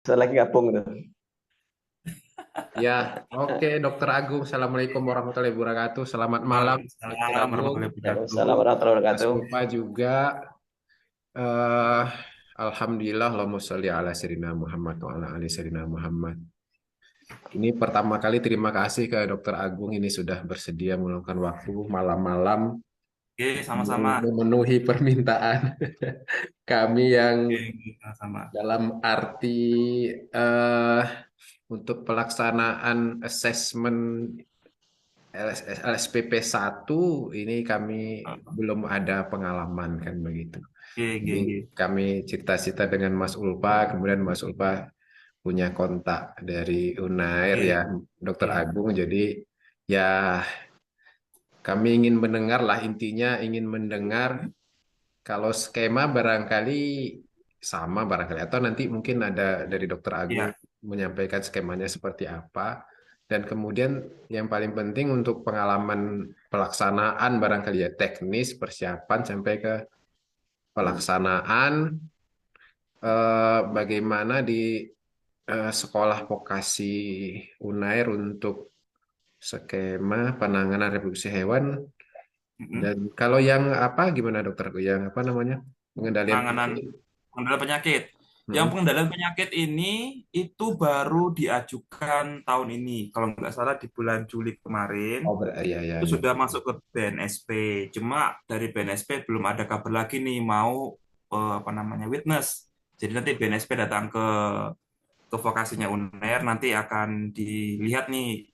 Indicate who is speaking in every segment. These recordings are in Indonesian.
Speaker 1: Saya lagi gabung itu.
Speaker 2: Ya, oke, Dokter Agung. Assalamualaikum warahmatullahi wabarakatuh. Selamat malam, Dokter
Speaker 1: Ya.
Speaker 2: Agung.
Speaker 1: Waalaikumsalam
Speaker 2: Agung.
Speaker 1: warahmatullahi
Speaker 2: Mas
Speaker 1: wabarakatuh.
Speaker 2: Ulfa juga. eh Alhamdulillah, Allahumma sholli ala Sayyidina Muhammad wa ala ali Sayyidina Muhammad. Ini pertama kali terima kasih ke Dokter Agung ini sudah bersedia meluangkan waktu malam-malam
Speaker 3: Oke, sama-sama.
Speaker 2: memenuhi permintaan kami yang
Speaker 3: Oke, sama-sama.
Speaker 2: dalam arti eh untuk pelaksanaan asesmen LSPP 1 ini kami belum ada pengalaman kan begitu.
Speaker 3: Oke, oke,
Speaker 2: Jadi
Speaker 3: oke.
Speaker 2: kami cita-cita dengan Mas Ulfa, kemudian Mas Ulfa punya kontak dari Unair
Speaker 3: Oke,
Speaker 2: ya, Dokter
Speaker 3: oke.
Speaker 2: Agung. Jadi ya kami ingin mendengar lah intinya ingin mendengar kalau skema barangkali sama barangkali atau nanti mungkin ada dari Dokter Agung
Speaker 3: Iya,
Speaker 2: menyampaikan skemanya seperti apa dan kemudian yang paling penting untuk pengalaman pelaksanaan barangkali ya teknis persiapan sampai ke pelaksanaan bagaimana di sekolah vokasi Unair untuk skema penanganan reproduksi hewan
Speaker 3: mm-mm.
Speaker 2: dan kalau yang apa gimana dokter yang apa namanya pengendalian
Speaker 3: Penanganan
Speaker 2: penyakit.
Speaker 3: pengendalian penyakit. Yang
Speaker 2: Mm-mm.
Speaker 3: pengendalian penyakit ini itu baru diajukan tahun ini. Kalau nggak salah di bulan Juli kemarin,
Speaker 2: Oh, ya, ya,
Speaker 3: itu
Speaker 2: ya.
Speaker 3: sudah masuk ke BNSP. Cuma dari BNSP belum ada kabar lagi nih mau apa namanya witness. Jadi nanti BNSP datang ke vokasinya UNER nanti akan dilihat nih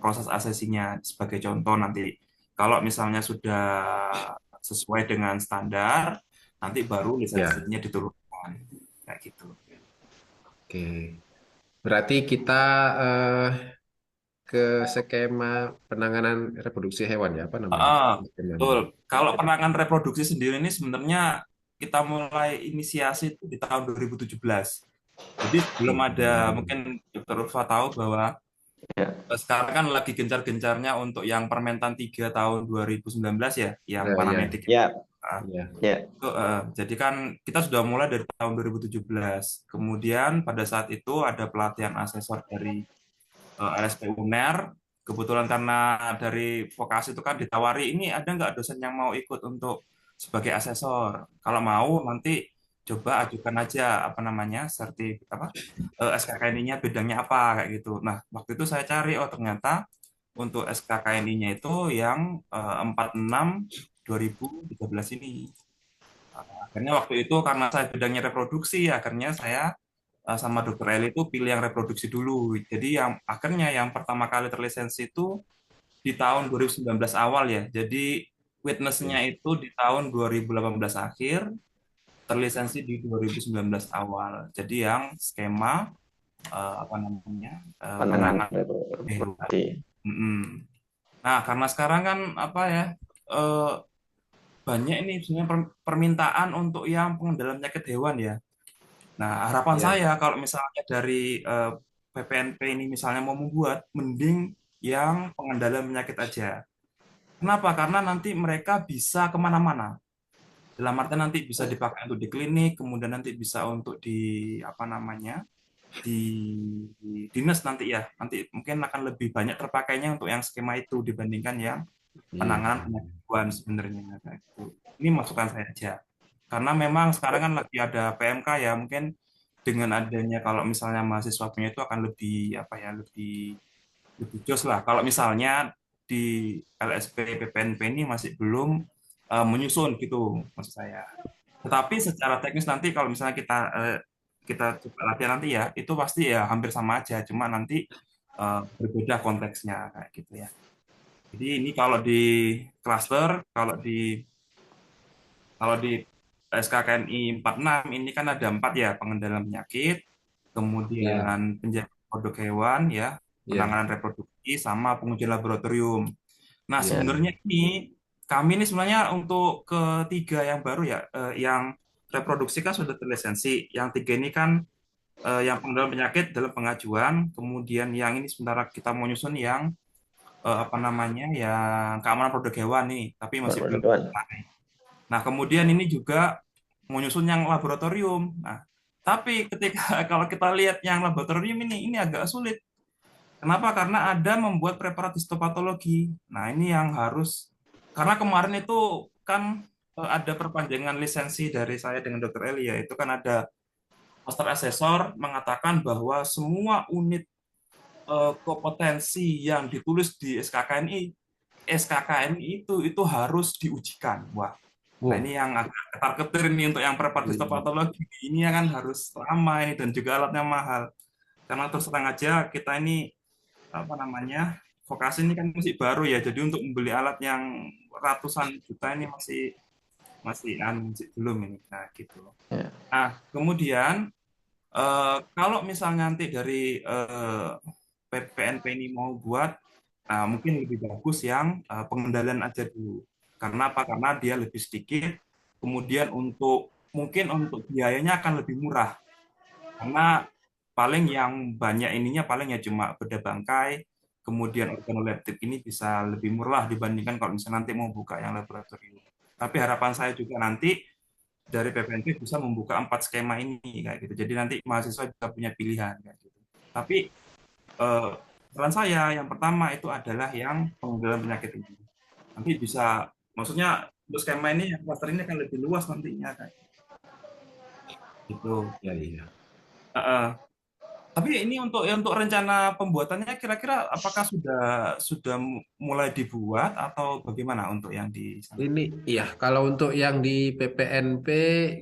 Speaker 3: proses asesinya sebagai contoh nanti kalau misalnya sudah sesuai dengan standar nanti baru
Speaker 2: Ya,
Speaker 3: lisensinya diturunkan kayak gitu.
Speaker 2: oke. Berarti kita eh, ke skema penanganan reproduksi hewan ya, apa namanya? Skemanya.
Speaker 3: Betul. Kalau penanganan reproduksi sendiri ini sebenarnya kita mulai inisiasi itu di tahun 2017. Jadi belum ada
Speaker 2: Hmm.
Speaker 3: mungkin Dokter Ulfa tahu bahwa
Speaker 1: Ya,
Speaker 3: sekarang kan lagi gencar-gencarnya untuk yang Permentan 3 tahun 2019 ya, yang
Speaker 2: Ya, ya,
Speaker 3: paramedik.
Speaker 1: ya,
Speaker 3: Ah,
Speaker 2: ya,
Speaker 1: ya.
Speaker 3: itu, jadi kan kita sudah mulai dari tahun 2017. Kemudian pada saat itu ada pelatihan asesor dari LSP UNER. Kebetulan karena dari vokasi itu kan ditawari, ini ada nggak dosen yang mau ikut untuk sebagai asesor? Kalau mau nanti coba ajukan aja apa namanya apa SKKNI-nya bidangnya apa kayak gitu. Nah, waktu itu saya cari oh ternyata untuk SKKNI-nya itu yang 46 2013 ini. Akhirnya waktu itu karena saya bidangnya reproduksi, akhirnya saya sama dokter Eli itu pilih yang reproduksi dulu. Jadi yang akhirnya yang pertama kali terlisensi itu di tahun 2019 awal ya. Jadi witness-nya
Speaker 2: ya.
Speaker 3: itu di tahun 2018 akhir, terlisensi di 2019 awal. Jadi yang skema apa namanya
Speaker 1: Penanganan
Speaker 3: penanganan hewan.
Speaker 1: reproduksi.
Speaker 3: Mm-mm. Nah, karena sekarang kan apa ya eh, banyak ini sebenarnya permintaan untuk yang pengendalian penyakit hewan ya. Nah, harapan
Speaker 2: Ya.
Speaker 3: saya kalau misalnya dari PPNP ini misalnya mau membuat, mending yang pengendalian penyakit aja. Kenapa? Karena nanti mereka bisa kemana-mana. Dalam artian nanti bisa dipakai untuk di klinik, kemudian nanti bisa untuk di apa namanya di, di dinas nanti ya. Nanti mungkin akan lebih banyak terpakainya untuk yang skema itu dibandingkan yang
Speaker 2: Iya.
Speaker 3: penanganan penyakit hewan sebenarnya. Kayak gitu. Ini masukan saya aja. Karena memang sekarang kan lagi ada PMK ya, mungkin dengan adanya kalau misalnya mahasiswa punya itu akan lebih apa ya, lebih jos lah. Kalau misalnya di LSP PPNP ini masih belum menyusun gitu maksud saya. Tetapi secara teknis nanti kalau misalnya kita coba latihan nanti ya, itu pasti ya hampir sama aja, cuma nanti berbeda konteksnya kayak gitu ya. Jadi ini kalau di cluster, kalau di SKKNI 46 ini kan ada 4 ya, pengendalian penyakit,
Speaker 2: Iya.
Speaker 3: kemudian penjaga produk hewan ya,
Speaker 2: Iya.
Speaker 3: penanganan reproduksi sama pengujian laboratorium. Nah,
Speaker 1: Ya,
Speaker 3: sebenarnya ini kami ini sebenarnya untuk ketiga yang baru ya, yang reproduksi kan sudah terlisensi, yang tiga ini kan yang pengendalian penyakit dalam pengajuan, kemudian yang ini sementara kita mau nyusun yang apa namanya, yang keamanan produk hewan nih, tapi masih belum
Speaker 1: penentuan.
Speaker 3: selesai. Nah, kemudian ini juga menyusun yang laboratorium. Nah, Tapi ketika kalau kita lihat yang laboratorium ini agak sulit. Kenapa? Karena ada membuat preparat histopatologi. Nah, ini yang harus, karena kemarin itu kan ada perpanjangan lisensi dari saya dengan Dr. Eli ya. Itu kan ada master assessor mengatakan bahwa semua unit kompetensi yang ditulis di SKKNI itu harus diujikan. Wah, nah ini yang agak ketar-ketir ini untuk yang preparat histopatologi. Ini kan harus lama ini dan juga alatnya mahal. Karena terus terang aja kita ini apa namanya, vokasi ini kan masih baru ya, jadi untuk membeli alat yang ratusan juta ini masih belum ini, nah gitu.
Speaker 1: Ya.
Speaker 3: Nah kemudian kalau misalnya nanti dari PNP ini mau buat, mungkin lebih bagus yang pengendalian aja dulu. Karena apa? Karena dia lebih sedikit, kemudian mungkin untuk biayanya akan lebih murah. Karena paling yang banyak ininya paling ya cuma bedah bangkai, kemudian organoleptik ini bisa lebih murah dibandingkan kalau misalnya nanti mau buka yang laboratorium. Tapi harapan saya juga nanti dari PPNP bisa membuka 4 skema ini kayak gitu. Jadi nanti mahasiswa bisa punya pilihan kayak gitu. Tapi saran saya yang pertama itu adalah yang pengendalian penyakit ini. Nanti bisa, maksudnya untuk skema ini yang klaster ini akan lebih luas nantinya kayak gitu.
Speaker 2: Ya, iya.
Speaker 3: Tapi ini untuk rencana pembuatannya kira-kira apakah sudah mulai dibuat atau bagaimana untuk yang di sana?
Speaker 2: Ini ya, kalau untuk yang di PPNP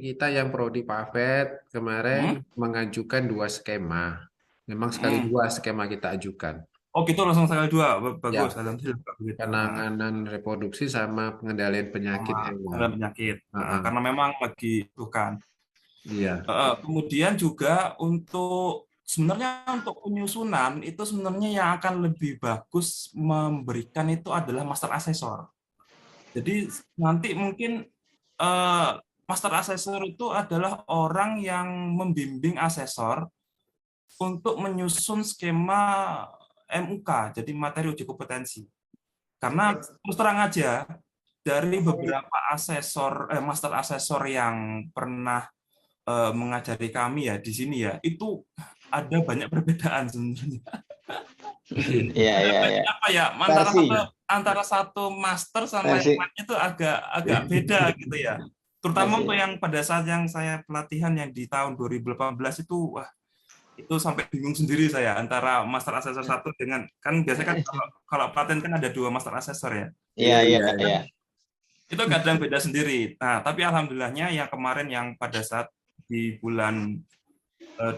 Speaker 2: kita yang prodi PAVET kemarin mengajukan 2 skema. Memang sekali 2 skema kita ajukan.
Speaker 3: Oh gitu langsung sekali 2, bagus.
Speaker 2: Ya,
Speaker 3: Alhamdulillah begitu.
Speaker 2: penanganan reproduksi sama pengendalian penyakit hewan.
Speaker 3: Penyakit. Karena memang lagi bukan.
Speaker 2: Iya.
Speaker 3: Kemudian juga sebenarnya untuk penyusunan itu sebenarnya yang akan lebih bagus memberikan itu adalah master assessor. Jadi nanti mungkin master assessor itu adalah orang yang membimbing asesor untuk menyusun skema MUK, jadi materi uji kompetensi. Karena terus terang aja dari beberapa master assessor yang pernah mengajari kami ya di sini ya, itu ada banyak perbedaan sebenarnya.
Speaker 1: Iya.
Speaker 3: Apa ya, antara satu master sama yang lainnya itu agak beda gitu ya. Terutama untuk yang pada saat yang saya pelatihan yang di tahun 2018 itu, wah itu sampai bingung sendiri saya antara master assessor satu dengan, kan biasanya kan kalau pelatihan kan ada 2 master assessor ya.
Speaker 1: Iya.
Speaker 3: Itu kadang beda sendiri. Nah, tapi alhamdulillahnya yang kemarin yang pada saat di bulan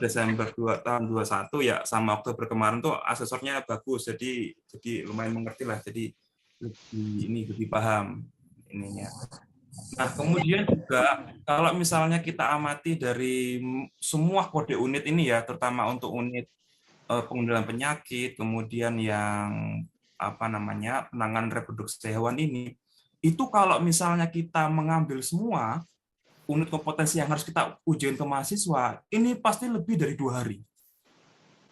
Speaker 3: Desember tahun 21 ya sama Oktober kemarin tuh asesornya bagus, jadi lumayan mengerti lah, jadi lebih paham ininya. Nah kemudian juga kalau misalnya kita amati dari semua kode unit ini ya, terutama untuk unit pengendalian penyakit, kemudian yang penanganan reproduksi hewan ini, itu kalau misalnya kita mengambil semua unit kompetensi yang harus kita ujian ke mahasiswa, ini pasti lebih dari 2 hari.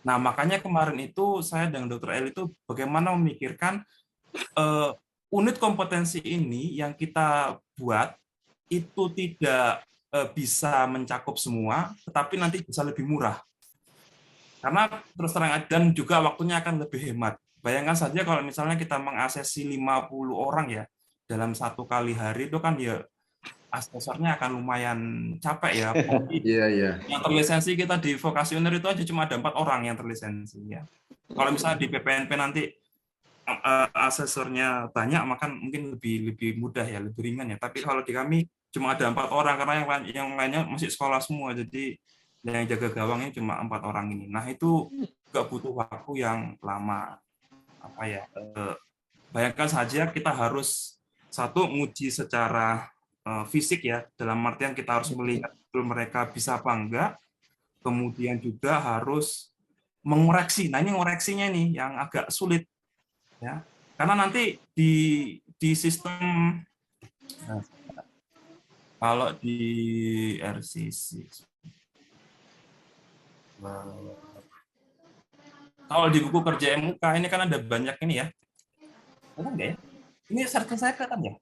Speaker 3: Nah, makanya kemarin itu saya dengan Dr. Eli itu bagaimana memikirkan unit kompetensi ini yang kita buat itu tidak bisa mencakup semua, tetapi nanti bisa lebih murah. Karena terus terang dan juga waktunya akan lebih hemat. Bayangkan saja kalau misalnya kita mengaksesi 50 orang ya, dalam 1 kali hari itu kan ya asesornya akan lumayan capek ya.
Speaker 2: Iya.
Speaker 3: Yang terlisensi kita di vokasi UNER itu aja cuma ada 4 orang yang terlisensi ya. Kalau misalnya di PPNP nanti asesornya banyak, maka mungkin lebih mudah ya, lebih ringan ya. Tapi kalau di kami cuma ada 4 orang karena yang lainnya masih sekolah semua, jadi yang jaga gawangnya cuma 4 orang ini. Nah itu juga butuh waktu yang lama. Bayangkan saja kita harus nguji secara fisik ya, dalam artian kita harus melihat mereka bisa apa enggak, kemudian juga harus mengoreksi. Nah ini ngoreksinya nih yang agak sulit ya, karena nanti di sistem kalau di RCC, kalau di buku kerja MUK ini kan ada banyak ini ya, kelihatan nggak ya? Ini circle saya kelihatan ya?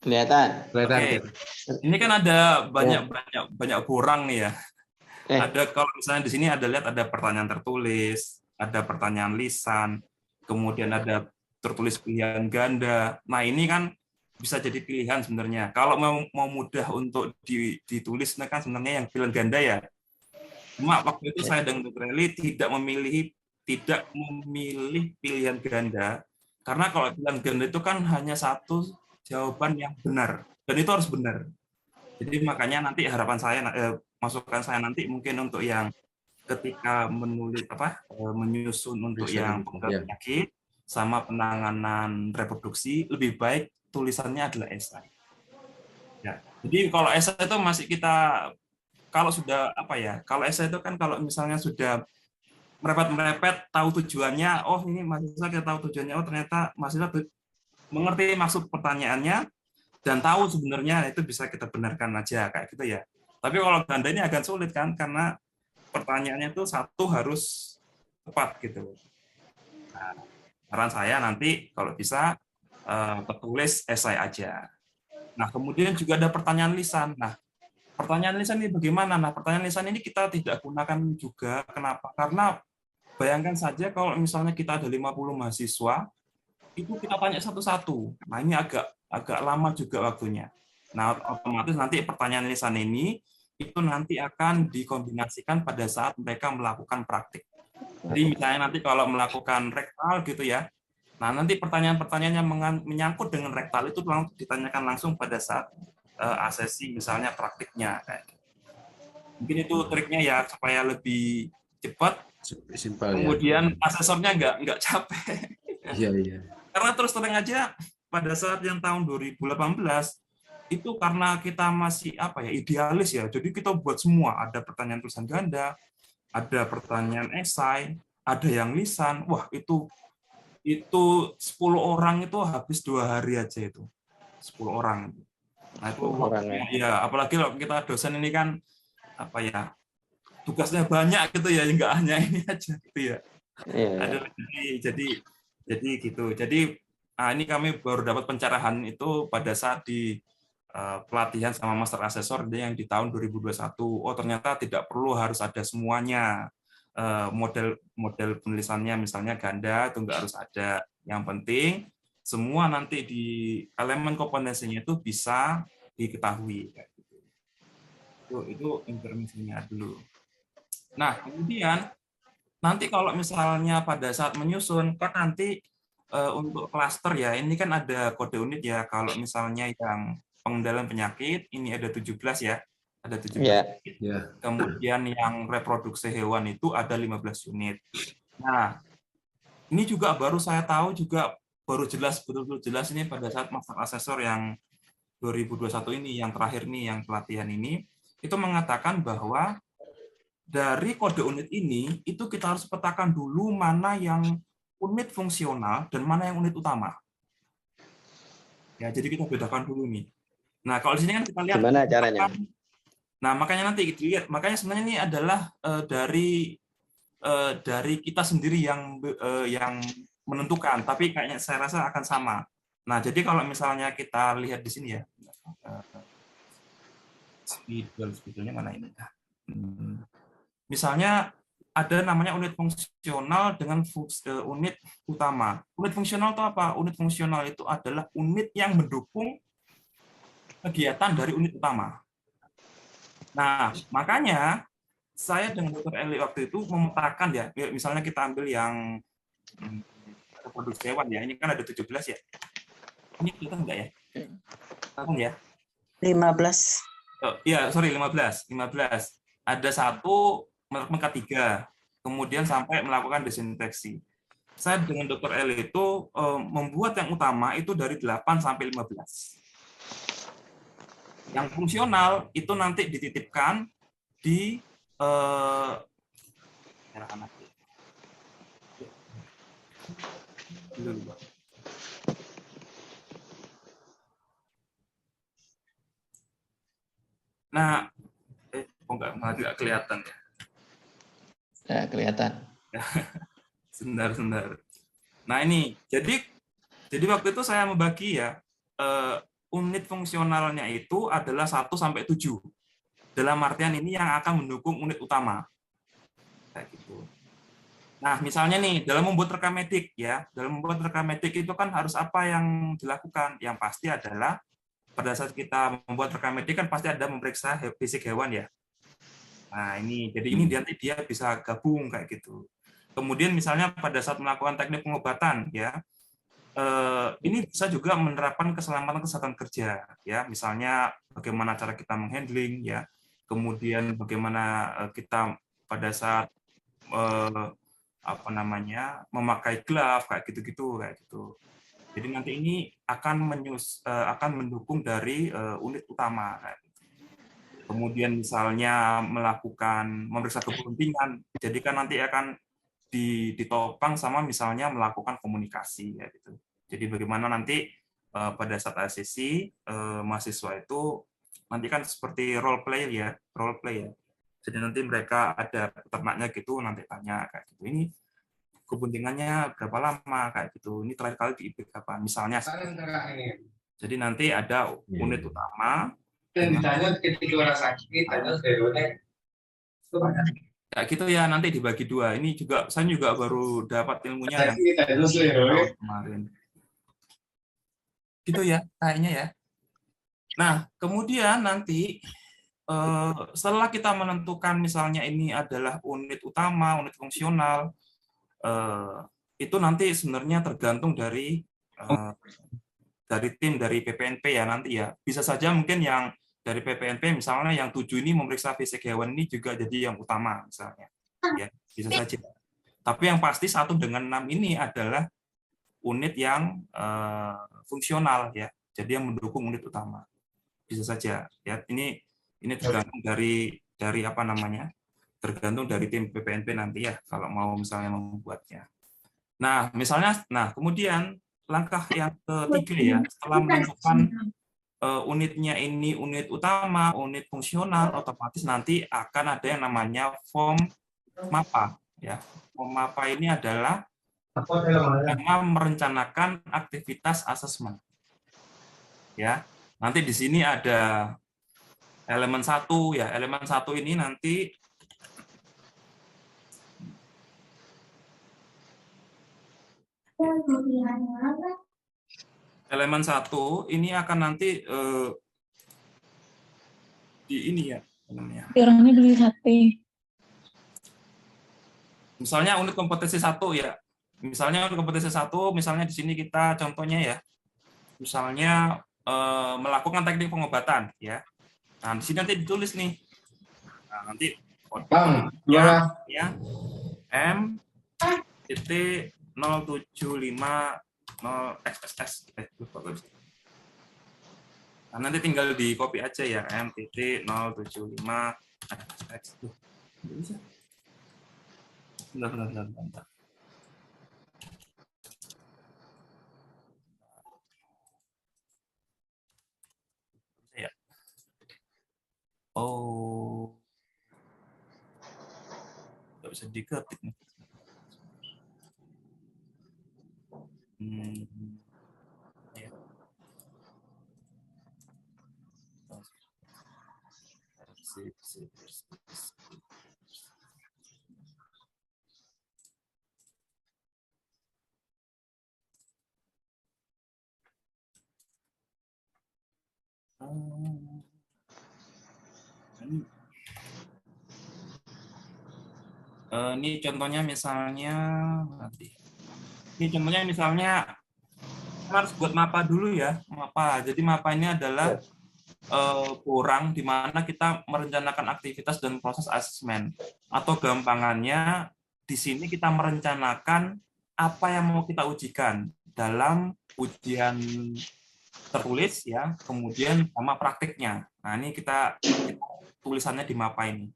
Speaker 1: Kelihatan.
Speaker 3: Oke. Ini kan ada banyak borang nih ya. Ada kalau misalnya di sini ada lihat ada pertanyaan tertulis, ada pertanyaan lisan, kemudian ada tertulis pilihan ganda. Nah, ini kan bisa jadi pilihan sebenarnya. Kalau mau mudah untuk ditulis, nah kan sebenarnya yang pilihan ganda ya. Cuma waktu itu saya dengan Dr. Eli tidak memilih pilihan ganda, karena kalau pilihan ganda itu kan hanya satu jawaban yang benar, dan itu harus benar. Jadi makanya nanti harapan saya, masukan saya nanti mungkin untuk yang ketika menyusun untuk
Speaker 2: Tulisan
Speaker 3: yang
Speaker 2: gitu,
Speaker 3: pengendalian
Speaker 2: ya.
Speaker 3: penyakit sama penanganan reproduksi, lebih baik tulisannya adalah esai. Ya. Jadi kalau esai itu masih kita, kalau sudah kalau esai itu kan kalau misalnya sudah merepet-merepet tahu tujuannya, oh ini mahasiswa kita tahu tujuannya, oh ternyata mahasiswa mengerti maksud pertanyaannya dan tahu sebenarnya, itu bisa kita benarkan aja kayak gitu ya. Tapi kalau ganda ini agak sulit kan, karena pertanyaannya itu satu harus tepat gitu. Nah, saran saya nanti kalau bisa tertulis esai aja. Nah, kemudian juga ada pertanyaan lisan. Nah, pertanyaan lisan ini bagaimana? Nah, pertanyaan lisan ini kita tidak gunakan juga. Kenapa? Karena bayangkan saja kalau misalnya kita ada 50 mahasiswa, itu kita tanya satu-satu. Nah, ini agak lama juga waktunya. Nah, otomatis nanti pertanyaan lisan ini itu nanti akan dikombinasikan pada saat mereka melakukan praktik. Jadi misalnya nanti kalau melakukan rektal gitu ya, nah nanti pertanyaan-pertanyaan yang menyangkut dengan rektal itu ditanyakan langsung pada saat asesi misalnya praktiknya. Mungkin itu triknya ya supaya lebih cepat.
Speaker 2: Simpel ya.
Speaker 3: Kemudian asesornya nggak capek.
Speaker 2: Iya, iya.
Speaker 3: Karena terus terang aja pada saat yang tahun 2018 itu karena kita masih idealis ya. Jadi kita buat semua, ada pertanyaan tulisan ganda, ada pertanyaan esai, ada yang lisan. Wah, itu 10 orang itu habis 2 hari aja itu. 10 orang. Nah, itu ya, apalagi kalau kita dosen ini kan tugasnya banyak gitu ya, nggak hanya ini aja gitu ya.
Speaker 1: Iya.
Speaker 3: Jadi gitu. Jadi ini kami baru dapat pencerahan itu pada saat di pelatihan sama master asesor yang di tahun 2021. Oh, ternyata tidak perlu harus ada semuanya. Model penulisannya misalnya ganda itu nggak harus ada. Yang penting semua nanti di elemen kompetensinya itu bisa diketahui. Itu informasinya dulu. Nah, kemudian nanti kalau misalnya pada saat menyusun, kan nanti untuk klaster ya, ini kan ada kode unit ya. Kalau misalnya yang pengendalian penyakit, ini ada 17 ya. Ada 17 unit.
Speaker 2: Ya.
Speaker 3: Kemudian yang reproduksi hewan itu ada 15 unit. Nah, ini juga baru saya tahu juga, baru jelas, betul-betul jelas ini pada saat master asesor yang 2021 ini, yang terakhir nih, yang pelatihan ini, itu mengatakan bahwa dari kode unit ini, itu kita harus petakan dulu mana yang unit fungsional dan mana yang unit utama. Ya, jadi kita bedakan dulu nih. Nah, kalau di sini kan kita lihat
Speaker 1: Gimana caranya?
Speaker 3: Nah, makanya nanti kita lihat, makanya sebenarnya ini adalah dari kita sendiri yang menentukan, tapi kayaknya saya rasa akan sama. Nah, jadi kalau misalnya kita lihat di sini ya, spidolnya mana ini? Misalnya ada namanya unit fungsional dengan unit utama. Unit fungsional itu apa? Unit fungsional itu adalah unit yang mendukung kegiatan dari unit utama. Nah, makanya saya dengan Dr. Eli waktu itu memetakan ya, misalnya kita ambil yang reproduksi hewan ya, ini kan ada 17 ya. Ini kita enggak ya? Kan ya?
Speaker 4: 15.
Speaker 3: Oh, iya, sorry 15. Ada satu mengangkat 3, kemudian sampai melakukan desinfeksi. Saya dengan Dr. Eli itu membuat yang utama itu dari 8 sampai 15. Yang fungsional itu nanti dititipkan di nah, nggak kelihatan ya?
Speaker 5: Ya, kelihatan.
Speaker 3: Sebentar. Nah ini, jadi waktu itu saya membagi ya, unit fungsionalnya itu adalah 1 sampai 7. dalam artian ini yang akan mendukung unit utama. Kayak gitu. Nah, misalnya nih, dalam membuat rekam medik ya, dalam membuat rekam medik itu kan harus apa yang dilakukan? Yang pasti adalah pada saat kita membuat rekam medik kan pasti ada memeriksa fisik hewan ya. Nah, ini jadi ini nanti dia bisa gabung kayak gitu. Kemudian misalnya pada saat melakukan teknik pengobatan ya, ini bisa juga menerapkan keselamatan kesehatan kerja ya, misalnya bagaimana cara kita menghandling ya, kemudian bagaimana kita pada saat apa namanya memakai glove kayak gitu-gitu kayak gitu. Jadi nanti ini akan mendukung dari unit utama. Kayak gitu. Kemudian misalnya memeriksa kepentingan, jadi kan nanti akan ditopang sama misalnya melakukan komunikasi ya gitu. Jadi bagaimana nanti pada saat sesi mahasiswa itu nanti kan seperti role play ya. Jadi nanti mereka ada peternaknya gitu, nanti tanya kayak gitu. Ini kepentingannya berapa lama kayak gitu. Ini terakhir kali di IP kapan? Misalnya. Jadi nanti ada unit utama.
Speaker 4: Dan ditanya ketika orang sakit, ditanya
Speaker 3: kayak gitu ya, nanti dibagi dua. Ini juga saya juga baru dapat ilmunya yang kemarin. Gitu ya, kayaknya ya. Nah, kemudian nanti setelah kita menentukan misalnya ini adalah unit utama, unit fungsional, itu nanti sebenarnya tergantung dari tim dari PPNP ya nanti ya. Bisa saja mungkin yang dari PPNP misalnya yang 7 ini memeriksa fisik hewan ini juga jadi yang utama misalnya. Ya, bisa saja. Tapi yang pasti 1 dengan 6 ini adalah unit yang fungsional ya. Jadi yang mendukung unit utama. Bisa saja ya. Ini tergantung dari apa namanya? Tergantung dari tim PPNP nanti ya kalau mau misalnya membuatnya. Nah, misalnya kemudian langkah yang ketiga ya, setelah menentukan unitnya ini unit utama, unit fungsional, otomatis nanti akan ada yang namanya form MAPA ya. Form MAPA ini adalah merencanakan aktivitas asesmen. Ya. Nanti di sini ada elemen 1 ya. Elemen 1 ini nanti elemen 1 ini akan nanti di ini ya namanya.
Speaker 6: Orangnya beli sate.
Speaker 3: Misalnya unit kompetensi 1 ya. Misalnya unit kompetensi 1, misalnya di sini kita contohnya ya. Misalnya melakukan teknik pengobatan ya. Nah, di sini nanti ditulis nih. Nah, nanti
Speaker 4: Bang,
Speaker 3: ya M titik 075 XSS. Nah, nanti tinggal di copy aja ya M titik 075 XSS. Bentar. Ya. Oh. Nggak bisa diketik nih. Ya. Sip. Ini contohnya misalnya nanti. Ini contohnya misalnya harus buat mapa dulu ya, mapa. Jadi mapa ini adalah borang di mana kita merencanakan aktivitas dan proses asesmen. Atau gampangannya di sini kita merencanakan apa yang mau kita ujikan dalam ujian tertulis ya, kemudian sama praktiknya. Nah, ini kita tulisannya di mapa ini.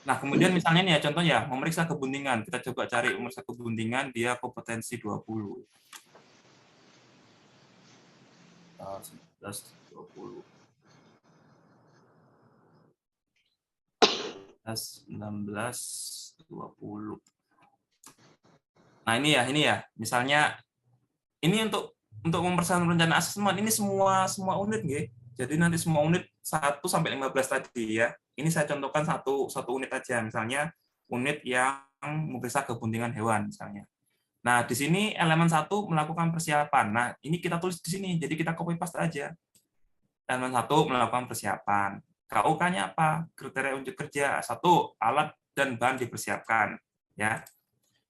Speaker 3: Nah, kemudian misalnya nih ya contoh ya, memeriksa kebuntingan. Kita coba cari memeriksa kebuntingan, dia kompetensi 20. 19, 20. Nah, ini ya. Misalnya ini untuk mempersiapkan rencana asesmen ini semua unit nggih. Jadi nanti semua unit 1 sampai 15 tadi ya. Ini saya contohkan satu unit aja, misalnya unit yang memeriksa kebuntingan hewan misalnya. Nah, di sini elemen 1 melakukan persiapan. Nah, ini kita tulis di sini, jadi kita copy paste aja. Elemen 1 melakukan persiapan. KUK-nya apa? Kriteria unjuk kerja. 1, alat dan bahan dipersiapkan. Ya.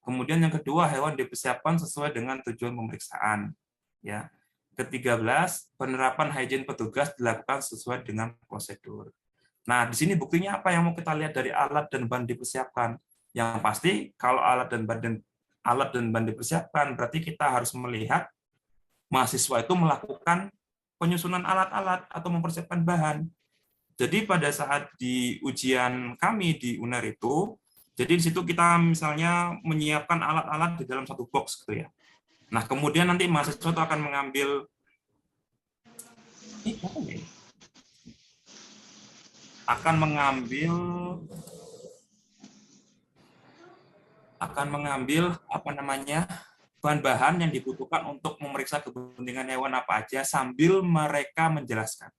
Speaker 3: Kemudian yang kedua, hewan dipersiapkan sesuai dengan tujuan pemeriksaan. Ya. Ke-13, penerapan hygiene petugas dilakukan sesuai dengan prosedur. Nah, di sini buktinya apa yang mau kita lihat dari alat dan bahan dipersiapkan? Yang pasti, kalau alat dan bahan dipersiapkan, berarti kita harus melihat mahasiswa itu melakukan penyusunan alat-alat atau mempersiapkan bahan. Jadi pada saat di ujian kami di UNER itu, jadi di situ kita misalnya menyiapkan alat-alat di dalam satu box gitu ya. Nah, kemudian nanti mahasiswa itu akan mengambil apa namanya? Bahan-bahan yang dibutuhkan untuk memeriksa kepentingan hewan apa aja sambil mereka menjelaskan.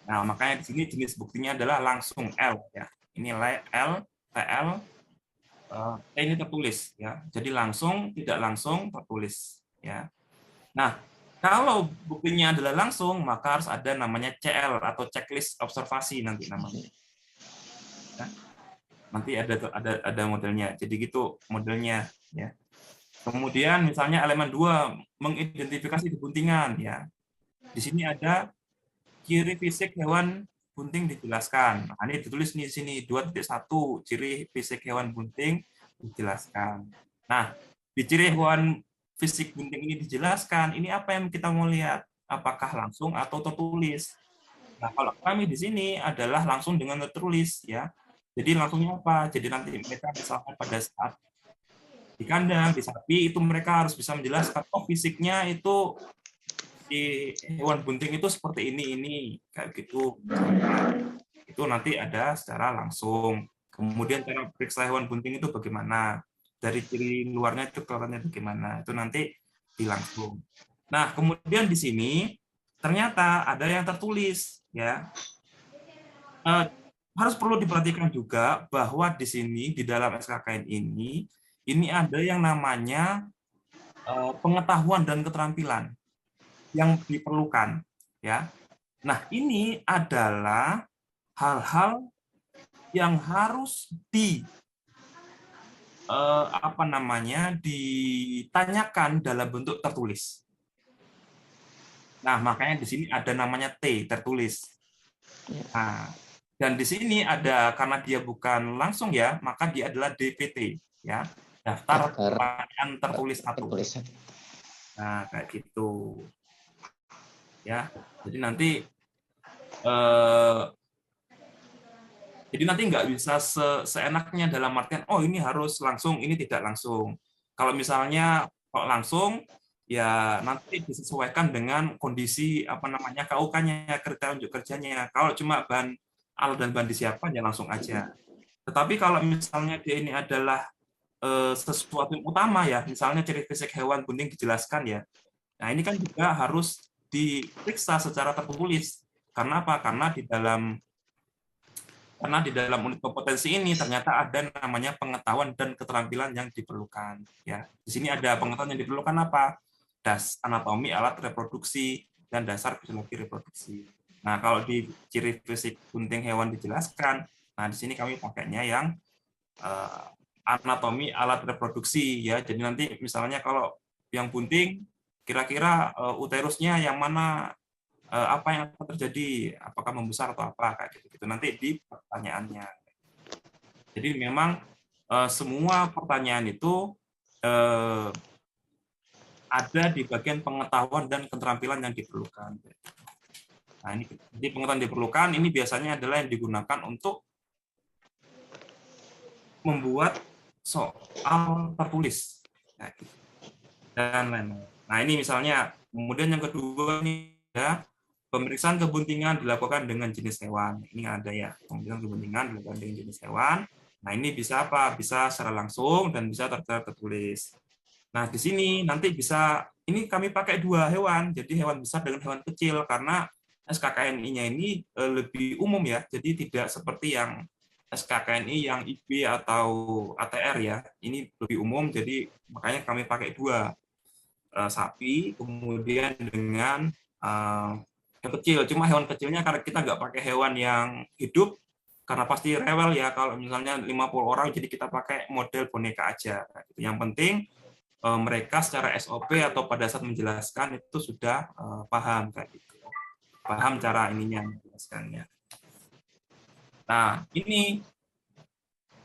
Speaker 3: Nah, makanya di sini jenis buktinya adalah langsung L ya. Ini L, TL, T ini tertulis ya. Jadi langsung, tidak langsung tertulis ya. Nah, kalau buktinya adalah langsung, maka harus ada namanya CL atau checklist observasi nanti namanya. Ya. Nanti ada modelnya. Jadi gitu modelnya ya. Kemudian misalnya elemen 2 mengidentifikasi kebuntingan ya. Di sini ada ciri fisik hewan bunting dijelaskan. Nah, ini ditulis di sini 2.1 ciri fisik hewan bunting dijelaskan. Nah, di ciri hewan fisik bunting ini dijelaskan, ini apa yang kita mau lihat? Apakah langsung atau tertulis? Nah, kalau kami di sini adalah langsung dengan tertulis ya. Jadi langsungnya apa? Jadi nanti mereka misalkan pada saat di kandang, di sapi itu mereka harus bisa menjelaskan oh fisiknya itu di hewan bunting itu seperti ini kayak gitu. Itu nanti ada secara langsung. Kemudian cara periksa hewan bunting itu bagaimana? Dari ciri luarnya itu kelihatannya bagaimana? Itu nanti di langsung. Nah, kemudian di sini ternyata ada yang tertulis ya. Harus perlu diperhatikan juga bahwa di sini di dalam SKKN ini ada yang namanya pengetahuan dan keterampilan yang diperlukan ya. Nah, ini adalah hal-hal yang harus ditanyakan dalam bentuk tertulis. Nah, makanya di sini ada namanya T, tertulis. Nah, dan di sini ada karena dia bukan langsung ya, maka dia adalah DPT ya. Daftar pertanyaan tertulis 1. Nah, kayak gitu. Ya. Jadi nanti nggak bisa seenaknya dalam artian oh ini harus langsung, ini tidak langsung. Kalau misalnya kok langsung ya nanti disesuaikan dengan kondisi KUK-nya, kriteria unjuk kerjanya. Kalau cuma alat dan bahan disiapkan ya langsung aja. Tetapi kalau misalnya dia ini adalah sesuatu yang utama ya, misalnya ciri fisik hewan bunting dijelaskan ya. Nah, ini kan juga harus diperiksa secara tertulis. Karena apa? Karena di dalam unit kompetensi ini ternyata ada namanya pengetahuan dan keterampilan yang diperlukan ya. Di sini ada pengetahuan yang diperlukan apa? Anatomi alat reproduksi dan dasar fisiologi reproduksi. Nah, kalau di ciri fisik bunting hewan dijelaskan, nah di sini kami pakainya yang anatomi alat reproduksi ya. Jadi nanti misalnya kalau yang bunting kira-kira uterusnya yang mana, apa yang akan terjadi, apakah membesar atau apa kayak gitu. Nanti di pertanyaannya. Jadi memang semua pertanyaan itu ada di bagian pengetahuan dan keterampilan yang diperlukan. Nah, ini jadi pengetahuan diperlukan ini biasanya adalah yang digunakan untuk membuat soal tertulis dan lain-lain. Nah, ini misalnya, kemudian yang kedua ini ya, pemeriksaan kebuntingan dilakukan dengan jenis hewan. Ini ada ya, pemeriksaan kebuntingan dilakukan dengan jenis hewan. Nah, ini bisa apa? Bisa secara langsung dan bisa tertulis. Nah, di sini nanti bisa, ini kami pakai 2 hewan, jadi hewan besar dengan hewan kecil, karena SKKNI-nya ini lebih umum ya, jadi tidak seperti yang SKKNI yang IB atau ATR ya, ini lebih umum, jadi makanya kami pakai 2, sapi, kemudian dengan yang kecil. Cuma hewan kecilnya karena kita nggak pakai hewan yang hidup, karena pasti rewel ya kalau misalnya 50 orang, jadi kita pakai model boneka aja. Yang penting mereka secara SOP atau pada saat menjelaskan itu sudah paham kayak gitu. Paham cara ininya menjelaskannya. Nah, ini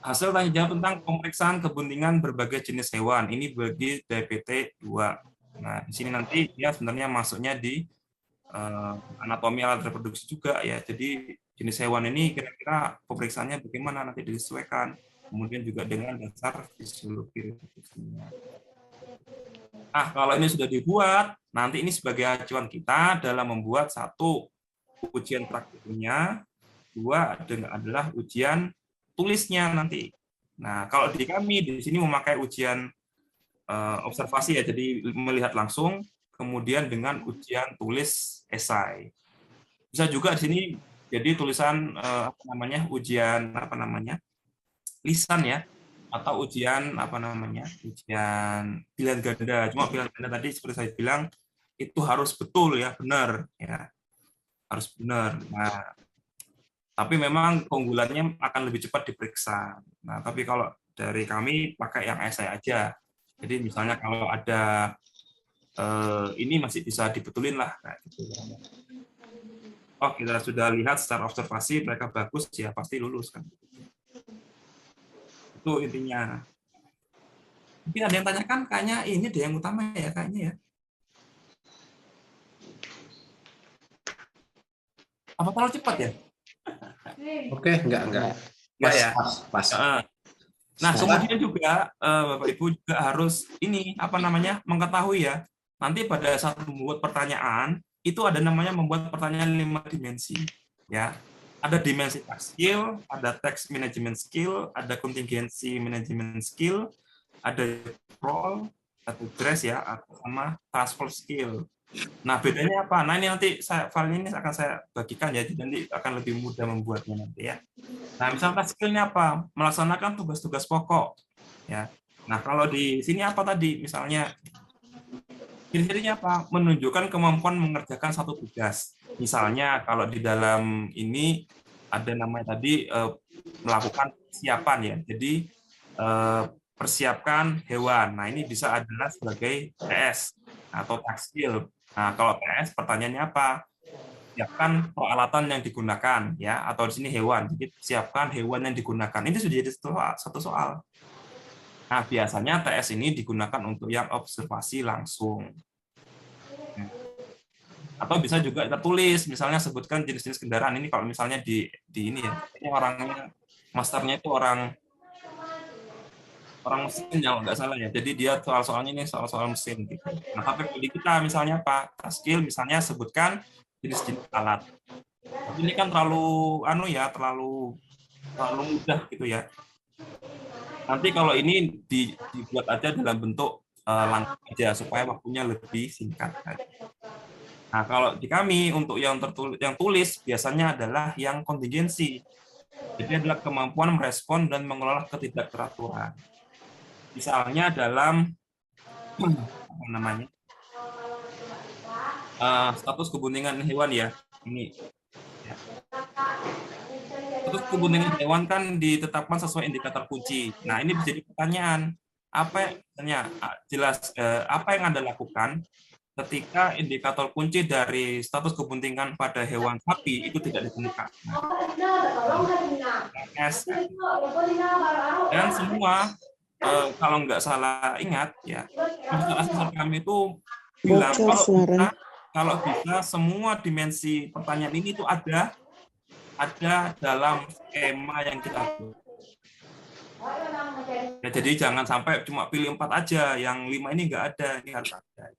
Speaker 3: hasil tanya jawab tentang pemeriksaan kepentingan berbagai jenis hewan. Ini bagi DPT 2. Nah, di sini nanti dia sebenarnya masuknya di anatomi alat reproduksi juga ya. Jadi jenis hewan ini kira-kira pemeriksaannya bagaimana nanti disesuaikan. Kemudian juga dengan dasar fisiologi reproduksinya. Nah, kalau ini sudah dibuat, nanti ini sebagai acuan kita dalam membuat 1 ujian praktikumnya, 2 adalah ujian tulisnya nanti. Nah, kalau di kami di sini memakai ujian observasi ya, jadi melihat langsung, kemudian dengan ujian tulis esai. Bisa juga di sini jadi tulisan ujian lisan ya, atau ujian ujian pilihan ganda. Cuma pilihan ganda tadi seperti saya bilang itu harus betul ya, benar ya, harus benar. Nah, tapi memang keunggulannya akan lebih cepat diperiksa. Nah, tapi kalau dari kami pakai yang esai aja. Jadi misalnya kalau ada ini masih bisa dibetulin lah. Nah, gitu. Oh, kita sudah lihat secara observasi mereka bagus ya, pasti lulus kan. Itu intinya. Mungkin ada yang tanyakan, kayaknya ini deh yang utama ya, kayaknya ya. Apa terlalu cepat ya?
Speaker 2: Oke, enggak.
Speaker 3: Enggak ya.
Speaker 2: Pas.
Speaker 3: Nah, kemudian juga Bapak Ibu juga harus ini mengetahui ya. Nanti pada saat membuat pertanyaan itu ada namanya membuat pertanyaan 5 dimensi ya. Ada dimensi task skill, ada text management skill, ada contingency management skill, ada role atau dress ya, atau sama transfer skill. Nah, bedanya apa? Nah, ini nanti file ini akan saya bagikan ya, jadi nanti akan lebih mudah membuatnya nanti ya. Nah, misalnya skill-nya apa? Melaksanakan tugas-tugas pokok. Ya. Nah, kalau di sini apa tadi? Misalnya, ciri-cirinya apa? Menunjukkan kemampuan mengerjakan satu tugas. Misalnya, kalau di dalam ini ada namanya tadi melakukan persiapan ya. Jadi, persiapkan hewan. Nah, ini bisa adalah sebagai TS atau task skill. Nah, kalau TS pertanyaannya apa? Siapkan peralatan yang digunakan ya, atau di sini hewan. Jadi siapkan hewan yang digunakan. Ini sudah jadi satu soal. Nah, biasanya TS ini digunakan untuk yang observasi langsung. Atau bisa juga tertulis, misalnya sebutkan jenis-jenis kendaraan. Ini kalau misalnya di ini ya, ini orangnya masternya itu orang mesin ya, nggak salah ya. Jadi dia soal-soalnya ini soal-soal mesin gitu. Nah, tapi di kita misalnya apa? Skill misalnya sebutkan jenis-jenis alat. Tapi ini kan terlalu mudah gitu ya. Nanti kalau ini dibuat aja dalam bentuk langsung aja supaya waktunya lebih singkat. Nah, kalau di kami untuk yang tulis biasanya adalah yang kontingensi. Jadi adalah kemampuan merespon dan mengelola ketidakteraturan. Misalnya dalam status kepentingan hewan ya. Ini ya. Status kepentingan hewan kan ditetapkan sesuai indikator kunci. Nah, ini bisa jadi pertanyaan. Apa yang Anda lakukan ketika indikator kunci dari status kepentingan pada hewan sapi itu tidak ditemukan? Dan semua kalau nggak salah ingat ya, asesor kami itu bilang kalau bisa semua dimensi pertanyaan ini itu ada dalam skema yang kita buat. Ya, jadi jangan sampai cuma pilih 4 aja, yang 5 ini nggak ada, ini harus ada.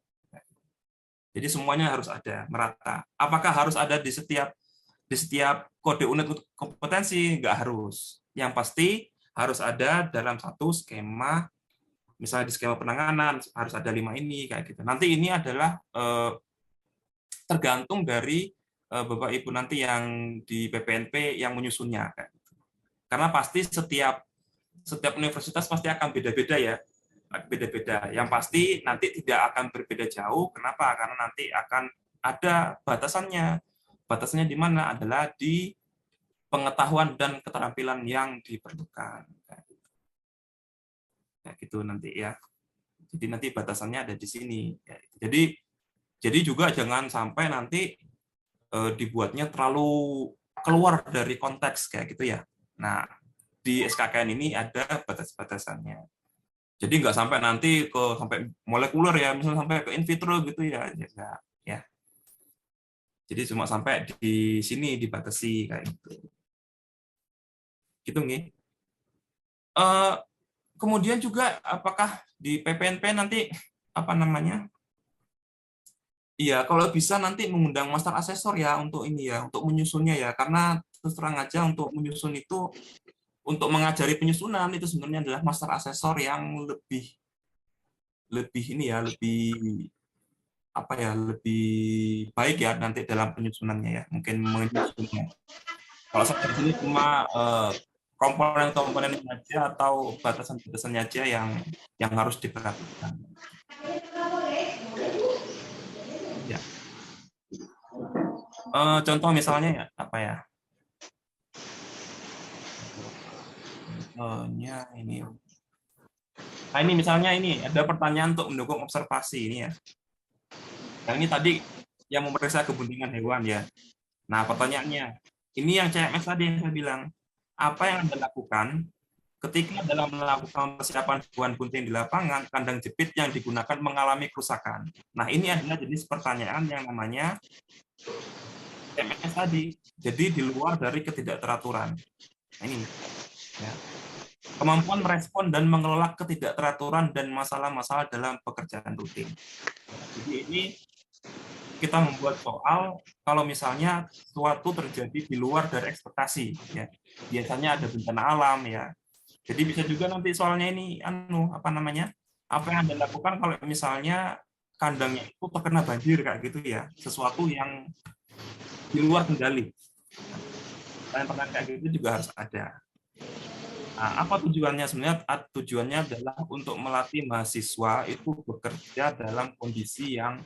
Speaker 3: Jadi semuanya harus ada, merata. Apakah harus ada di setiap kode unit kompetensi? Nggak harus. Yang pasti harus ada dalam satu skema, misalnya di skema penanganan harus ada 5 ini kayak gitu. Nanti ini adalah tergantung dari Bapak Ibu nanti yang di PPNP yang menyusunnya. Karena pasti setiap universitas pasti akan beda-beda ya, beda-beda. Yang pasti nanti tidak akan berbeda jauh. Kenapa? Karena nanti akan ada batasannya. Batasannya di mana? Adalah di pengetahuan dan keterampilan yang diperlukan. Kayak gitu nanti ya. Jadi nanti batasannya ada di sini. Jadi juga jangan sampai nanti dibuatnya terlalu keluar dari konteks kayak gitu ya. Nah, di SKKN ini ada batas-batasannya. Jadi nggak sampai nanti sampai molekuler ya, misalnya sampai ke in vitro gitu ya. Ya. Jadi cuma sampai di sini dibatasi kayak gitu. Gitu nih. Kemudian juga apakah di PPNP nanti apa namanya? Iya, kalau bisa nanti mengundang master asesor ya untuk ini ya, untuk menyusunnya ya. Karena terus terang aja untuk menyusun itu, untuk mengajari penyusunan itu sebenarnya adalah master asesor yang lebih ini ya, lebih apa ya, lebih baik ya nanti dalam penyusunannya ya, mungkin menyusunnya. Kalau saya di sini cuma komponen-komponennya aja atau batasan-batasannya aja yang harus diperhatikan. Ya. Contoh misalnya ya, apa ya? Contohnya ini. Nah ini misalnya ini ada pertanyaan untuk mendukung observasi ini ya. Yang ini tadi yang memeriksa kepentingan hewan ya. Nah pertanyaannya, ini yang CMS tadi yang saya bilang, apa yang Anda lakukan ketika dalam melakukan persiapan hewan bunting di lapangan, kandang jepit yang digunakan mengalami kerusakan. Nah ini adalah jenis pertanyaan yang namanya CMS tadi. Jadi di luar dari ketidakteraturan. Nah, ini ya. Kemampuan merespon dan mengelola ketidakteraturan dan masalah-masalah dalam pekerjaan rutin. Jadi ini kita membuat soal kalau misalnya suatu terjadi di luar dari ekspektasi ya. Biasanya ada bencana alam ya. Jadi bisa juga nanti soalnya ini apa namanya? Apa yang Anda lakukan kalau misalnya kandangnya itu terkena banjir kayak gitu ya. Sesuatu yang di luar kendali. Pertanyaan kayak gitu juga harus ada. Nah, apa tujuannya? Sebenarnya tujuannya adalah untuk melatih mahasiswa itu bekerja dalam kondisi yang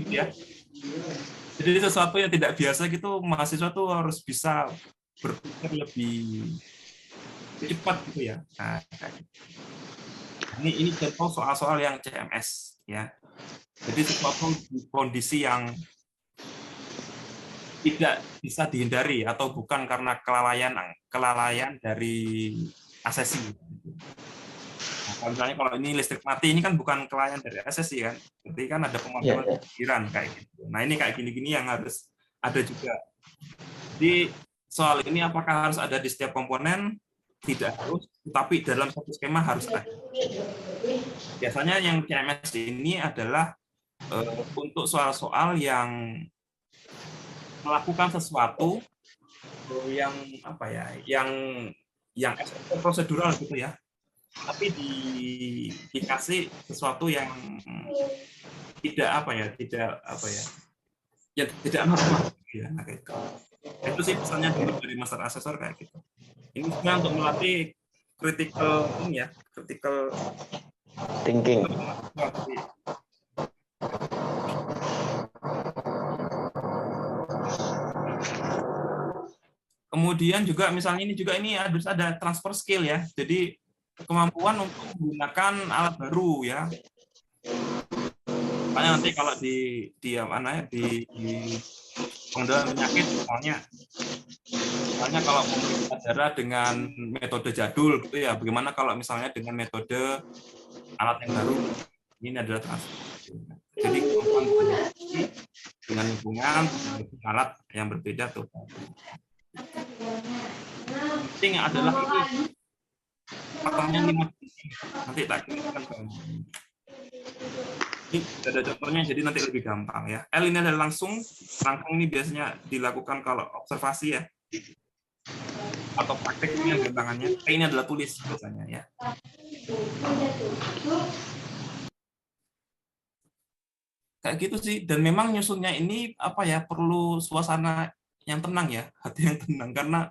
Speaker 3: ya. Jadi sesuatu yang tidak biasa gitu, mahasiswa tuh harus bisa berpikir lebih cepat gitu ya. Nah, ini contoh soal-soal yang CMS ya. Jadi sesuatu kondisi yang tidak bisa dihindari atau bukan karena kelalaian dari asesi. Nah, misalnya kalau ini listrik mati, ini kan bukan kelalaian dari asesi kan, berarti kan ada pemadaman pikiran kayak gitu. Nah ini kayak gini-gini yang harus ada juga. Jadi soal ini apakah harus ada di setiap komponen? Tidak harus, tapi dalam satu skema harus ada. Biasanya yang CMS ini adalah untuk soal-soal yang melakukan sesuatu yang apa ya, yang prosedural gitu ya, tapi dikasih sesuatu yang tidak apa ya, yang tidak normal ya. Itu sih pesannya dulu dari master asesor kayak gitu. Ini sebenarnya untuk melatih critical ini ya, critical
Speaker 1: thinking.
Speaker 3: Kemudian juga misalnya ini harus ada transfer skill ya. Jadi kemampuan untuk menggunakan alat baru ya. Makanya nanti kalau di pengendalian penyakit misalnya kalau memeriksa darah dengan metode jadul gitu ya. Bagaimana kalau misalnya dengan metode alat yang baru? Ini adalah transfer. Jadi kemampuan dengan lingkungan alat yang berbeda tuh. Penting adalah ini pertanyaan 5 nanti tak kirimkan ke ini ada contohnya, jadi nanti lebih gampang ya. L ini adalah langsung, rangkang ini biasanya dilakukan kalau observasi ya, atau prakteknya gampangannya. T ini adalah tulis biasanya ya. Kayak gitu sih. Dan memang nyusunnya ini apa ya, perlu suasana yang tenang ya, hati yang tenang, karena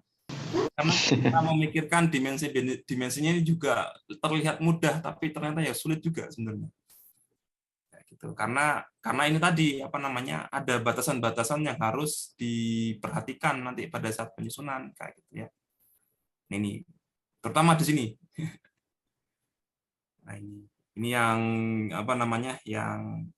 Speaker 3: kita memikirkan dimensinya ini juga terlihat mudah, tapi ternyata ya sulit juga sebenarnya. Kayak gitu. Karena ini tadi apa namanya, ada batasan-batasan yang harus diperhatikan nanti pada saat penyusunan kayak gitu ya. Ini terutama di sini. Nah, ini yang apa namanya, yang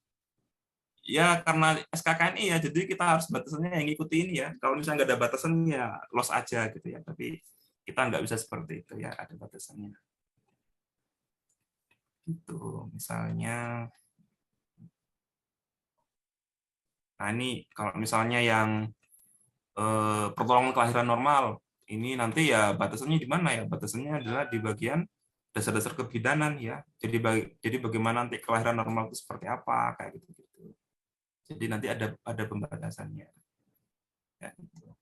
Speaker 3: ya karena SKKNI ya, jadi kita harus batasannya yang ngikuti ini ya. Kalau misalnya nggak ada batasannya ya los aja gitu ya. Tapi kita nggak bisa seperti itu ya, ada batasannya. Gitu, misalnya. Nah ini kalau misalnya yang pertolongan kelahiran normal, ini nanti ya batasannya di mana ya? Batasannya adalah di bagian dasar-dasar kebidanan ya. Jadi bagaimana nanti kelahiran normal itu seperti apa kayak gitu. Jadi nanti ada pembatasannya. Ya, gitu.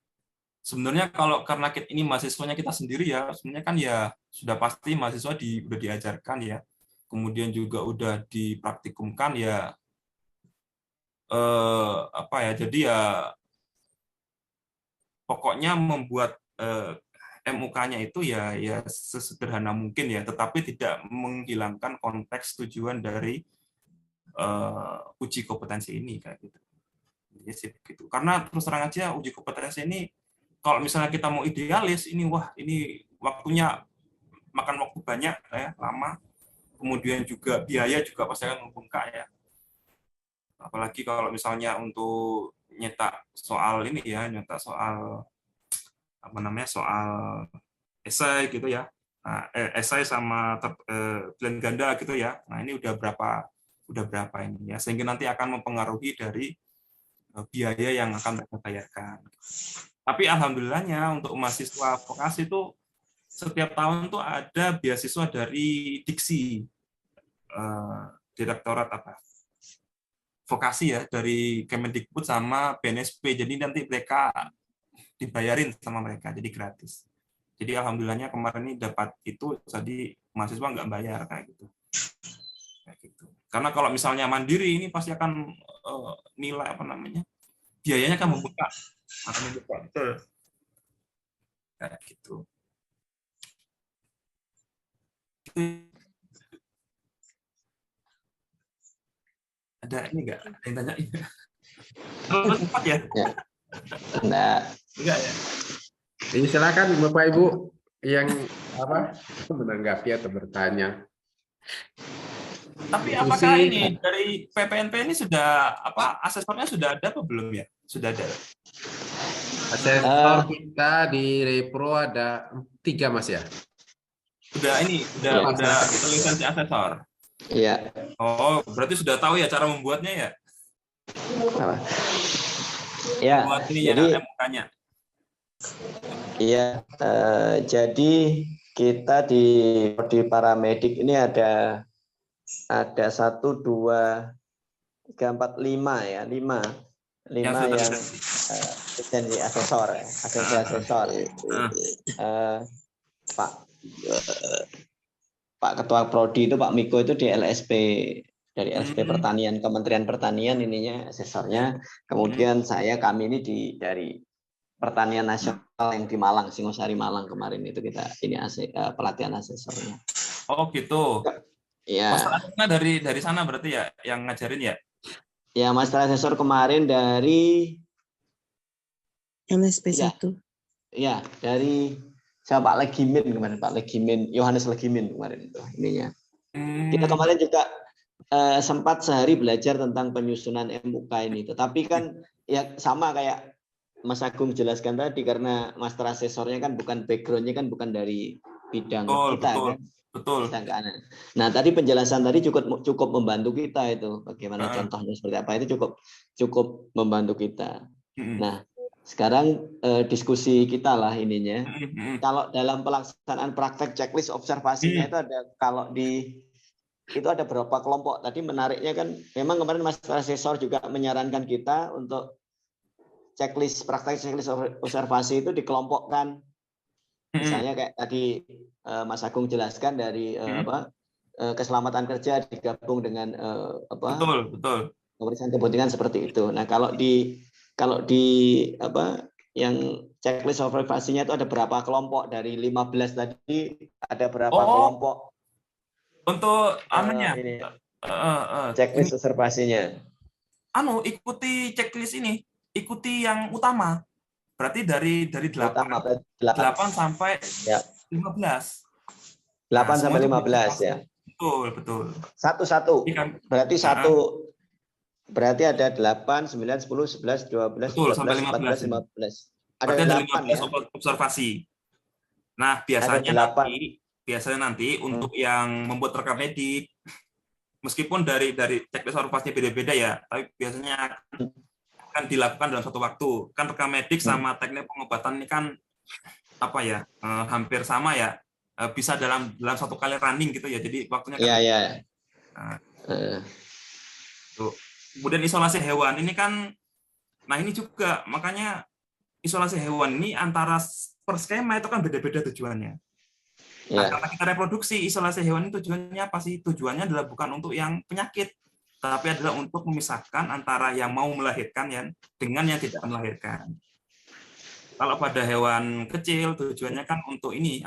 Speaker 3: Sebenarnya kalau karena ini mahasiswanya kita sendiri ya, sebenarnya kan ya sudah pasti mahasiswa udah diajarkan ya, kemudian juga udah dipraktikumkan ya, apa ya, jadi ya pokoknya membuat MUK-nya itu ya sesederhana mungkin ya, tetapi tidak menghilangkan konteks tujuan dari uji kompetensi ini kayak gitu. Ya sih begitu. Karena terus terang aja uji kompetensi ini kalau misalnya kita mau idealis ini, wah ini waktunya makan waktu banyak ya, lama. Kemudian juga biaya juga pasti akan membengkak ya. Apalagi kalau misalnya untuk nyetak soal ini ya, nyetak soal apa namanya, soal esai gitu ya. Nah, esai sama pilihan ganda gitu ya. Nah, ini udah berapa ini ya, sehingga nanti akan mempengaruhi dari biaya yang akan mereka bayarkan. Tapi alhamdulillahnya untuk mahasiswa vokasi itu setiap tahun tuh ada beasiswa dari Diksi, Direktorat apa vokasi ya, dari Kemendikbud sama BNSP. Jadi nanti mereka dibayarin sama mereka, jadi gratis. Jadi alhamdulillahnya kemarin ini dapat itu, jadi mahasiswa nggak bayar kayak gitu. Karena kalau misalnya mandiri ini pasti akan nilai apa namanya, biayanya akan membengkak, betul. Kayak gitu. Ada ini nggak? Ada yang tanya? Kalau cepat ya?
Speaker 5: Enggak.
Speaker 3: Enggak ya?
Speaker 2: Jadi silakan Bapak Ibu yang apa menanggapi atau bertanya.
Speaker 3: Tapi apakah ini dari PPNP ini sudah apa, asesornya sudah ada apa belum ya? Sudah ada.
Speaker 2: Asesor kita di Repro ada 3 Mas ya.
Speaker 3: Udah lisensi asesor.
Speaker 5: Iya.
Speaker 3: Oh, berarti sudah tahu ya cara membuatnya ya?
Speaker 5: Ya.
Speaker 3: Buat ini
Speaker 5: Jadi
Speaker 3: ya, MUK-nya.
Speaker 5: Iya. Jadi kita di paramedik ini ada 1, 2, 3, 4, 5 ya, 5 yang lisensi asesor ya, asesor. Pak Ketua Prodi itu Pak Miko itu di LSP, dari LSP Pertanian, Kementerian Pertanian ininya asesornya. Kemudian kami ini dari Pertanian Nasional yang di Malang, Singosari Malang kemarin itu kita ini pelatihan asesornya.
Speaker 3: Oh gitu.
Speaker 5: Ya.
Speaker 3: Masalahnya dari sana berarti ya yang ngajarin ya?
Speaker 5: Ya, master asesor kemarin dari
Speaker 6: LSP 1.
Speaker 5: Ya, dari Pak Legimin kemarin, Pak Legimin, Yohanes Legimin kemarin itu ininya. Kita kemarin juga sempat sehari belajar tentang penyusunan MUK ini, tetapi kan ya sama kayak Mas Agung jelaskan tadi, karena master asesornya kan bukan backgroundnya kan bukan dari bidang kita kan.
Speaker 3: Betul.
Speaker 5: Nah, tadi penjelasan tadi cukup membantu kita itu, bagaimana contohnya seperti apa, itu cukup membantu kita. Nah, sekarang diskusi kita lah ininya. Kalau dalam pelaksanaan praktek checklist observasinya itu ada, itu ada berapa kelompok? Tadi menariknya kan memang kemarin Mas Asesor juga menyarankan kita untuk praktek checklist observasi itu dikelompokkan. Misalnya kayak tadi Mas Agung jelaskan dari keselamatan kerja digabung dengan
Speaker 3: Betul.
Speaker 5: pemeriksaan kepentingan seperti itu. Nah, kalau di apa yang checklist observasinya itu ada berapa kelompok dari 15 tadi, ada berapa kelompok
Speaker 3: untuk anunya
Speaker 5: ini checklist observasinya?
Speaker 3: Ikuti checklist ini, ikuti yang utama. Berarti dari 8
Speaker 5: Utama,
Speaker 3: 8 sampai
Speaker 5: ya.
Speaker 3: 15.
Speaker 5: 8 sampai 15 ya.
Speaker 3: Betul.
Speaker 5: Satu-satu. Berarti berarti ada 8, 9, 10, 11, 12,
Speaker 3: betul,
Speaker 5: 13,
Speaker 3: sampai
Speaker 5: 14, 15. Ada
Speaker 3: berarti
Speaker 5: 8 ya.
Speaker 3: observasi. Nah, biasanya nanti untuk yang membuat rekam medik, meskipun dari checklist observasinya beda-beda ya, tapi biasanya akan dilakukan dalam satu waktu. Kan rekam medik sama teknik pengobatan ini kan hampir sama ya. Bisa dalam satu kali running gitu ya. Jadi waktunya kan.
Speaker 5: Iya.
Speaker 3: Tuh. Kemudian isolasi hewan ini kan, nah ini juga makanya isolasi hewan ini antara per skema itu kan beda-beda tujuannya. Nah, karena kita reproduksi, isolasi hewan ini tujuannya apa sih? Tujuannya adalah bukan untuk yang penyakit, tapi adalah untuk memisahkan antara yang mau melahirkan dengan yang tidak melahirkan. Kalau pada hewan kecil tujuannya kan untuk ini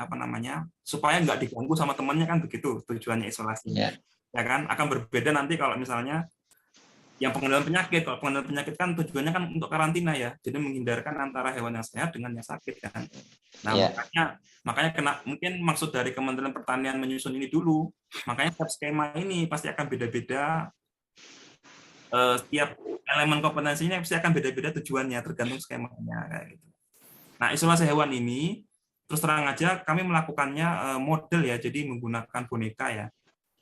Speaker 3: supaya nggak diganggu sama temannya kan begitu tujuannya isolasi. Ya kan akan berbeda nanti kalau misalnya yang pengendalian penyakit. Kalau pengendalian penyakit kan tujuannya kan untuk karantina ya, jadi menghindarkan antara hewan yang sehat dengan yang sakit kan. Nah makanya mungkin maksud dari Kementerian Pertanian menyusun ini dulu, makanya setiap skema ini pasti akan beda-beda. Setiap elemen kompetensinya pasti akan beda-beda tujuannya tergantung skemanya kayak gitu. Nah, isolasi hewan ini terus terang aja kami melakukannya model ya, jadi menggunakan boneka ya.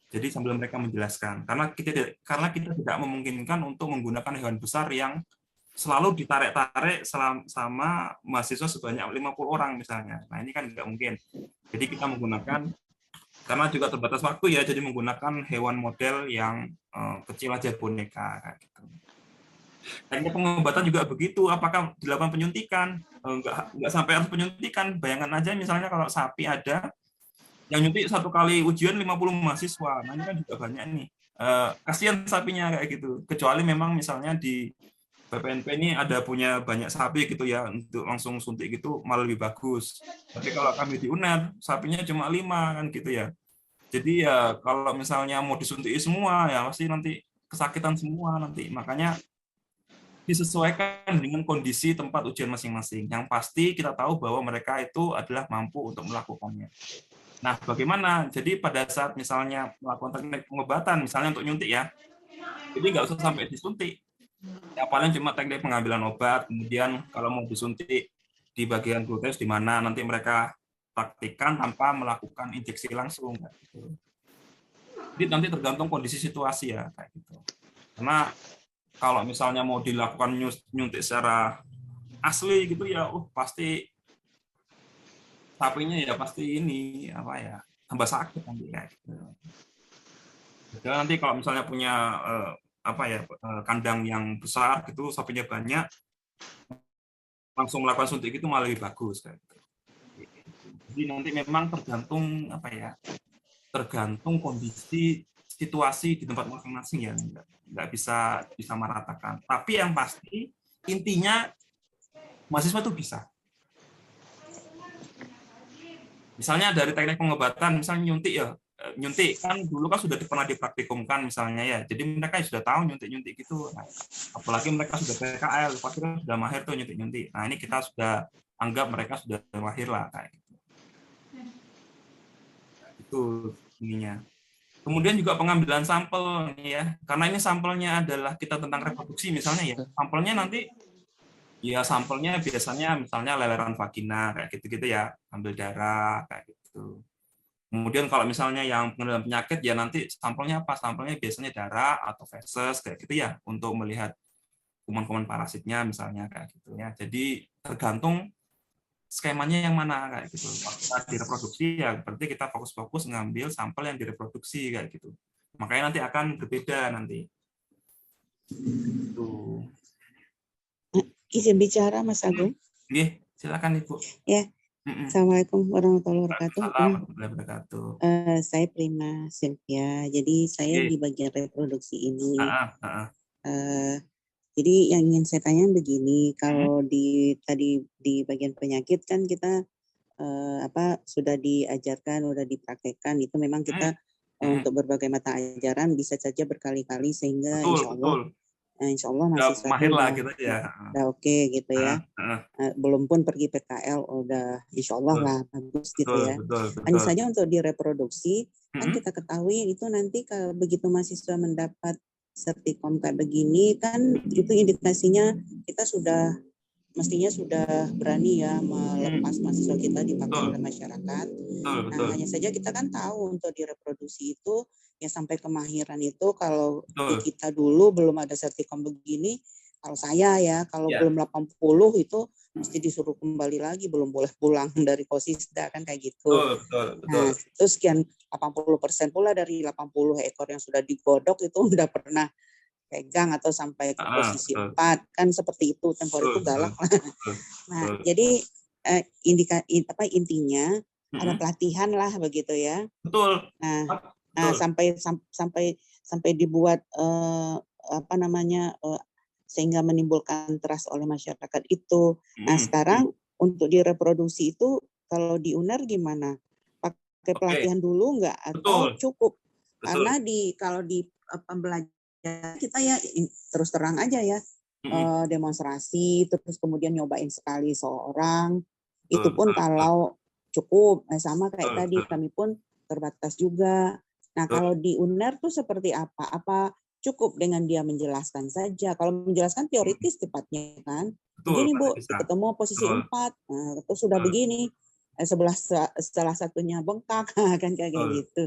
Speaker 3: Jadi sambil mereka menjelaskan, karena kita tidak memungkinkan untuk menggunakan hewan besar yang selalu ditarik-tarik sama mahasiswa sebanyak 50 orang misalnya. Nah, ini kan nggak mungkin. Jadi kita menggunakan, karena juga terbatas waktu ya, jadi menggunakan hewan model yang kecil aja, boneka kayak gitu. Teknik pengobatan juga begitu. Apakah dilakukan penyuntikan? Enggak sampai harus penyuntikan. Bayangkan aja misalnya kalau sapi ada yang nyuntik satu kali ujian 50 mahasiswa. Nah, ini kan juga banyak nih. Kasihan sapinya kayak gitu. Kecuali memang misalnya di PPNP ini ada punya banyak sapi gitu ya, untuk langsung suntik gitu malah lebih bagus. Tapi kalau kami di UNER, sapinya cuma 5 kan gitu ya. Jadi ya kalau misalnya mau disuntik semua ya pasti nanti kesakitan semua nanti. Makanya disesuaikan dengan kondisi tempat ujian masing-masing. Yang pasti kita tahu bahwa mereka itu adalah mampu untuk melakukannya. Nah, bagaimana? Jadi pada saat misalnya melakukan teknik pengobatan, misalnya untuk nyuntik ya, jadi nggak usah sampai disuntik. Ya paling cuma teknik pengambilan obat, kemudian kalau mau disuntik di bagian gluteus di mana, nanti mereka praktikkan tanpa melakukan injeksi langsung. Jadi nanti tergantung kondisi situasi ya, kayak gitu. Karena kalau misalnya mau dilakukan nyuntik secara asli gitu ya, pasti sapinya ya pasti ini tambah sakit nanti kayak gitu. Jadi nanti kalau misalnya punya kandang yang besar gitu, sapinya banyak, langsung melakukan suntik itu malah lebih bagus kayak gitu. Jadi nanti memang tergantung kondisi situasi di tempat masing-masing ya, nggak bisa meratakan. Tapi yang pasti intinya mahasiswa itu bisa. Misalnya dari teknik pengobatan, misalnya nyuntik kan dulu kan sudah pernah dipraktikumkan misalnya ya, jadi mereka sudah tahu nyuntik gitu. Nah, apalagi mereka sudah PKL, pasti kan sudah mahir tuh nyuntik. Nah, ini kita sudah anggap mereka sudah mahir lah kayak gitu. Itu ininya. Kemudian juga pengambilan sampel ya, karena ini sampelnya adalah kita tentang reproduksi misalnya ya, sampelnya nanti ya sampelnya biasanya misalnya leleran vagina kayak gitu-gitu ya, ambil darah kayak gitu. Kemudian kalau misalnya yang pengendalian penyakit ya nanti sampelnya apa? Sampelnya biasanya darah atau feses kayak gitu ya, untuk melihat kuman-kuman parasitnya misalnya kayak gitu ya. Jadi tergantung skemanya yang mana kayak gitu. Kalau kita direproduksi ya berarti kita fokus-fokus ngambil sampel yang direproduksi kayak gitu. Makanya nanti akan berbeda nanti. Tuh.
Speaker 6: Izin bicara Mas Agung.
Speaker 3: Oke, silakan Ibu.
Speaker 6: Ya. Assalamualaikum warahmatullahi wabarakatuh.
Speaker 3: Wabarakatuh.
Speaker 6: Saya Prima Cynthia. Jadi saya di bagian reproduksi ini. Jadi yang ingin saya tanya begini, kalau tadi di bagian penyakit kan kita sudah diajarkan, sudah dipraktekkan, itu memang kita untuk berbagai mata ajaran bisa saja berkali-kali sehingga insya Allah mahasiswa
Speaker 3: mahir lah
Speaker 6: itu
Speaker 3: gitu ya.
Speaker 6: udah oke gitu ya. Belum pun pergi PKL udah insya Allah lah bagus gitu ya. Hanya saja untuk direproduksi kan kita ketahui itu nanti kalau begitu mahasiswa mendapat sertikom kayak begini kan itu indikasinya kita mestinya sudah berani ya melepas mahasiswa kita dipakai oleh masyarakat. Nah, hanya saja kita kan tahu untuk direproduksi itu ya sampai kemahiran itu kalau di kita dulu belum ada sertikom begini, kalau saya ya kalau belum 80 itu mesti disuruh kembali lagi, belum boleh pulang dari Kosisda kan kayak gitu. Nah, terus sekian 80% pula dari 80 ekor yang sudah digodok itu udah pernah pegang atau sampai ke posisi 4 kan seperti itu, tempor itu galak lah. Nah, jadi intinya ada pelatihan lah begitu ya. Nah, sampai dibuat sehingga menimbulkan trust oleh masyarakat itu. Nah, sekarang untuk direproduksi itu kalau di UNER gimana? Pakai pelatihan dulu enggak atau cukup? Karena kalau di pembelajaran kita ya terus terang aja ya demonstrasi terus kemudian nyobain sekali seorang itu pun kalau cukup sama kayak tadi kami pun terbatas juga. Nah kalau di UNER tuh seperti apa? Apa cukup dengan dia menjelaskan saja? Kalau menjelaskan teoritis tepatnya kan begini Bu ketemu posisi 4 terus sudah begini setelah satunya bengkak kan kayak gitu.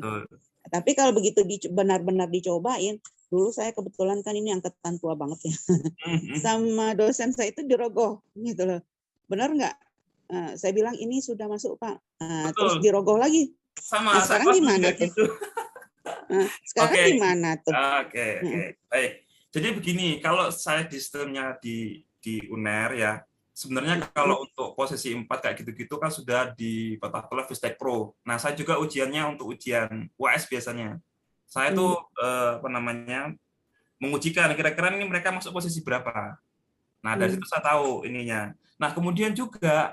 Speaker 6: Tapi kalau begitu benar-benar dicobain, dulu saya kebetulan kan ini angkatan tua banget ya, sama dosen saya itu dirogoh gitu loh. Benar nggak? Saya bilang ini sudah masuk Pak, terus dirogoh lagi. Nah, sekarang gimana tuh?
Speaker 3: Gitu.
Speaker 6: Sekarang gimana tuh?
Speaker 3: Oke. Baik. Jadi begini, kalau saya sistemnya di UNER ya, sebenarnya kalau untuk posisi 4 kayak gitu-gitu kan sudah di Batavia Vistek Pro. Nah, saya juga ujiannya untuk ujian UAS biasanya. Saya tuh mengujikan kira-kira ini mereka masuk posisi berapa. Nah, dari situ saya tahu ininya. Nah, kemudian juga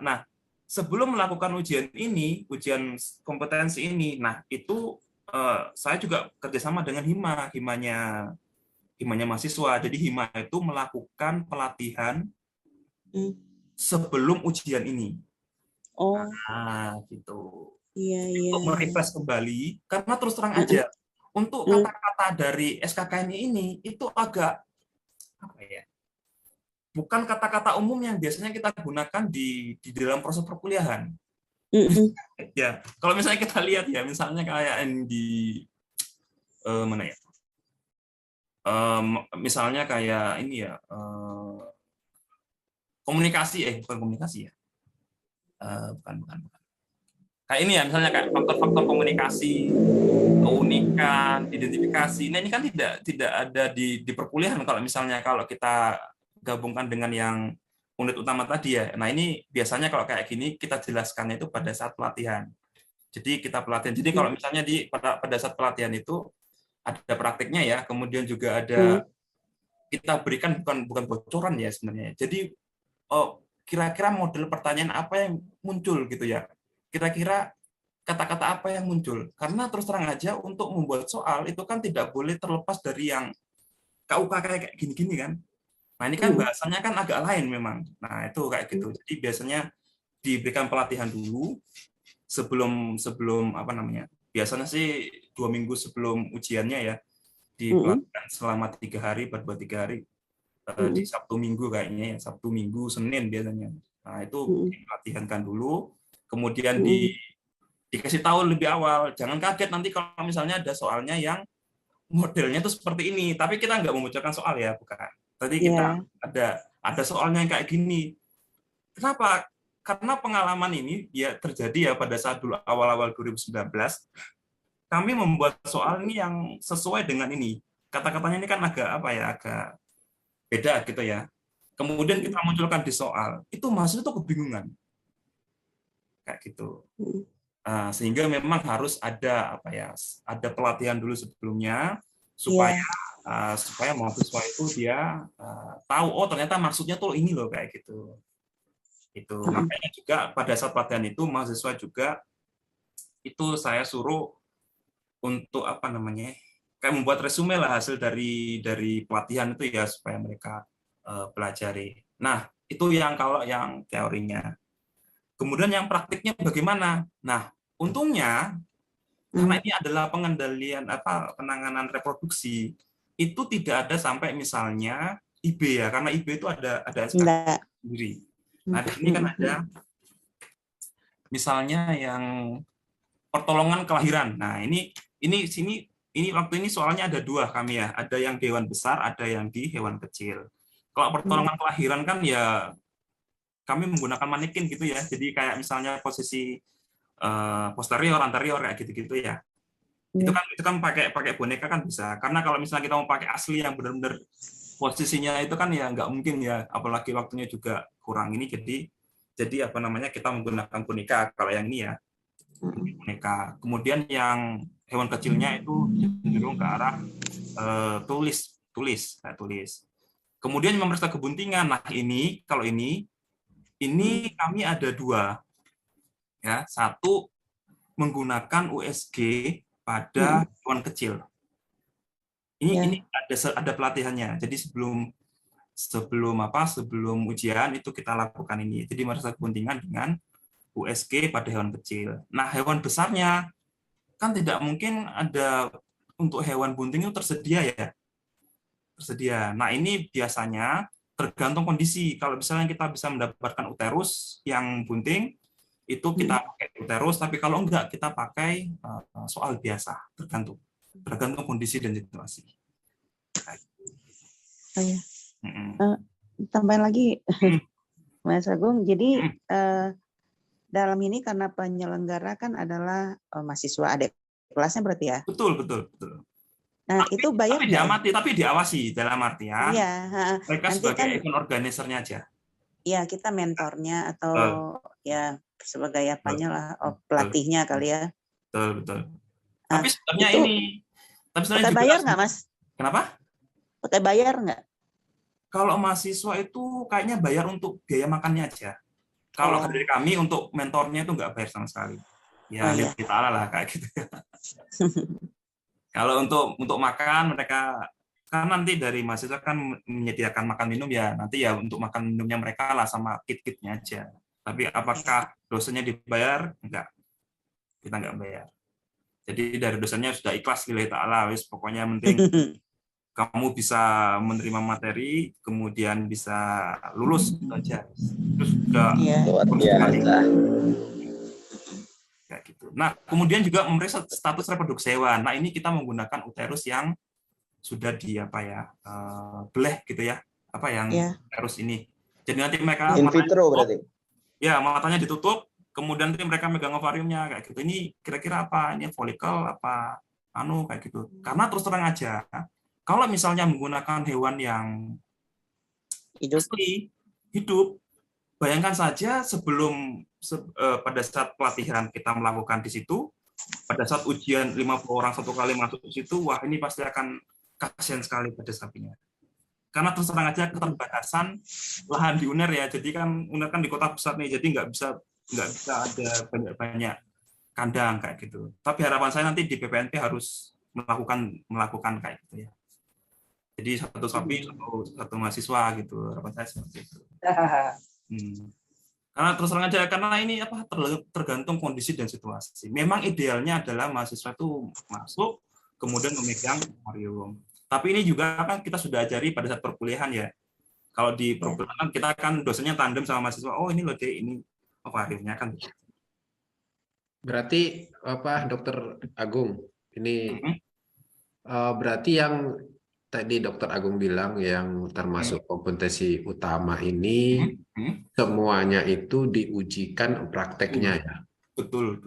Speaker 3: sebelum melakukan ujian ini, ujian kompetensi ini, nah itu saya juga kerjasama dengan himanya mahasiswa. Jadi hima itu melakukan pelatihan sebelum ujian ini. Gitu. Untuk merefresh kembali, karena terus terang aja, untuk kata-kata dari SKKN ini itu agak bukan kata-kata umum yang biasanya kita gunakan di dalam proses perkuliahan. Ya, kalau misalnya kita lihat ya, misalnya kayak di mana ya? Misalnya kayak ini ya, bukan komunikasi ya. Bukan. Kayak ini ya, misalnya kayak faktor-faktor komunikasi, keunikan, identifikasi. Nah, ini kan tidak ada di perkuliahan kalau kita gabungkan dengan yang unit utama tadi ya. Nah, ini biasanya kalau kayak gini kita jelaskannya itu pada saat pelatihan. Jadi kita pelatihan. Jadi kalau misalnya pada saat pelatihan itu ada praktiknya ya, kemudian juga ada kita berikan bukan bocoran ya sebenarnya. Jadi kira-kira model pertanyaan apa yang muncul gitu ya. Kira-kira kata-kata apa yang muncul. Karena terus terang aja untuk membuat soal itu kan tidak boleh terlepas dari yang KUK kayak gini-gini kan. Nah, ini kan bahasanya kan agak lain memang. Nah, itu kayak gitu. Jadi biasanya diberikan pelatihan dulu sebelum biasanya sih 2 minggu sebelum ujiannya ya. Dipelatihan selama 3 hari, berdua 3 hari. Di Sabtu Minggu kayaknya ya, Sabtu Minggu Senin biasanya. Nah, itu dipelatihankan dulu, kemudian dikasih tahu lebih awal. Jangan kaget nanti kalau misalnya ada soalnya yang modelnya itu seperti ini, tapi kita nggak membocorkan soal ya, bukan. Tadi kita ada soalnya yang kayak gini. Kenapa? Karena pengalaman ini ya terjadi ya pada saat dulu awal-awal 2019, kami membuat soal ini yang sesuai dengan ini. Kata-katanya ini kan agak beda gitu ya. Kemudian kita munculkan di soal, itu mahasiswa itu kebingungan. Kayak gitu. Sehingga memang harus ada pelatihan dulu sebelumnya supaya supaya mahasiswa itu dia tahu, oh ternyata maksudnya tuh ini loh kayak gitu. Itu makanya juga pada saat pelatihan itu mahasiswa juga itu saya suruh untuk apa namanya, kayak membuat resume lah hasil dari pelatihan itu ya, supaya mereka pelajari. Nah itu yang kalau yang teorinya. Kemudian yang praktiknya bagaimana? Nah untungnya karena ini adalah pengendalian penanganan reproduksi, itu tidak ada sampai misalnya IB ya, karena IB itu ada SK sendiri. Nah di sini kan ada misalnya yang pertolongan kelahiran. Nah ini waktu ini soalnya ada dua kami ya, ada yang di hewan besar, ada yang di hewan kecil. Kalau pertolongan kelahiran kan ya kami menggunakan manekin gitu ya, jadi kayak misalnya posisi posterior, anterior kayak gitu-gitu ya. Itu kan pakai boneka kan bisa. Karena kalau misalnya kita mau pakai asli yang benar-benar posisinya itu kan ya nggak mungkin ya, apalagi waktunya juga kurang ini. Jadi apa namanya, kita menggunakan boneka kalau yang ini ya. Boneka. Kemudian yang hewan kecilnya itu cenderung ke arah tulis. Kemudian memeriksa kebuntingan. Nah, kalau ini kami ada dua. Ya, satu menggunakan USG pada hewan kecil. Ini ada pelatihannya. Jadi sebelum ujian itu kita lakukan ini. Jadi memeriksa kebuntingan dengan USG pada hewan kecil. Nah, hewan besarnya kan tidak mungkin ada untuk hewan bunting itu tersedia ya. Nah, ini biasanya tergantung kondisi. Kalau misalnya kita bisa mendapatkan uterus yang bunting, itu kita pakai uterus, tapi kalau enggak kita pakai soal biasa, tergantung kondisi dan situasi.
Speaker 6: Oh ya. Tambahin lagi, Mas Agung. Jadi dalam ini karena penyelenggara kan adalah mahasiswa adik kelasnya berarti ya?
Speaker 3: Betul.
Speaker 6: Nah, itu bayar
Speaker 3: tapi diawasi dalam artian mereka
Speaker 6: nanti
Speaker 3: sebagai
Speaker 6: kan,
Speaker 3: event organisernya aja.
Speaker 6: Iya, kita mentornya atau ya sebagai apanya lah, pelatihnya kali ya.
Speaker 3: Betul. Tapi sebenarnya
Speaker 6: pakai bayar nggak, Mas?
Speaker 3: Kenapa?
Speaker 6: Pakai bayar nggak?
Speaker 3: Kalau mahasiswa itu kayaknya bayar untuk biaya makannya aja. Kalau dari kami untuk mentornya itu nggak bayar sama sekali. Ya, lihat kita lah kayak gitu. Kalau untuk makan mereka kan nanti dari mahasiswa kan menyediakan makan minum ya, nanti ya untuk makan minumnya mereka lah sama kit-kitnya aja. Tapi apakah dosennya dibayar? Enggak. Kita enggak bayar. Jadi dari dosennya sudah ikhlas lillahi ta'ala, wis pokoknya penting kamu bisa menerima materi, kemudian bisa lulus gitu aja. Terus sudah kayak gitu. Nah, kemudian juga memeriksa status reproduksi hewan. Nah, ini kita menggunakan uterus yang sudah beleh gitu ya, uterus ini. Jadi nanti mereka
Speaker 1: in vitro berarti.
Speaker 3: Ya, matanya ditutup, kemudian nanti mereka megang ovariumnya kayak gitu. Ini kira-kira apa? Ini folikel apa kayak gitu. Karena terus terang aja, kalau misalnya menggunakan hewan yang hidup, bayangkan saja pada saat pelatihan kita melakukan di situ, pada saat ujian 50 orang satu kali masuk ke situ, wah ini pasti akan kasihan sekali pada sapinya. Karena terus terang aja keterbatasan lahan di UNER ya, jadi kan UNER kan di kota besar nih, jadi nggak bisa ada banyak kandang kayak gitu. Tapi harapan saya nanti di PPNP harus melakukan kayak gitu ya. Jadi satu sapi satu mahasiswa gitu, harapan saya seperti itu. Karena terus terang aja, karena ini tergantung kondisi dan situasi. Memang idealnya adalah mahasiswa itu masuk kemudian memegang akuarium. Tapi ini juga kan kita sudah ajari pada saat perkuliahan ya. Kalau di perkuliahan kita kan dosennya tandem sama mahasiswa. Oh ini loh deh, ini akuariumnya kan.
Speaker 2: Berarti Dokter Agung ini berarti yang tadi Dokter Agung bilang yang termasuk kompetensi utama ini semuanya itu diujikan prakteknya ya.
Speaker 3: Betul.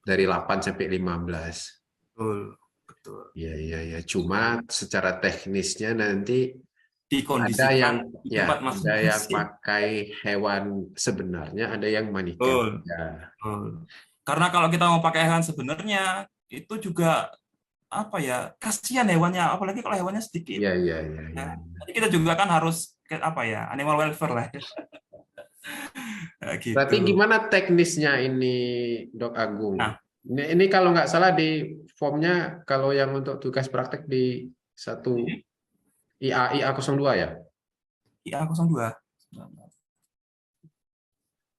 Speaker 2: Dari 8 sampai 15.
Speaker 3: Betul.
Speaker 2: Iya. Cuma secara teknisnya nanti
Speaker 3: dikondisikan
Speaker 2: ada yang pakai hewan sebenarnya, ada yang maniken.
Speaker 3: Karena kalau kita mau pakai hewan sebenarnya itu juga apa ya, kasihan hewannya, apalagi kalau hewannya sedikit.
Speaker 2: Iya, iya, iya.
Speaker 3: Nah, jadi kita juga kan harus apa ya, animal welfare lah. Gitu.
Speaker 2: Berarti gimana teknisnya ini, Dok Agung?
Speaker 3: Nah,
Speaker 2: Ini kalau nggak salah di formnya, kalau yang untuk tugas praktek di 1 IA 02 ya?
Speaker 3: IA 02.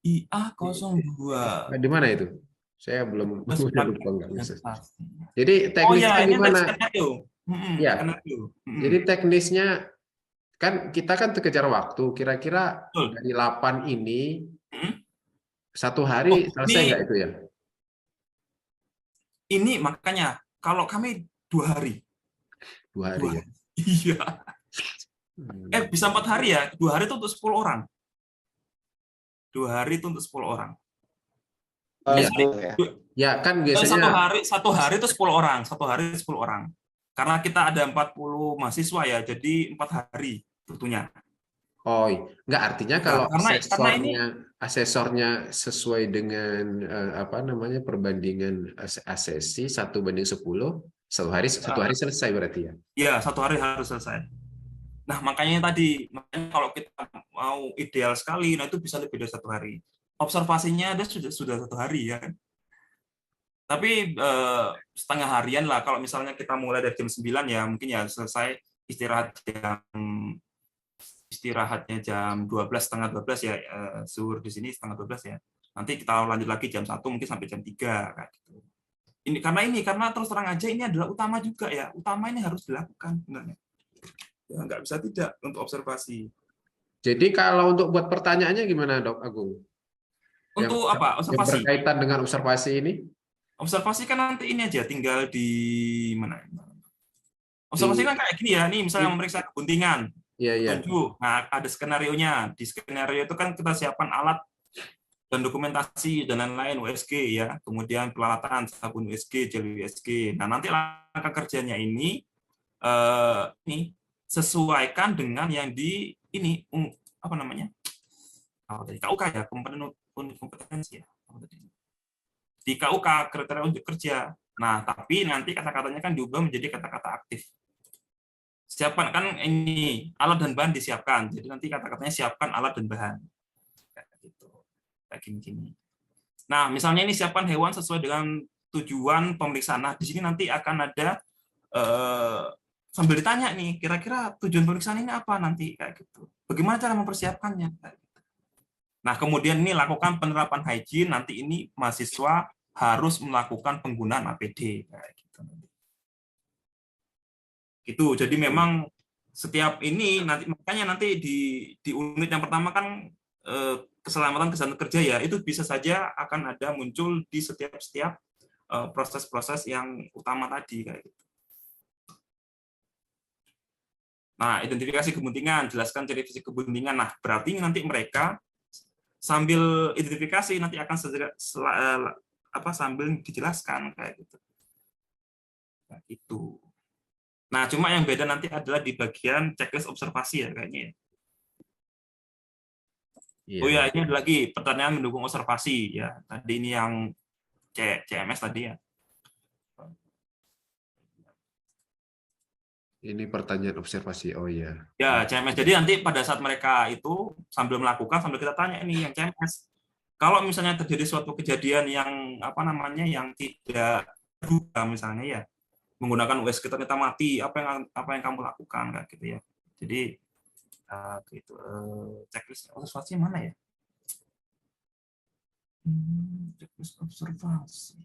Speaker 3: IA 02.
Speaker 2: Di mana itu? Saya belum lupa nggak bisa. Jadi
Speaker 3: Oh
Speaker 2: teknisnya
Speaker 3: ya, ini
Speaker 2: gimana?
Speaker 3: skenario.
Speaker 2: Ya.
Speaker 3: Skenario.
Speaker 2: Jadi teknisnya kan kita kan terkejar waktu. Kira-kira dari 8 ini 1 hari selesai nggak itu ya?
Speaker 3: Ini makanya kalau kami 2 hari.
Speaker 2: 2 hari ya.
Speaker 3: Iya. Bisa 4 hari ya. 2 hari itu untuk 10 orang. 2 hari itu untuk 10 orang.
Speaker 2: Ya kan biasanya
Speaker 3: 1 hari itu 10 orang. 1 hari 10 orang. Karena kita ada 40 mahasiswa ya, jadi 4 hari tentunya.
Speaker 2: Oh, nggak artinya kalau
Speaker 3: karena
Speaker 2: asesornya sesuai dengan apa namanya perbandingan asesi 1:10, 1 hari selesai berarti ya?
Speaker 3: Iya, 1 hari harus selesai. Nah, makanya kalau kita mau ideal sekali, nah itu bisa lebih dari 1 hari. Observasinya ada sudah 1 hari ya. Tapi setengah harian lah. Kalau misalnya kita mulai dari jam 9 ya, mungkin ya selesai istirahatnya jam 12, setengah 12 ya, zuhur di sini setengah 12 ya. Nanti kita lanjut lagi jam 1 mungkin sampai jam 3 kayak gitu. Karena terus terang aja ini adalah utama juga ya. Utama ini harus dilakukan sebenarnya. Ya nggak bisa tidak untuk observasi.
Speaker 2: Jadi kalau untuk buat pertanyaannya gimana, Dok Agung?
Speaker 3: Untuk apa? Observasi.
Speaker 2: Yang berkaitan dengan observasi ini?
Speaker 3: Observasi kan nanti ini aja, tinggal di mana? Observasi kan kayak gini ya, nih misalnya memeriksa kebuntingan.
Speaker 2: Iya.
Speaker 3: Nah, ada skenarionya. Di skenario itu kan kita siapkan alat dan dokumentasi dan lain-lain, USG ya. Kemudian peralatan sabun USG, gel USG. Nah, nanti langkah kerjanya ini sesuaikan dengan yang di ini apa namanya? KUK ya, kompetensi ya. Di KUK kriteria untuk kerja. Nah, tapi nanti kata-katanya kan diubah menjadi kata-kata aktif. Siapkan kan ini alat dan bahan disiapkan. Jadi nanti kata-katanya siapkan alat dan bahan. Kayak gitu. Kayak gini. Nah, misalnya ini siapkan hewan sesuai dengan tujuan pemeriksaan. Nah, di sini nanti akan ada sambil ditanya nih, kira-kira tujuan pemeriksaan ini apa nanti kayak gitu. Bagaimana cara mempersiapkannya? Kayak gitu. Nah, kemudian ini lakukan penerapan hygiene. Nanti ini mahasiswa harus melakukan penggunaan APD kayak gitu. Gitu. Jadi memang setiap ini makanya nanti di unit yang pertama kan keselamatan kesehatan kerja ya, itu bisa saja akan ada muncul di setiap proses-proses yang utama tadi kayak gitu. Nah, identifikasi kepentingan, jelaskan ciri fisik kepentingan. Nah, berarti nanti mereka sambil identifikasi nanti akan sambil dijelaskan kayak gitu. Nah, itu. Nah, cuma yang beda nanti adalah di bagian checklist observasi ya kayaknya. Yeah. Oh ya, ini ada lagi pertanyaan mendukung observasi ya. Tadi ini yang CMS tadi ya.
Speaker 2: Ini pertanyaan observasi. Oh ya.
Speaker 3: Ya, CMS. Jadi nanti pada saat mereka itu sambil melakukan, sambil kita tanya ini yang CMS. Kalau misalnya terjadi suatu kejadian yang yang tidak terduga misalnya ya, menggunakan USG ternyata mati, apa yang kamu lakukan kayak gitu ya. Jadi gitu, checklist observasi mana ya? Checklist observasi.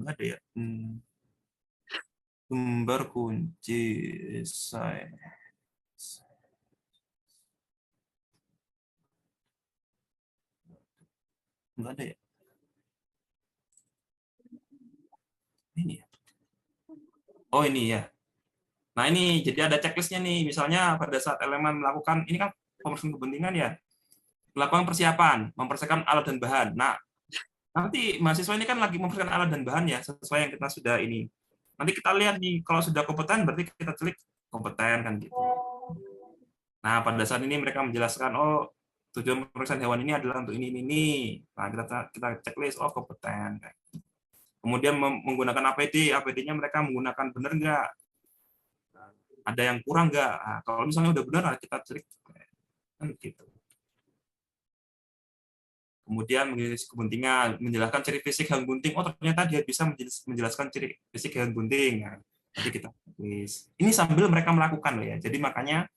Speaker 3: Enggak ada ya. Gambar kunci saya. Enggak ada ya. Ini ya. Oh ini ya. Nah ini jadi ada checklistnya nih. Misalnya pada saat elemen melakukan ini kan pemeriksaan kepentingan ya. Melakukan persiapan, mempersiapkan alat dan bahan. Nah nanti mahasiswa ini kan lagi mempersiapkan alat dan bahan ya sesuai yang kita sudah ini. Nanti kita lihat nih kalau sudah kompeten berarti kita klik kompeten kan gitu. Nah, pada saat ini mereka menjelaskan, oh tujuan pemeriksaan hewan ini adalah untuk ini. Nah, kita checklist, oh kompeten. Kemudian menggunakan APD, APD-nya mereka menggunakan benar nggak? Ada yang kurang nggak? Nah, kalau misalnya udah benar, kita cek. Kan gitu. Kemudian menjelaskan ciri fisik hewan bunting. Oh, ternyata dia bisa menjelaskan ciri fisik hewan bunting. Nah, jadi kita tulis. Ini sambil mereka melakukan loh ya. Jadi makanya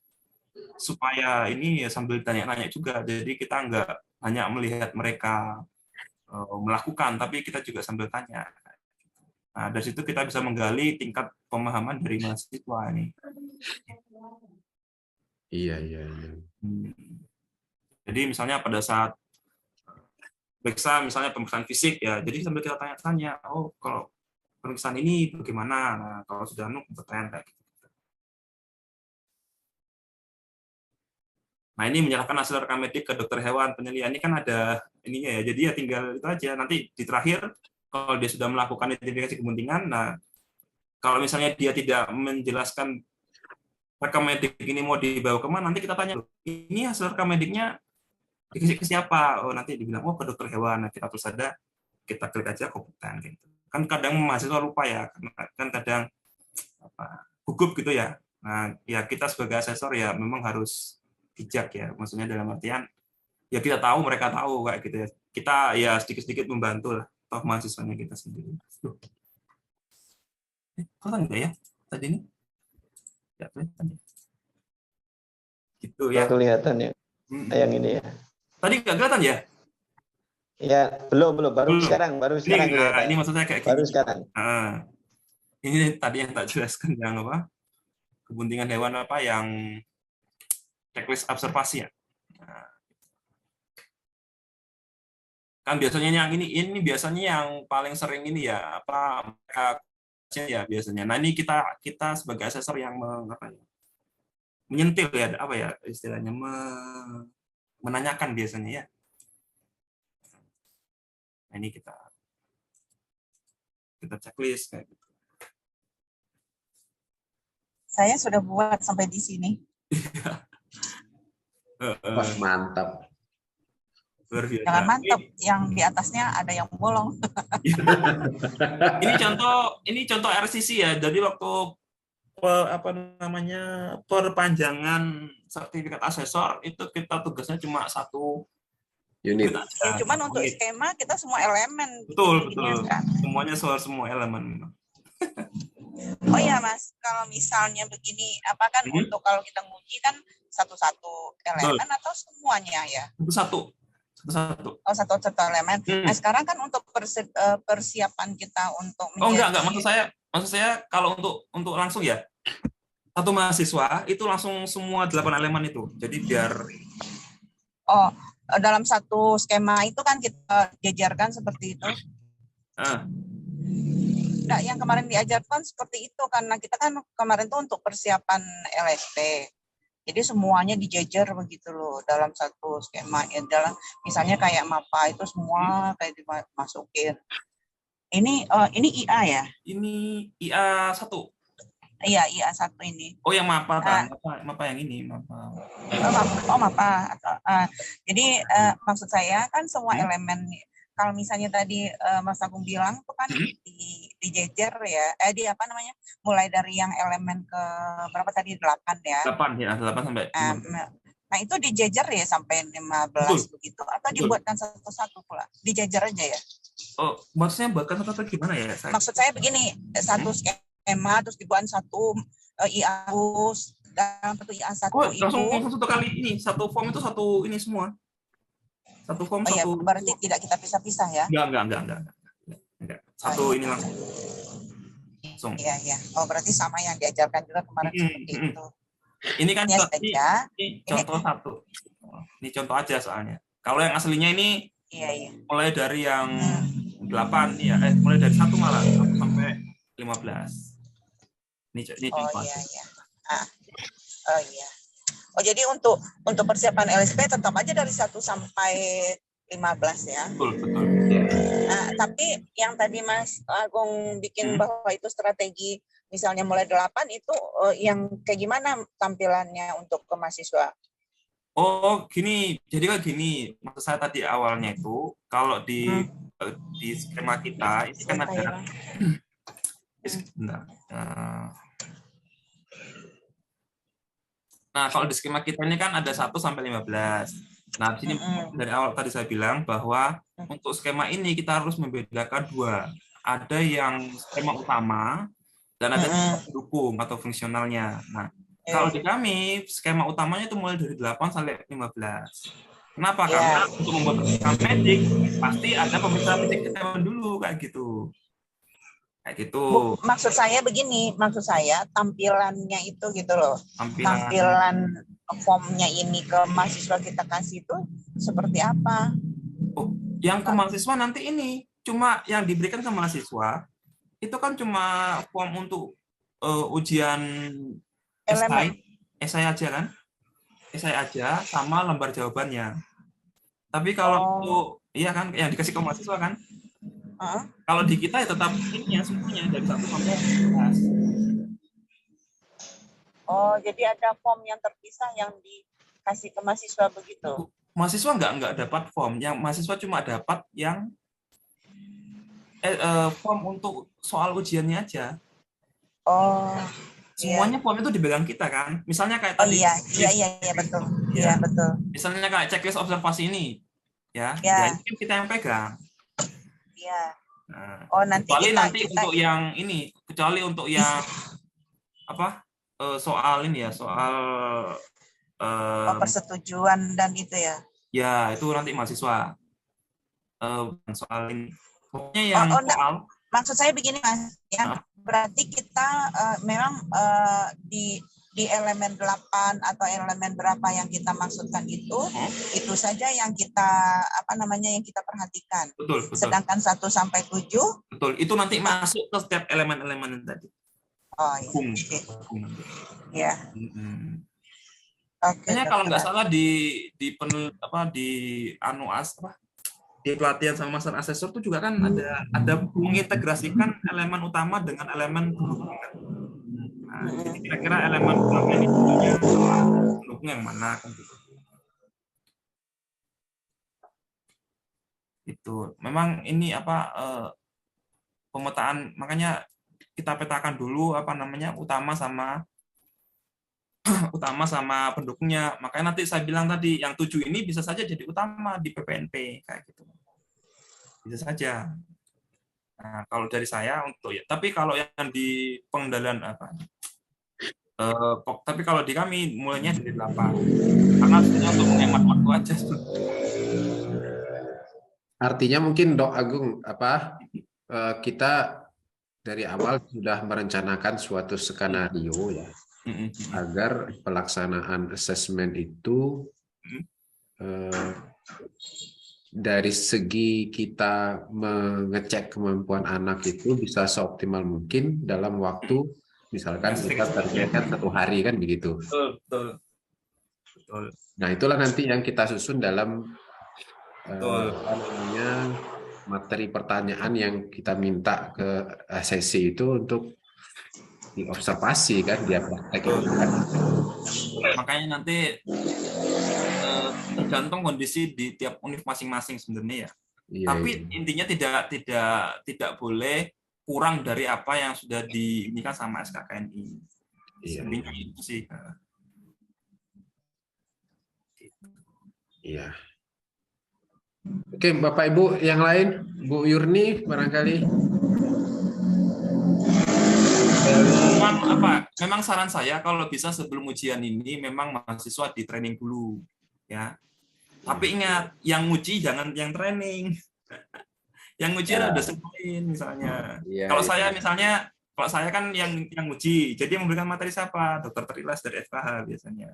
Speaker 3: supaya ini ya sambil tanya-tanya juga. Jadi kita nggak hanya melihat mereka melakukan, tapi kita juga sambil tanya. Nah, dari situ kita bisa menggali tingkat pemahaman dari mahasiswa ini.
Speaker 2: Iya.
Speaker 3: Jadi misalnya pada saat periksa, misalnya pemeriksaan fisik ya, jadi sambil kita tanya-tanya, oh kalau pemeriksaan ini bagaimana? Nah, kalau sudah kompeten kayak gitu. Nah, ini menyerahkan hasil rekam medik ke dokter hewan penilaian. Ini kan ada ininya ya. Jadi ya tinggal itu aja. Nanti di terakhir kalau dia sudah melakukan identifikasi kepentingan, nah kalau misalnya dia tidak menjelaskan rekam medik ini mau dibawa kemana, nanti kita tanya, ini hasil rekam mediknya dikasih ke siapa? Oh, nanti dibilang, oh ke dokter hewan. Nah, kita terus ada, kita klik aja kompeten. Gitu. Kan kadang mahasiswa lupa ya, kan kadang gugup gitu ya. Nah, ya kita sebagai asesor ya memang harus bijak ya, maksudnya dalam artian ya kita tahu, mereka tahu kayak gitu ya. Kita ya sedikit-sedikit membantu lah, toh mahasiswanya kita sendiri. Kelihatan nggak ya tadi ini? Ya kelihatan ya. Gitu ya.
Speaker 1: Kelihatan ya. Yang ini ya.
Speaker 3: Tadi nggak kelihatan ya?
Speaker 1: Ya belum baru sekarang
Speaker 3: ini maksudnya kayak
Speaker 1: baru
Speaker 3: gini.
Speaker 1: Sekarang.
Speaker 3: Nah, ini tadi yang tak jelaskan yang apa? Kebuntingan hewan apa yang checklist observasi ya. Nah, kan biasanya yang ini biasanya yang paling sering ini ya apa ya biasanya. Nah, ini kita sebagai asesor yang menyentil ya apa ya istilahnya menanyakan biasanya ya. Nah, ini kita checklist kayak gitu.
Speaker 7: Saya sudah buat sampai di sini.
Speaker 2: Wah, mantap.
Speaker 7: Jangan mantap, yang di atasnya ada yang bolong.
Speaker 3: Ini contoh RCC ya. Jadi waktu perpanjangan sertifikat asesor itu kita tugasnya cuma 1
Speaker 2: unit.
Speaker 7: Ya, cuman untuk skema kita semua elemen.
Speaker 3: Betul.
Speaker 7: Kan?
Speaker 3: Semuanya semua elemen.
Speaker 7: Oh ya Mas, kalau misalnya begini, apa kan untuk kalau kita nguji kan satu-satu elemen atau semuanya ya?
Speaker 3: Satu.
Speaker 7: Oh, satu elemen. Nah, sekarang kan untuk persiapan kita untuk menjadi...
Speaker 3: Oh enggak, maksud saya kalau untuk langsung ya. Satu mahasiswa itu langsung semua 8 elemen itu. Jadi biar
Speaker 7: dalam satu skema itu kan kita jajarkan seperti itu. Nah, yang kemarin diajarkan seperti itu karena kita kan kemarin tuh untuk persiapan LSP. Jadi semuanya dijajar begitu loh dalam satu skema ya, dalam misalnya kayak MAPA itu semua kayak dimasukin. Ini IA ya?
Speaker 3: Ini IA 1.
Speaker 7: Iya, IA 1 ini.
Speaker 3: Oh, yang MAPA, MAPA yang ini, MAPA.
Speaker 7: MAPA. Jadi maksud saya kan semua elemen. Kalau misalnya tadi Mas Agung bilang itu kan dijejer ya, mulai dari yang elemen ke berapa tadi 8 ya? 8 sampai 15. Nah itu dijejer ya sampai 15 begitu atau dibuatkan satu-satu pula? Dijejer aja ya?
Speaker 3: Oh, maksudnya buatkan satu-satu gimana ya?
Speaker 7: Maksud saya begini, satu skema terus dibuat satu IA dalam satu IA 1 itu.
Speaker 3: Langsung satu kali ini, satu form itu satu ini semua. Satu form
Speaker 7: ya, berarti tidak kita pisah-pisah ya?
Speaker 3: Enggak. Satu ini langsung.
Speaker 7: Iya. Oh, berarti sama yang diajarkan juga kemarin seperti itu.
Speaker 3: Ini kan
Speaker 7: ini
Speaker 3: contoh satu. Ini contoh aja soalnya. Kalau yang aslinya ini mulai dari yang 8 ya, mulai dari 1 malah 1 sampai 15. Ini contoh aja.
Speaker 7: Oh, jadi untuk persiapan LSP tetap aja dari 1 sampai 15 ya.
Speaker 3: Betul, betul.
Speaker 7: Nah, tapi yang tadi Mas Agung bikin bahwa itu strategi misalnya mulai 8 itu yang kayak gimana tampilannya untuk ke mahasiswa?
Speaker 3: Oh, gini. Jadi kan gini, maksud saya tadi awalnya itu kalau di skema kita ini kan ada bentar. Nah, kalau di skema kita ini kan ada 1 sampai 15. Nah, di sini dari awal tadi saya bilang bahwa untuk skema ini kita harus membedakan 2. Ada yang skema utama dan ada skema pendukung atau fungsionalnya. Nah, kalau di kami skema utamanya itu mulai dari 8 sampai 15. Kenapa? Karena untuk membuat skema medik pasti ada pemeriksaan fisik kesehatan dulu kayak gitu. Kayak gitu.
Speaker 7: Maksud saya begini, maksud saya tampilannya itu gitu loh. Tampilan formnya ini ke mahasiswa kita kasih itu seperti apa?
Speaker 3: Oh, yang ke mahasiswa nanti ini cuma yang diberikan ke mahasiswa itu kan cuma form untuk ujian esai aja kan? Esai aja sama lembar jawabannya. Tapi kalau untuk iya kan yang dikasih ke mahasiswa kan? Kalau di kita ya tetap ini ya semuanya dari 1 sampai 15.
Speaker 7: Oh, jadi ada form yang terpisah yang dikasih ke mahasiswa begitu?
Speaker 3: Mahasiswa nggak dapat form. Yang mahasiswa cuma dapat yang form untuk soal ujiannya aja.
Speaker 7: Oh.
Speaker 3: Semuanya form itu dipegang kita kan. Misalnya kayak tadi.
Speaker 7: Iya betul. Iya betul.
Speaker 3: Misalnya kayak checklist observasi ini, ya. Ini kan kita yang pegang.
Speaker 7: Iya.
Speaker 3: Nah,
Speaker 7: oh nanti
Speaker 3: untuk yang ini, kecuali untuk yang apa? Soal ini ya, soal
Speaker 7: persetujuan dan itu ya.
Speaker 3: Ya, itu nanti mahasiswa. Soal ini. Pokoknya yang soal.
Speaker 7: Maksud saya begini Mas, ya. Berarti kita memang di elemen 8 atau elemen berapa yang kita maksudkan itu saja yang kita yang kita perhatikan.
Speaker 3: Betul.
Speaker 7: Sedangkan 1 sampai 7
Speaker 3: betul, itu nanti masuk ke setiap elemen-elemen tadi.
Speaker 7: Oh iya. Ya.
Speaker 3: Kayaknya kalau nggak salah di pelatihan sama master asesor itu juga kan ada mengintegrasikan elemen utama dengan elemen pendukung. Nah, jadi kira-kira elemen utama ini pendukung yang mana kan gitu. Itu memang ini pemetaan, makanya kita petakan dulu utama sama pendukungnya. Makanya nanti saya bilang tadi yang 7 ini bisa saja jadi utama di PPNP kayak gitu. Bisa saja. Nah, kalau dari saya tapi kalau yang di pengendalian tapi kalau di kami mulainya dari 8. Karena sebenarnya untuk menghemat waktu aja.
Speaker 2: Artinya mungkin Dok Agung kita dari awal sudah merencanakan suatu skenario ya, agar pelaksanaan asesmen itu dari segi kita mengecek kemampuan anak itu bisa seoptimal mungkin dalam waktu misalkan kita targetkan 1 hari kan begitu.
Speaker 3: Betul.
Speaker 2: Nah itulah nanti yang kita susun dalam materi pertanyaan yang kita minta ke sesi itu untuk diobservasi kan, dia praktek kan.
Speaker 3: Makanya nanti tergantung kondisi di tiap univ masing-masing sebenarnya ya. Tapi intinya tidak boleh kurang dari apa yang sudah diinikan sama SKKNI. Intinya itu sih.
Speaker 2: Iya. Oke, Bapak Ibu yang lain, Bu Yurni barangkali.
Speaker 3: Memang saran saya kalau bisa sebelum ujian ini memang mahasiswa di training dulu, ya. Tapi ingat, yang uji jangan yang training. Yang uji ada semuanya misalnya. Kalau saya kan yang uji, jadi memberikan materi siapa? Dokter Trilas dari FKH biasanya.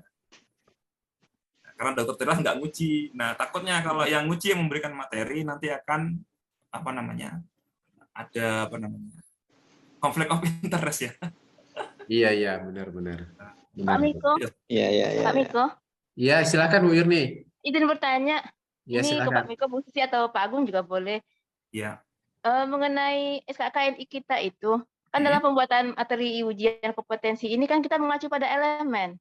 Speaker 3: Karena dokter Trilas nggak nguji. Nah, takutnya kalau yang nguji yang memberikan materi nanti akan ada konflik of interest ya.
Speaker 2: Iya, benar.
Speaker 8: Pak Miko.
Speaker 1: Iya.
Speaker 8: Pak Miko.
Speaker 2: Iya, silakan Bu Yurni.
Speaker 8: Izin bertanya.
Speaker 2: Ya,
Speaker 8: Ini ke
Speaker 2: silakan.
Speaker 8: Pak Miko, Bu Susi atau Pak Agung juga boleh.
Speaker 3: Ya.
Speaker 8: Mengenai SKKNI kita itu, kan dalam pembuatan materi ujian kompetensi ini kan kita mengacu pada elemen.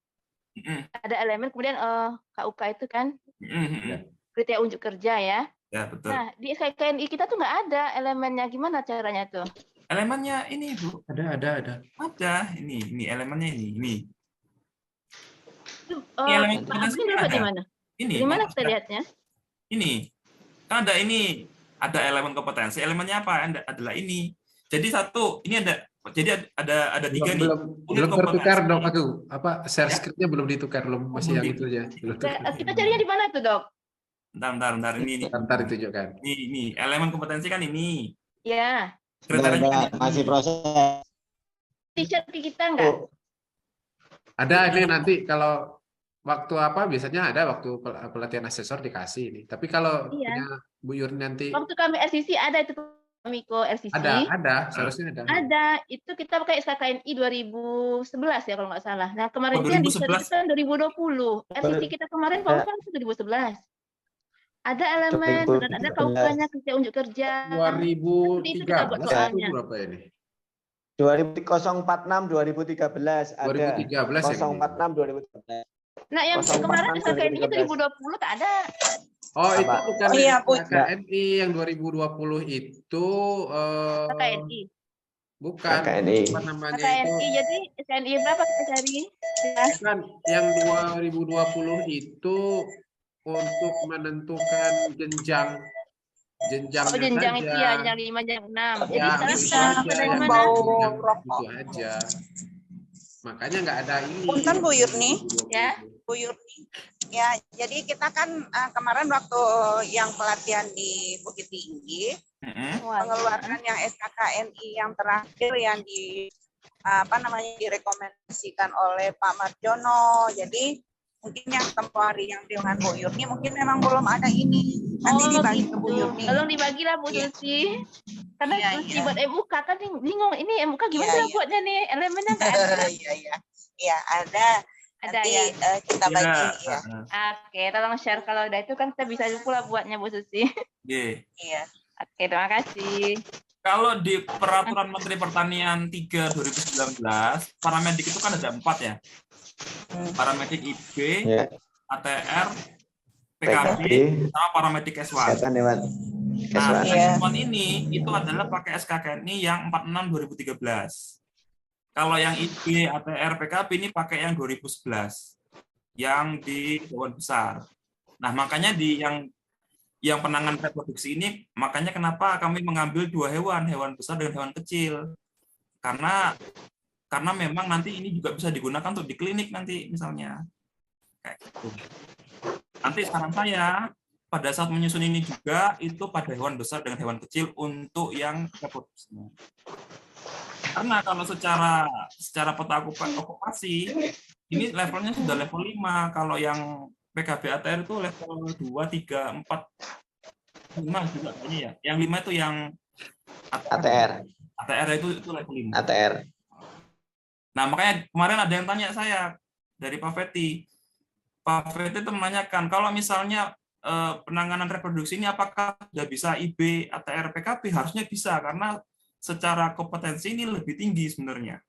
Speaker 8: Ada elemen, kemudian KUK itu kan kriteria unjuk kerja ya.
Speaker 3: Ya, betul.
Speaker 8: Nah, di SKKNI kita tuh nggak ada elemennya. Gimana caranya tuh?
Speaker 3: Elemennya ini, Bu.
Speaker 2: Ada.
Speaker 3: Ada. Ini elemennya ini.
Speaker 8: Elemen Pak Agung dapat di mana?
Speaker 3: Ini.
Speaker 8: Di mana kita lihatnya?
Speaker 3: Ini. Kan ada ini. Ada elemen kompetensi. Elemennya apa? Adalah ini. Jadi satu, ini ada. Jadi ada tiga nih.
Speaker 2: Belum tertukar dok aku. Apa share screen-nya belum ditukar, belum masih yang itu aja.
Speaker 8: Kita carinya di mana tuh, Dok?
Speaker 3: Bentar. Ini.
Speaker 2: Bentar ditunjukkan.
Speaker 3: Ini. Elemen kompetensi kan ini.
Speaker 8: Ya.
Speaker 5: Bentar, masih proses.
Speaker 8: T-shirt kita enggak?
Speaker 2: Ada ini nanti kalau waktu apa biasanya ada waktu pelatihan asesor dikasih ini. Tapi kalau punya Bu Yurni nanti
Speaker 8: waktu kami RCC ada itu Miko RCC.
Speaker 2: Ada, seharusnya ada.
Speaker 8: Ada, itu kita pakai SKKNI 2011 ya kalau nggak salah. Nah, kemarin itu yang disertifikasikan 2020. RCC kita kemarin kalau kan 2011. Ada elemen dan ada KUK-nya kerja unjuk kerja.
Speaker 2: 2013 berapa ini?
Speaker 1: 046 2013 ada.
Speaker 2: 2013
Speaker 1: 046 2013.
Speaker 8: Nah, yang kemarin SKKNI 2020 tak ada.
Speaker 2: Oh, itu bukan KKNI yang 2020 itu
Speaker 8: KKNI.
Speaker 2: Bukan.
Speaker 1: KKNI.
Speaker 2: Apa namanya
Speaker 8: KKNI
Speaker 2: itu?
Speaker 8: jadi KKNI berapa kita cari?
Speaker 2: Bukan, yang 2020 itu untuk menentukan jenjang jenjangnya
Speaker 8: jenjang
Speaker 2: saja.
Speaker 8: itu ya, jenjang 5, jenjang 6.
Speaker 2: Ya,
Speaker 8: Jadi
Speaker 2: itu
Speaker 8: sekarang
Speaker 2: aja,
Speaker 8: pada
Speaker 2: yang
Speaker 8: mana?
Speaker 2: itu aja. Makanya nggak ada ini.
Speaker 7: Punten Bu Yurni.
Speaker 8: Ya.
Speaker 7: Bu Yurni. Ya, jadi kita kan kemarin waktu yang pelatihan di Bukit Tinggi mengeluarkan yang SKKNI yang terakhir yang direkomendasikan oleh Pak Marjono. Jadi mungkin yang tempoh hari yang dengan Bu Yurni mungkin memang belum ada ini. Nanti dibagi ke Bu Yurni.
Speaker 8: Tolong dibagilah Bu Susi. Karena Susi buat MUK kan bingung ini MUK gimana buatnya nih, elemennya nggak ada.
Speaker 7: Iya, ada.
Speaker 8: Ada
Speaker 7: nanti,
Speaker 8: ya.
Speaker 7: Kita bagi ya.
Speaker 8: Oke, tolong share kalau udah itu kan kita bisa pula buatnya Bu Susi.
Speaker 7: Iya.
Speaker 8: Oke, terima kasih.
Speaker 3: Kalau di Peraturan Menteri Pertanian 3 2019, paramedik itu kan ada 4 ya. Paramedik IB, ATR, PKB, sama paramedik S1. Nah, S1 ini itu adalah pakai SKKNI yang 46 2013. Kalau yang IB, ATR, PKB ini pakai yang 2011, yang di Dewan Besar. Nah, makanya di yang penanganan reproduksi ini, makanya kenapa kami mengambil 2 hewan besar dengan hewan kecil. Karena memang nanti ini juga bisa digunakan untuk di klinik nanti misalnya. Kayak gitu. Nanti saran saya pada saat menyusun ini juga itu pada hewan besar dengan hewan kecil untuk yang reproduksinya. Karena kalau secara peta okupasi ini levelnya sudah level 5, kalau yang PKB ATR itu level 2, 3, 4, 5 juga kayaknya ya. Yang 5 itu yang
Speaker 1: ATR.
Speaker 3: ATR itu level 5.
Speaker 1: ATR.
Speaker 3: Nah, makanya kemarin ada yang tanya saya dari Pak Feti. Pak Feti itu menanyakan, kalau misalnya penanganan reproduksi ini apakah sudah bisa IB, ATR, PKB? Harusnya bisa, karena secara kompetensi ini lebih tinggi sebenarnya.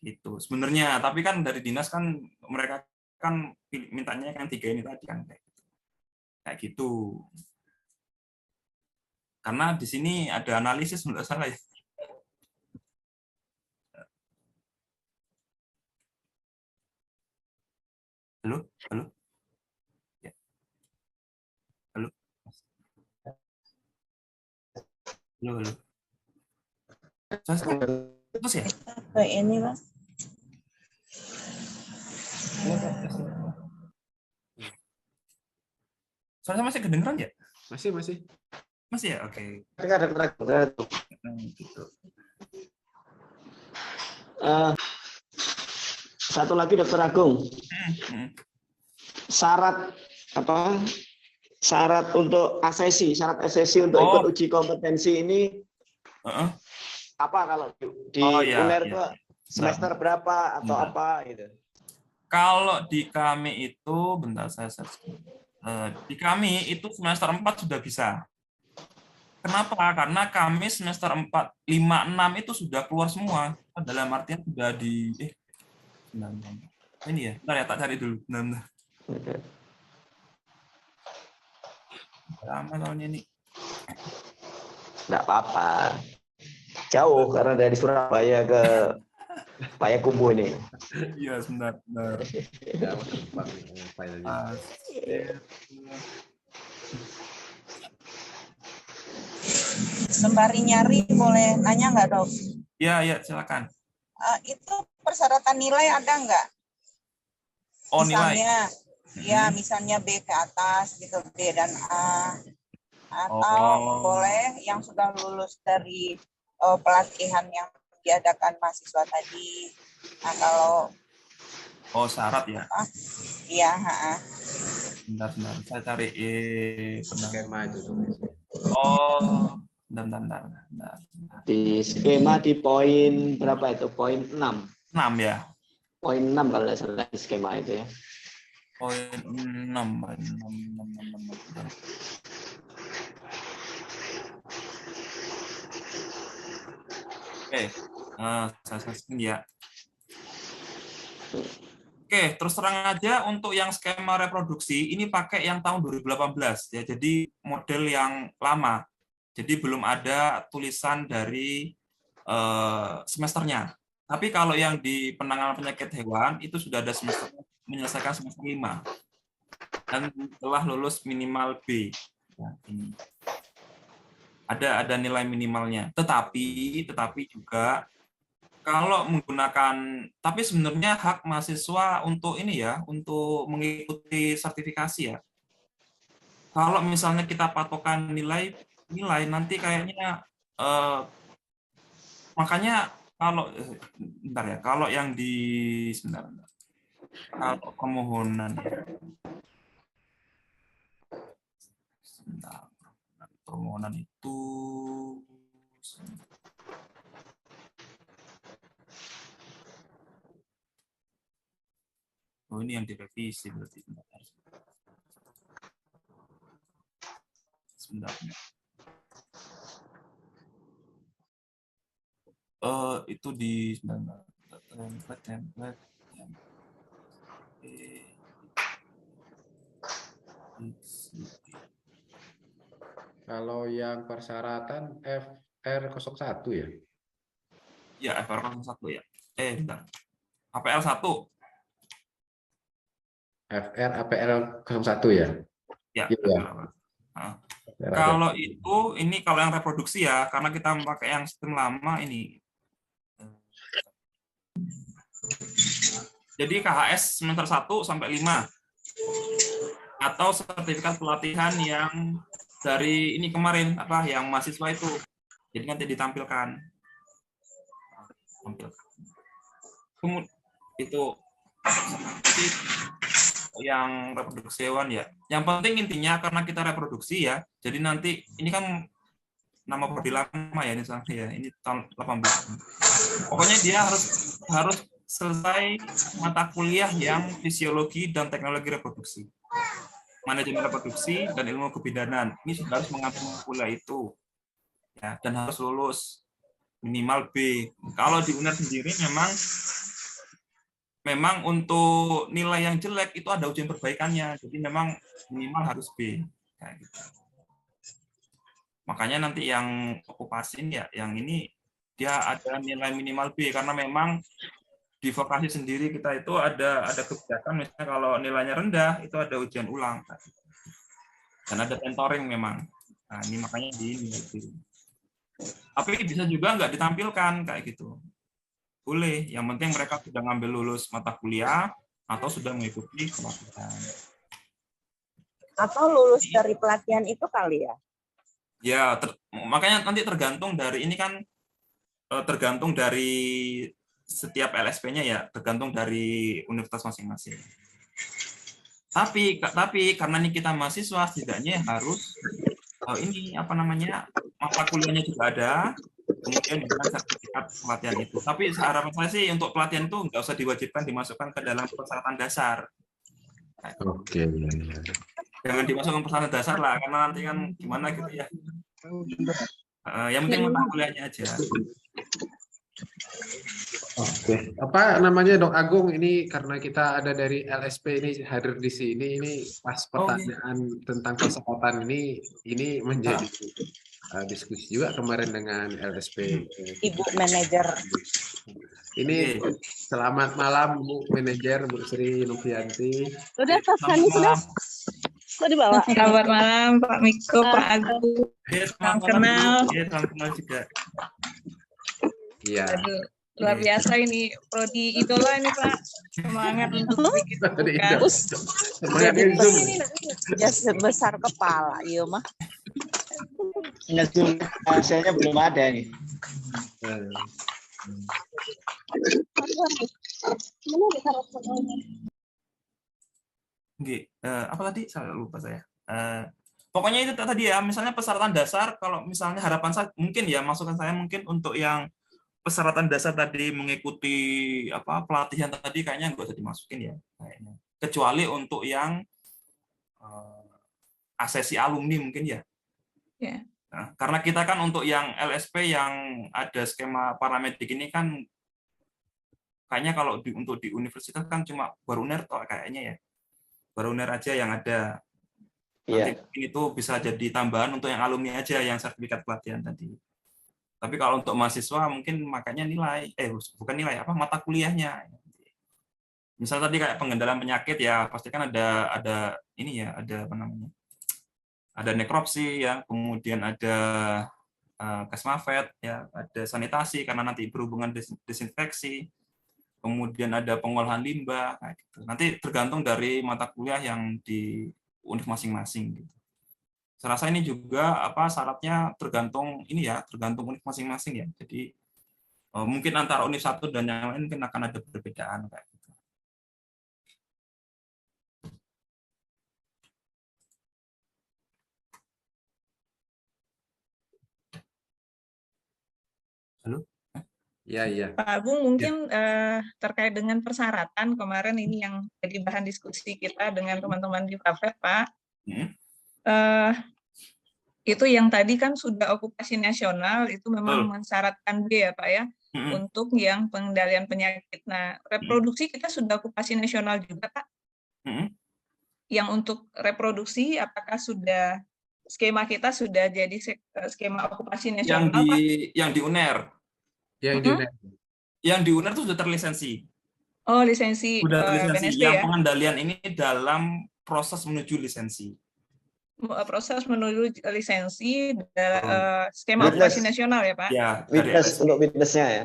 Speaker 3: Gitu. Sebenarnya, tapi kan dari dinas kan mereka kan mintanya yang 3 ini tadi kan kayak gitu. Karena di sini ada analisis menurut saya. Halo? Ya. Halo? Halo? Terus ya?
Speaker 7: Kayak ini, Mas.
Speaker 3: Soalnya masih kedengeran ya?
Speaker 2: Masih.
Speaker 3: Masih ya? Oke.
Speaker 1: Gitu. Satu lagi Dokter Agung. Syarat untuk syarat asesi untuk ikut uji kompetensi ini apa kalau di UNER itu semester berapa atau apa gitu?
Speaker 3: Kalau di kami itu bentar saya search. Di kami itu semester 4 sudah bisa. Kenapa? Karena kami semester 4, 5, 6 itu sudah keluar semua. Dalam artian sudah di ini ya. Bentar ya, tak cari dulu. Benar. Lama tahunnya ini.
Speaker 1: Enggak apa-apa. Jauh karena dari Surabaya ke Payakumbuh ini.
Speaker 3: Iya, sebentar.
Speaker 7: Sembari nyari boleh nanya nggak, Dok?
Speaker 3: Iya, silakan.
Speaker 7: Itu persyaratan nilai ada nggak?
Speaker 3: Oh,
Speaker 7: misalnya,
Speaker 3: nilai.
Speaker 7: Ya, misalnya B ke atas gitu, B dan A. Atau boleh yang sudah lulus dari pelatihan yang diadakan mahasiswa tadi. Nah, kalau
Speaker 3: syarat ya?
Speaker 7: Iya,
Speaker 3: Bentar. Saya cari
Speaker 2: skema itu.
Speaker 3: Bentar.
Speaker 1: Di skema di poin berapa itu? Poin 6.
Speaker 3: 6 ya?
Speaker 1: Poin 6 kalau tidak salah di skema itu ya.
Speaker 3: Poin 6. Oke, saya screen ya. Oke, terus terang aja untuk yang skema reproduksi ini pakai yang tahun 2018 ya. Jadi model yang lama. Jadi belum ada tulisan dari semesternya. Tapi kalau yang di penanganan penyakit hewan itu sudah ada semester menyelesaikan semester 5 dan telah lulus minimal B. Ya, ini. Ada nilai minimalnya. Tetapi juga kalau menggunakan, tapi sebenarnya hak mahasiswa untuk ini ya, untuk mengikuti sertifikasi ya. Kalau misalnya kita patokan nilai nanti kayaknya makanya kalau bentar ya, kalau yang di sebentar. Kalau permohonan ya. Sebentar. Permohonan itu ini yang direvisi berarti. Sebentar. Itu di template.
Speaker 2: Kalau yang persyaratan FR01 ya?
Speaker 3: Ya, FR01 ya. Bentar. APL1.
Speaker 2: FR APL01 ya?
Speaker 3: Ya.
Speaker 2: Gitu ya.
Speaker 3: Kalau itu, ini kalau yang reproduksi ya, karena kita memakai yang sistem lama ini. Jadi KHS semester 1 sampai 5. Atau sertifikat pelatihan yang dari ini kemarin yang mahasiswa itu. Jadi nanti ditampilkan. Kemudian itu yang reproduksi hewan ya. Yang penting intinya karena kita reproduksi ya. Jadi nanti ini kan nama prodi lama ya ini tahun 18. Pokoknya dia harus selesai mata kuliah yang fisiologi dan teknologi reproduksi. Manajemen reproduksi dan ilmu kebidanan. Ini sudah harus mengambil kuliah itu. Ya, dan harus lulus minimal B. Kalau di UNER sendiri memang untuk nilai yang jelek itu ada ujian perbaikannya. Jadi memang minimal harus B. Kayak gitu. Makanya nanti yang okupasi ya, yang ini dia ada nilai minimal B karena memang di vokasi sendiri kita itu ada kebijakan misalnya kalau nilainya rendah itu ada ujian ulang dan ada mentoring memang. Nah ini makanya di ini. Tapi bisa juga nggak ditampilkan kayak gitu. Boleh, yang penting mereka sudah ngambil lulus mata kuliah atau sudah mengikuti pelatihan.
Speaker 7: Atau lulus dari pelatihan itu kali ya?
Speaker 3: Ya, makanya nanti tergantung dari ini kan tergantung dari setiap LSP-nya ya, tergantung dari universitas masing-masing. Tapi karena ini kita mahasiswa, setidaknya harus ini mata kuliahnya juga ada, kemudian dengan sertifikat pelatihan itu. Tapi harapan saya sih untuk pelatihan itu nggak usah diwajibkan dimasukkan ke dalam persyaratan dasar.
Speaker 2: Oke.
Speaker 3: Jangan dimasukkan persyaratan dasar lah, karena nanti kan gimana gitu ya. Yang penting mata kuliahnya aja.
Speaker 2: Oke, apa namanya Dok Agung, ini karena kita ada dari LSP ini hadir di sini, ini pas pertanyaan tentang kesehatan ini menjadi diskusi juga kemarin dengan LSP.
Speaker 7: Ibu manajer.
Speaker 2: Ini selamat malam Bu Manajer, Bu Sri Novianti.
Speaker 7: Udah pesan sudah. Kok dibawa?
Speaker 9: Selamat malam Pak Miko, Pak Agung.
Speaker 3: Salam kenal. Salam kenal juga.
Speaker 2: Iya.
Speaker 9: Luar biasa ini prodi idola ini Pak. Semangat untuk bikin tugas.
Speaker 7: Ya sebesar kepala, iya mah.
Speaker 1: Zoom hasilnya belum ada nih.
Speaker 3: Apa tadi? Saya lupa saya. Pokoknya itu tadi ya, misalnya persyaratan dasar, kalau misalnya harapan saya mungkin ya, masukan saya mungkin untuk yang persyaratan dasar tadi mengikuti pelatihan tadi kayaknya nggak usah dimasukin ya, kayaknya. Kecuali untuk yang asesi alumni mungkin ya.
Speaker 9: Yeah.
Speaker 3: Nah, karena kita kan untuk yang LSP yang ada skema paramedik ini kan kayaknya kalau untuk di universitas kan cuma baru UNER toh kayaknya ya. Baru UNER aja yang ada. Nanti itu bisa jadi tambahan untuk yang alumni aja yang sertifikat pelatihan tadi. Tapi kalau untuk mahasiswa mungkin makanya nilai, bukan nilai, mata kuliahnya. Misal tadi kayak pengendalian penyakit ya, pasti kan ada ini ya, ada apa namanya? Ada nekropsi ya, kemudian ada kesmafet ya, ada sanitasi karena nanti berhubungan desinfeksi. Kemudian ada pengolahan limbah, kayak gitu. Nanti tergantung dari mata kuliah yang di univ masing-masing gitu. Saya rasa ini juga syaratnya tergantung univ masing-masing ya. Jadi mungkin antara univ satu dan yang lain mungkin akan ada perbedaan kayak gitu. Halo?
Speaker 2: Iya.
Speaker 9: Pak Agung, mungkin terkait dengan persyaratan kemarin ini yang jadi bahan diskusi kita dengan teman-teman di Fafet, Pak. Itu yang tadi kan sudah okupasi nasional, itu memang mensyaratkan B ya Pak ya, untuk yang pengendalian penyakit. Nah, reproduksi kita sudah okupasi nasional juga Pak? Yang untuk reproduksi, apakah sudah skema kita sudah jadi skema okupasi nasional Pak?
Speaker 3: Yang di UNER? Yang di UNER itu sudah terlisensi.
Speaker 9: Oh, lisensi.
Speaker 3: Sudah terlisensi.
Speaker 9: BNSP,
Speaker 3: yang
Speaker 9: ya?
Speaker 3: pengendalian ini dalam proses menuju lisensi.
Speaker 9: Proses menuju lisensi skema okupasi nasional ya Pak?
Speaker 3: Ya,
Speaker 1: witness untuk witnessnya ya?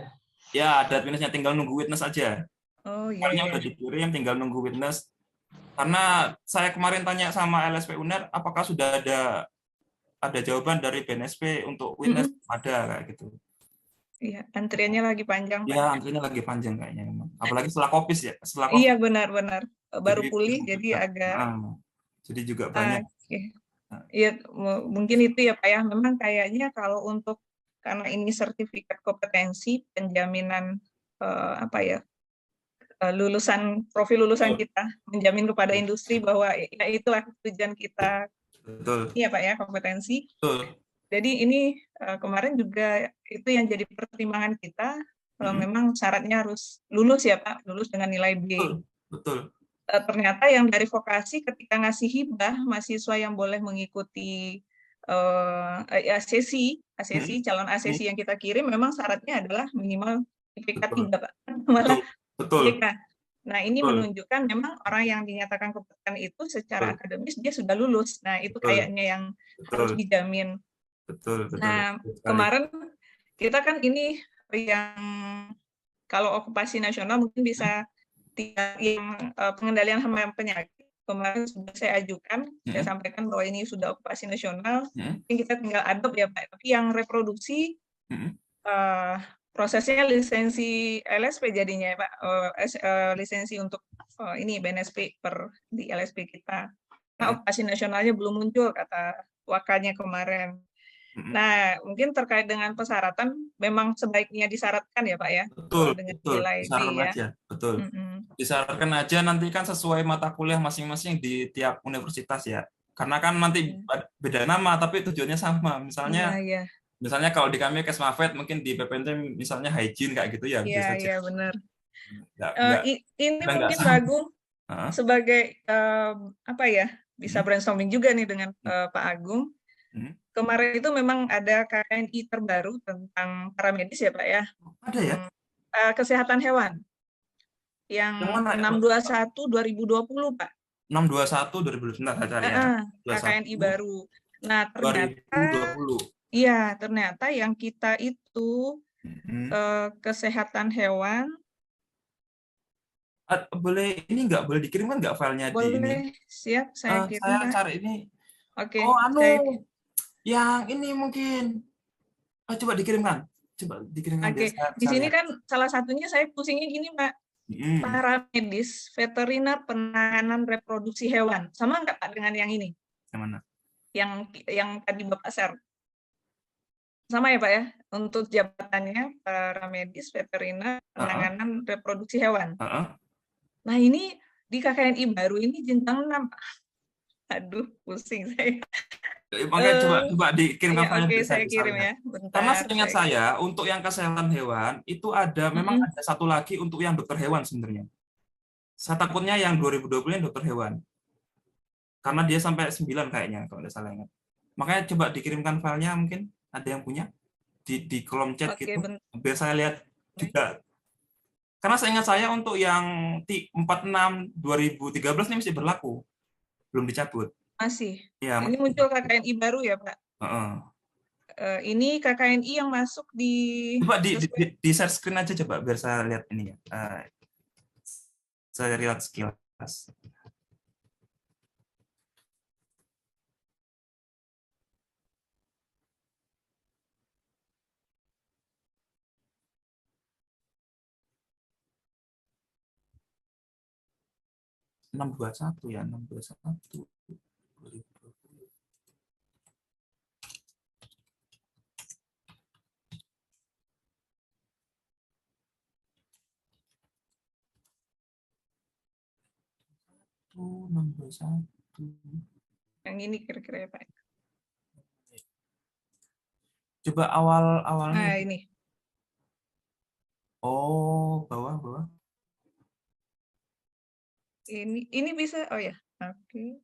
Speaker 3: Ya, ada witnessnya, tinggal nunggu witness aja.
Speaker 9: Oh iya.
Speaker 3: Filenya udah dikirim, tinggal nunggu witness. Karena saya kemarin tanya sama LSP UNER, apakah sudah ada jawaban dari BNSP untuk witness? Ada kayak gitu.
Speaker 9: Iya, antriannya lagi panjang.
Speaker 3: Iya, antriannya lagi panjang kayaknya memang. Apalagi setelah COVID ya.
Speaker 9: Iya benar. Baru pulih jadi agak.
Speaker 3: Jadi juga banyak.
Speaker 9: Iya, mungkin itu ya Pak ya. Memang kayaknya kalau untuk karena ini sertifikat kompetensi penjaminan profil lulusan kita menjamin kepada industri bahwa ya itulah tujuan kita.
Speaker 3: Betul.
Speaker 9: Iya Pak ya, kompetensi.
Speaker 3: Betul.
Speaker 9: Jadi ini kemarin juga itu yang jadi pertimbangan kita. Memang syaratnya harus lulus ya Pak, lulus dengan nilai B.
Speaker 3: Betul.
Speaker 9: Ternyata yang dari vokasi ketika ngasih hibah, mahasiswa yang boleh mengikuti ACC, calon ACC yang kita kirim memang syaratnya adalah minimal IPK 3 Pak.
Speaker 3: Betul.
Speaker 9: IPK. Nah ini menunjukkan memang orang yang dinyatakan kompeten itu secara akademis dia sudah lulus. Nah itu kayaknya yang harus dijamin.
Speaker 3: Betul.
Speaker 9: Nah kemarin kita kan ini yang kalau okupasi nasional mungkin bisa yang pengendalian hama penyakit kemarin sudah saya ajukan, saya sampaikan bahwa ini sudah okupasi nasional, kita tinggal adopt ya Pak. Tapi yang reproduksi prosesnya lisensi LSP jadinya ya Pak, lisensi untuk ini BNSP di LSP kita. Nah okupasi nasionalnya belum muncul kata wakalnya kemarin. Nah, mungkin terkait dengan persyaratan, memang sebaiknya disyaratkan ya Pak ya?
Speaker 3: Betul,
Speaker 9: dengan
Speaker 3: betul.
Speaker 9: nilai
Speaker 3: Disyaratkan
Speaker 9: B, ya?
Speaker 3: aja, betul. Disyaratkan aja, nanti kan sesuai mata kuliah masing-masing di tiap universitas ya. Karena kan nanti beda nama tapi tujuannya sama. Misalnya kalau di kami Kesmafet, mungkin di PPNT misalnya hygiene kayak gitu ya.
Speaker 9: Iya, benar. Ini
Speaker 3: enggak
Speaker 9: mungkin Pak Agung sebagai apa ya, bisa brainstorming juga nih dengan Pak Agung. Kemarin itu memang ada KKNI terbaru tentang paramedis ya Pak ya.
Speaker 3: Ada ya?
Speaker 9: Kesehatan hewan. Yang 621 2020 Pak.
Speaker 3: 621 2020 saya cari ya.
Speaker 9: KKNI baru. Nah, ternyata
Speaker 3: 2020.
Speaker 9: Iya, ternyata yang kita itu kesehatan hewan.
Speaker 3: Boleh ini nggak boleh dikirimkan nggak filenya
Speaker 9: boleh,
Speaker 3: di ini?
Speaker 9: Siap, saya kirim.
Speaker 3: Saya cari ini.
Speaker 9: Oke.
Speaker 3: Yang ini mungkin. Coba dikirimkan.
Speaker 9: Oke. Di sini kan salah satunya saya pusingnya gini, Pak. Paramedis, veteriner penanganan reproduksi hewan. Sama nggak Pak dengan yang ini?
Speaker 3: Yang mana?
Speaker 9: Yang tadi Bapak share. Sama ya Pak ya? Untuk jabatannya paramedis, veteriner penanganan reproduksi hewan. Nah ini di KKNI baru ini jenjang 6. Aduh, pusing saya.
Speaker 3: Makanya coba dikirimkan filenya.
Speaker 9: Oke, saya kirim ya. Bentar,
Speaker 3: karena seingat saya untuk yang kesehatan hewan itu ada memang ada satu lagi untuk yang dokter hewan sebenarnya. Saya takutnya yang 2020 yang dokter hewan. Karena dia sampai 9 kayaknya kalau tidak salah ingat. Makanya coba dikirimkan filenya, mungkin ada yang punya di kolom chat gitu. Biar saya lihat juga. Karena seingat saya untuk yang 46 2013 ini masih berlaku. Belum dicabut.
Speaker 9: Masih.
Speaker 3: Ya,
Speaker 9: ini muncul KKNI baru ya, Pak? Ini KKNI yang masuk di...
Speaker 3: Coba di share screen aja coba, biar saya lihat ini ya. Saya lihat sekilas. Enam 621 ya, 621. 2020.
Speaker 9: Yang ini kira-kira ya Pak.
Speaker 3: Coba awalnya.
Speaker 9: Nah ini.
Speaker 3: Oh, bawah.
Speaker 9: Ini bisa, oh ya, oke.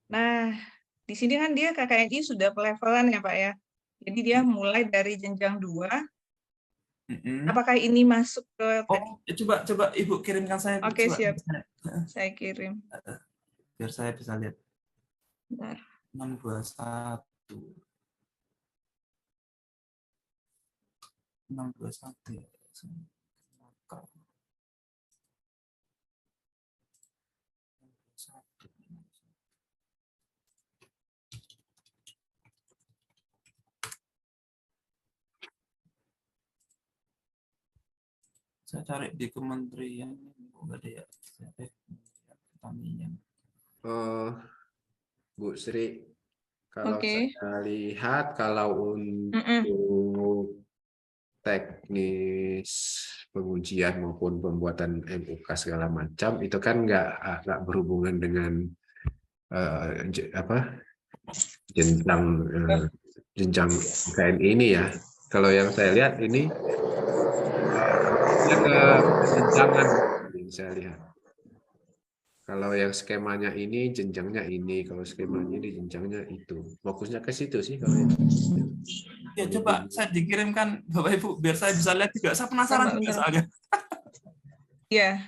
Speaker 9: Nah, di sini kan dia KKNI sudah pelevelan ya Pak ya. Jadi dia mulai dari jenjang 2. Apakah ini masuk ke...
Speaker 3: Coba Ibu kirimkan saya.
Speaker 9: Oke, siap. Saya kirim.
Speaker 3: Biar saya bisa lihat.
Speaker 9: Bentar.
Speaker 3: 621. 621 ya. Saya cari di kementerian, enggak ada ya. Pertanian.
Speaker 2: Bu Sri, kalau saya lihat kalau untuk teknis pengujian maupun pembuatan MUK segala macam itu kan nggak berhubungan dengan jenjang KKNI ini ya. Kalau yang saya lihat ini ke jenjangan ini saya lihat. Kalau yang skemanya ini jenjangnya ini, kalau skemanya ini jenjangnya itu. Fokusnya ke situ sih kalau itu.
Speaker 3: Ya coba saya dikirimkan Bapak Ibu biar saya bisa lihat juga. Saya penasaran juga soalnya.
Speaker 9: Iya.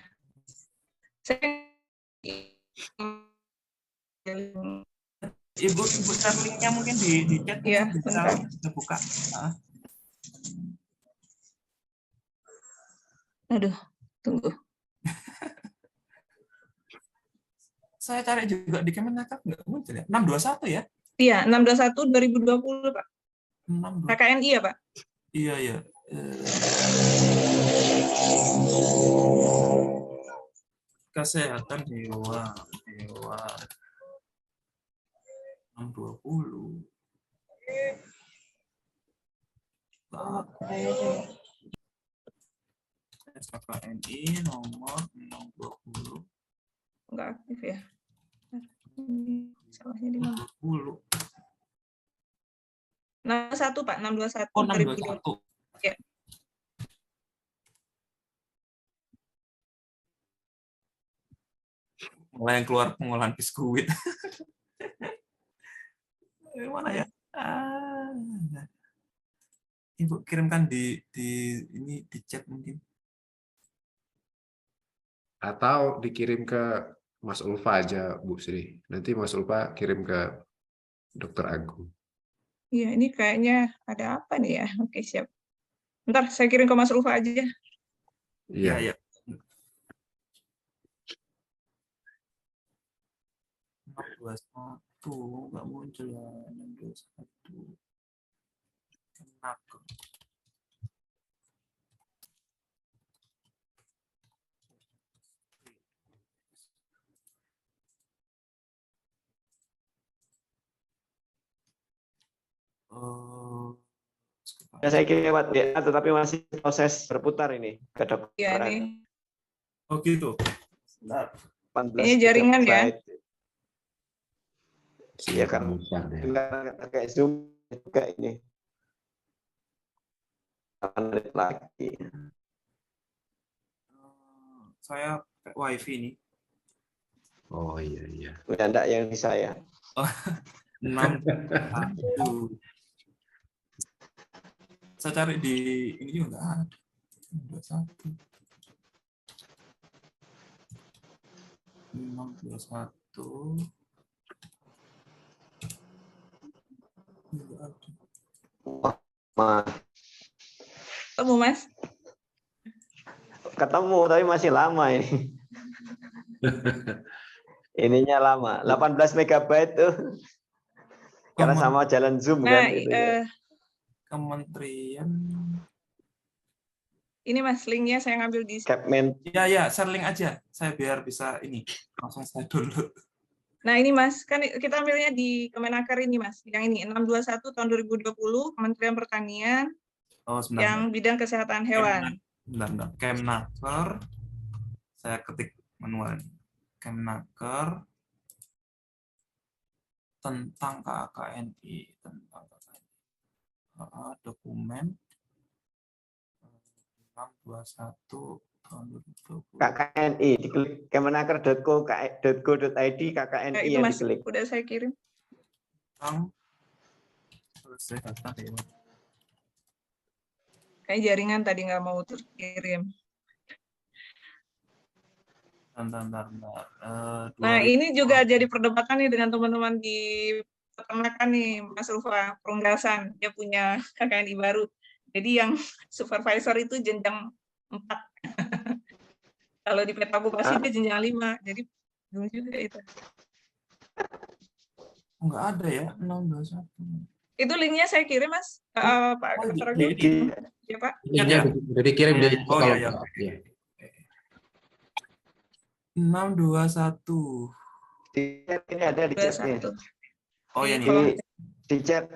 Speaker 3: Ibu share linknya mungkin di chat ya, bisa buka.
Speaker 9: Aduh, tunggu.
Speaker 3: Saya cari juga di Kemenaker nggak muncul ya. 621 ya?
Speaker 9: Iya, 621 2020 Pak.
Speaker 3: 621.
Speaker 9: KKNI ya Pak?
Speaker 3: Iya. Kesehatan hewan. 620. KKNI nomor 620.
Speaker 9: Enggak aktif ya. Salahnya di mana?
Speaker 3: 20.
Speaker 9: 61 Pak, 621
Speaker 3: Oh,
Speaker 9: 2020.
Speaker 3: 621.
Speaker 9: Ya.
Speaker 3: Mulai yang keluar pengolahan biskuit. Mana ya? Ibu kirimkan di ini di chat mungkin.
Speaker 2: Atau dikirim ke Mas Ulfa aja, Bu Sri. Nanti Mas Ulfa kirim ke Dr. Agung.
Speaker 9: Iya, ini kayaknya ada apa nih ya? Oke, siap. Bentar, saya kirim ke Mas Ulfa aja.
Speaker 2: Iya.
Speaker 3: Ya. 621 nggak muncul ya. 621. Kenapa?
Speaker 1: Ya, saya kirim lewat WA, tetapi masih proses berputar ini ke dokter.
Speaker 9: Iya, nih.
Speaker 3: Oh gitu.
Speaker 9: Ini jaringan ya.
Speaker 1: Iya kan. Kayak Zoom juga ini. 8 menit lagi.
Speaker 3: Saya pakai wifi nih.
Speaker 2: Oh iya iya.
Speaker 1: Udah enggak yang di saya.
Speaker 3: Oh, 6. Saya cari di ini juga nggak ada. 21. 621.
Speaker 1: Mas.
Speaker 9: Ketemu Mas?
Speaker 1: Ketemu tapi masih lama ini. Ininya lama, 18 MB tuh. Karena sama jalan Zoom kan itu ya.
Speaker 3: Kementerian.
Speaker 9: Ini Mas, linknya saya ngambil di
Speaker 1: Capman.
Speaker 3: Ya, share link aja. Saya biar bisa ini langsung saya download.
Speaker 9: Nah, ini Mas, kan kita ambilnya di Kemenaker ini Mas. Yang ini 621 tahun 2020 Kementerian Pertanian.
Speaker 3: Oh, sebentar.
Speaker 9: Yang bidang kesehatan hewan.
Speaker 3: Bentar. Kemenaker. Saya ketik manual. Kemenaker tentang KKNI, dokumen 621 tahun 2020.
Speaker 1: KKNI diklik kemenaker.go.id KKNI
Speaker 9: itu
Speaker 1: yang
Speaker 9: Mas,
Speaker 1: diklik.
Speaker 9: udah saya kirim. Kayak jaringan tadi nggak mau terkirim.
Speaker 3: Bentar.
Speaker 9: Nah, ini juga jadi perdebatan nih dengan teman-teman di peternakan nih, Mas Ulfa, Perunggasan. Dia punya KKNI baru. Jadi yang supervisor itu jenjang 4. Kalau di peta okupasi dia jenjang 5. Jadi belum juga itu.
Speaker 3: Enggak ada ya, 621.
Speaker 9: Itu linknya saya kirim, Mas. Pak Dr. Agung. Ya, Pak.
Speaker 2: Linknya udah dikirim dari
Speaker 3: kalau ya. 621.
Speaker 1: Di chat ini ada di chat nih.
Speaker 3: Oh ya nih.
Speaker 1: Di chat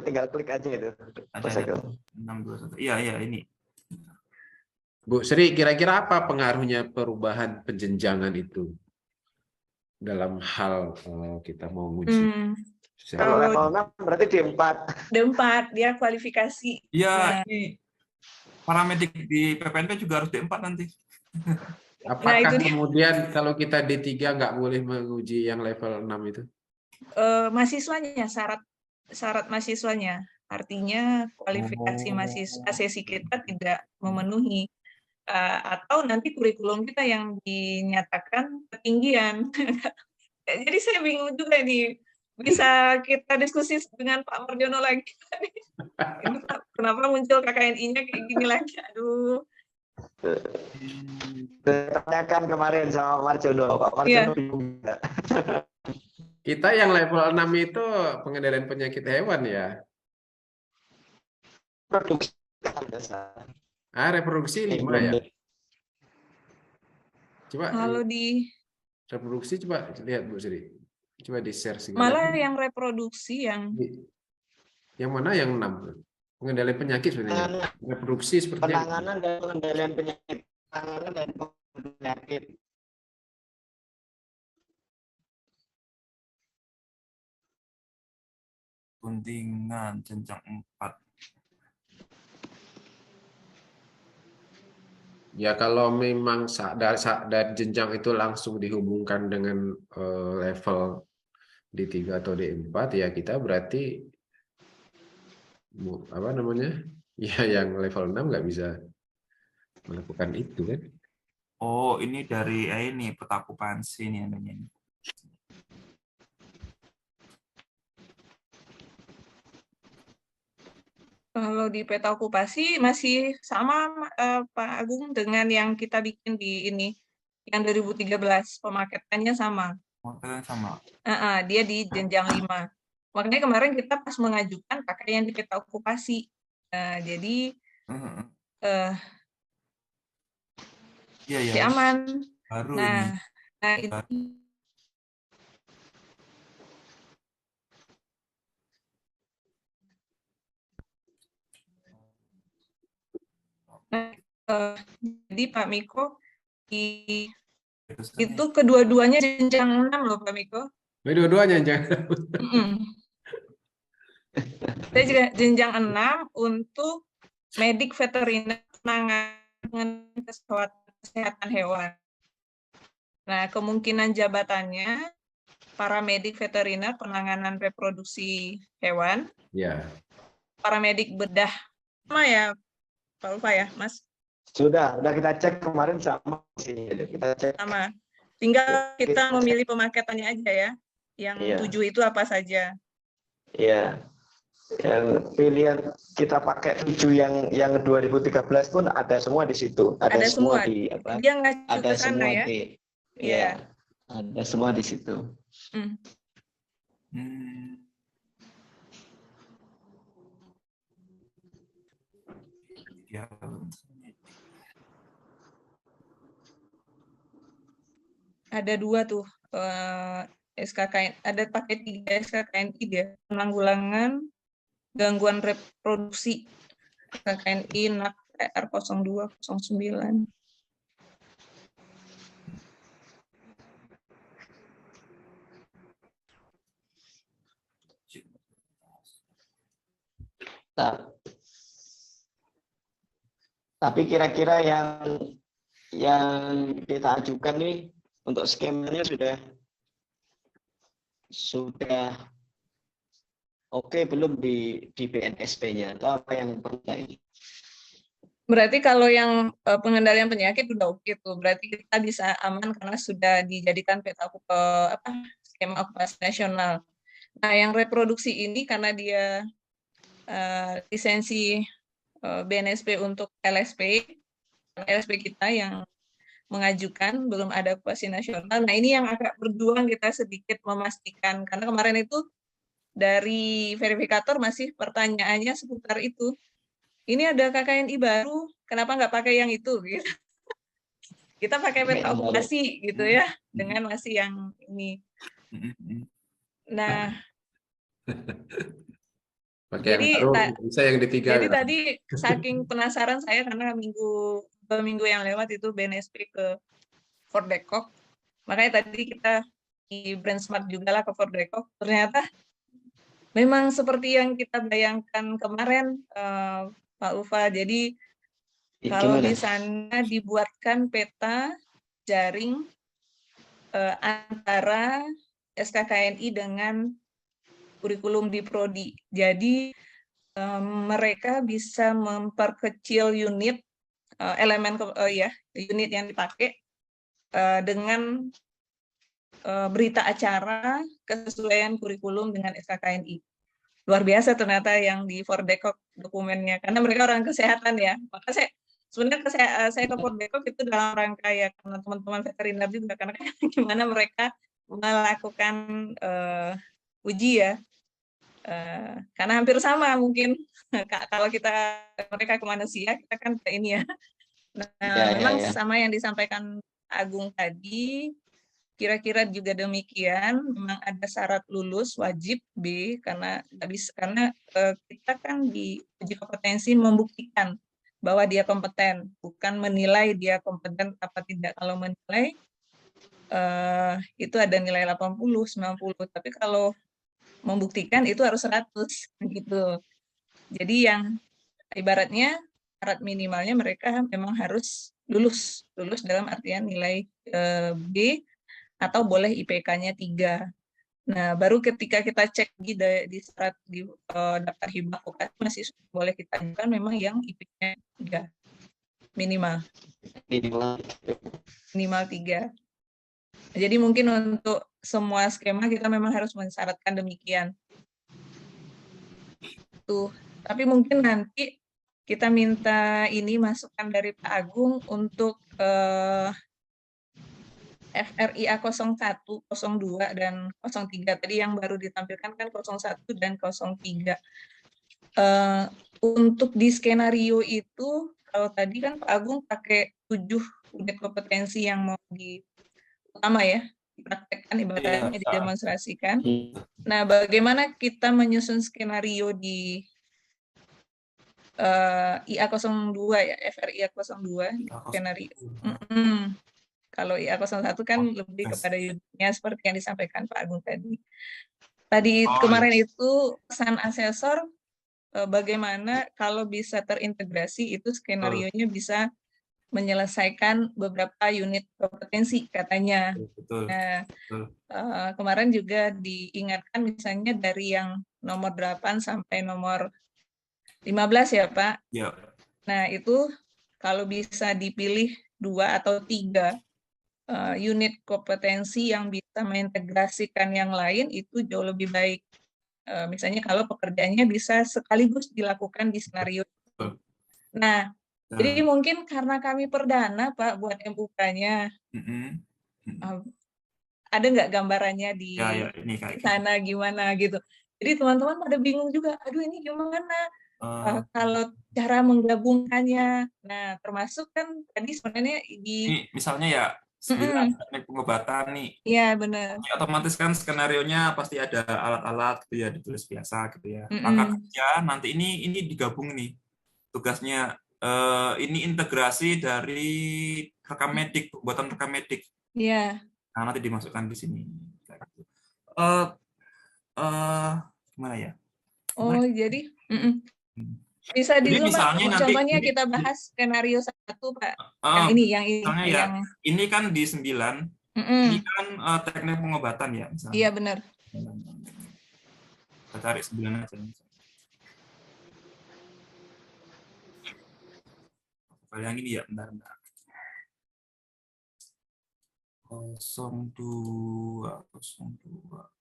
Speaker 1: tinggal klik aja itu.
Speaker 3: Ada 621. Iya ini.
Speaker 2: Bu Sri, kira-kira apa pengaruhnya perubahan penjenjangan itu dalam hal kita mau uji?
Speaker 1: Kalau level 6 berarti di 4.
Speaker 9: Di 4, dia kualifikasi.
Speaker 3: Iya, ini paramedik di PPNP juga harus D4 nanti.
Speaker 2: Apakah kemudian kalau kita D3 nggak boleh menguji yang level 6 itu?
Speaker 9: Mahasiswanya, syarat mahasiswanya. Artinya kualifikasi mahasiswa sesi kita tidak memenuhi. Atau nanti kurikulum kita yang dinyatakan ketinggian. Jadi saya bingung juga nih. Bisa kita diskusi dengan Pak Marjono lagi. Kenapa muncul KKNI-nya kayak gini lagi? Aduh.
Speaker 1: Tanyakan kemarin sama Marjono. Pak Marjono bingung.
Speaker 2: Kita yang level 6 itu pengendalian penyakit hewan ya?
Speaker 1: Produksi.
Speaker 2: Reproduksi 5 ya? Coba
Speaker 9: kalau di
Speaker 2: reproduksi coba lihat Bu Sri. Coba di-share segala.
Speaker 9: Malah yang reproduksi yang
Speaker 2: mana yang 6? Pengendalian penyakit sebenarnya. Reproduksi sepertinya.
Speaker 1: Penanganan dan pengendalian penyakit. Penanganan dan penyakit.
Speaker 3: Perundingan jenjang 4.
Speaker 2: Ya kalau memang dari jenjang itu langsung dihubungkan dengan level D3 atau D4, ya kita berarti apa namanya? Ya yang level 6 nggak bisa melakukan itu kan.
Speaker 3: Oh, ini dari ini peta okupansi nih namanya.
Speaker 9: Kalau di peta okupasi masih sama Pak Agung dengan yang kita bikin di ini, yang 2013, pemaketannya sama.
Speaker 3: Pemaketannya sama.
Speaker 9: Dia di jenjang 5. Makanya kemarin kita pas mengajukan pakai yang di peta okupasi. Jadi
Speaker 3: ya,
Speaker 9: aman.
Speaker 3: Baru
Speaker 9: nah
Speaker 3: ini.
Speaker 9: Itu jadi Pak Miko itu kedua-duanya jenjang 6 loh Pak Miko.
Speaker 2: Dua-duanya jenjang.
Speaker 9: Saya juga jenjang 6 untuk medik veteriner penanganan kesehatan hewan. Nah, kemungkinan jabatannya paramedik veteriner penanganan reproduksi hewan.
Speaker 2: Ya.
Speaker 9: Paramedik bedah sama ya Pak Ulfa ya, Mas?
Speaker 1: Sudah kita cek kemarin sama sih. Kita cek.
Speaker 9: Sama. Tinggal kita memilih pemaketannya aja ya. Yang 7 itu apa saja?
Speaker 1: Iya. Yang pilihan kita pakai 7 yang 2013 pun ada semua di situ. Ada semua di apa?
Speaker 9: Dia ngacu
Speaker 1: ada
Speaker 9: ke sana
Speaker 1: semua
Speaker 9: ya.
Speaker 1: Iya. Ada semua di situ.
Speaker 3: Ya.
Speaker 9: Ada 2 tuh SKKN, ada pakai 3 SKKNI dia, penanggulangan gangguan reproduksi SKKNI NAK PR0209.
Speaker 1: Tapi kira-kira yang kita ajukan nih untuk skemanya sudah oke belum di BNSP-nya atau apa yang perlu lagi?
Speaker 9: Berarti kalau yang pengendalian penyakit udah oke tuh. Berarti kita bisa aman karena sudah dijadikan peta skema okupasi nasional. Nah, yang reproduksi ini karena dia lisensi BNSP untuk LSP kita yang mengajukan belum ada okupasi nasional. Nah, ini yang agak berjuang kita sedikit memastikan karena kemarin itu dari verifikator masih pertanyaannya seputar itu. Ini ada KKNI baru, kenapa nggak pakai yang itu? Gitu. Kita pakai peta okupasi gitu ya, dengan masih yang ini. Nah,
Speaker 2: jadi tadi
Speaker 9: saking penasaran saya karena minggu yang lewat itu BNSP ke Fordekok, makanya tadi kita di Brandsmart juga lah ke Fordekok. Ternyata memang seperti yang kita bayangkan kemarin, Pak Ulfa. Jadi kalau di sana dibuatkan peta jaring antara SKKNI dengan kurikulum di Prodi. Jadi mereka bisa memperkecil unit unit yang dipakai dengan berita acara kesesuaian kurikulum dengan SKKNI. Luar biasa ternyata yang di Fordekok dokumennya, karena mereka orang kesehatan ya. Maka saya ke Fordekok itu dalam rangka ya karena teman-teman veteriner juga, karena gimana mereka melakukan uji ya. Karena hampir sama mungkin kalau mereka ke manusia, kita kan ke ini ya. Nah, memang sama yang disampaikan Agung tadi, kira-kira juga demikian. Memang ada syarat lulus wajib B karena kita kan di uji kompetensi membuktikan bahwa dia kompeten, bukan menilai dia kompeten apa tidak. Kalau menilai itu ada nilai 80, 90, tapi kalau membuktikan itu harus 100 gitu. Jadi yang ibaratnya syarat minimalnya mereka memang harus lulus dalam artian nilai B atau boleh IPK-nya 3. Nah, baru ketika kita cek di syarat di daftar hibah vokasi masih boleh kita ajukan memang yang IPK-nya 3 minimal. Minimal 3. Jadi mungkin untuk semua skema kita memang harus mensyaratkan demikian. Tuh, tapi mungkin nanti kita minta ini masukan dari Pak Agung untuk FRIA 01, 02, dan 03. Tadi yang baru ditampilkan kan 01 dan 03. Untuk di skenario itu, kalau tadi kan Pak Agung pakai 7 unit kompetensi yang mau utama ya, dipraktekkan ibaratnya didemonstrasikan. Nah, bagaimana kita menyusun skenario di IA 02 ya, FRIA 02 skenario. Kalau IA 01 kan lebih kepada unitnya seperti yang disampaikan Pak Agung tadi. Kemarin itu pesan asesor bagaimana kalau bisa terintegrasi itu skenario-nya bisa menyelesaikan beberapa unit kompetensi katanya. Nah, kemarin juga diingatkan misalnya dari yang nomor 8 sampai nomor 15 ya Pak.
Speaker 3: Ya.
Speaker 9: Nah itu kalau bisa dipilih 2 atau 3 unit kompetensi yang bisa mengintegrasikan yang lain itu jauh lebih baik. Misalnya kalau pekerjaannya bisa sekaligus dilakukan di skenario. Nah, jadi mungkin karena kami perdana Pak buat MUK-nya, ada nggak gambarannya di sana gimana gitu. Jadi teman-teman pada bingung juga, aduh ini gimana kalau cara menggabungkannya. Nah, termasuk kan tadi sebenarnya
Speaker 3: ini misalnya ya 9 teknik pengobatan nih.
Speaker 9: Iya, benar.
Speaker 3: Otomatis kan skenarionya pasti ada alat-alat gitu ya, ditulis biasa gitu ya. Langkah kerja nanti ini digabung nih. Tugasnya ini integrasi dari rekam medik, pembuatan rekam medik.
Speaker 9: Iya.
Speaker 3: Nah, nanti dimasukkan di sini. Gimana ya?
Speaker 9: Oh, jadi bisa di Zoom, contohnya kita bahas skenario 1, Pak. Yang ini.
Speaker 3: Ya, ini kan di 9, ini kan teknik pengobatan ya. Misalnya.
Speaker 9: Iya, benar.
Speaker 3: Kita cari 9 aja. Kalau yang ini ya, bentar. 02. 02.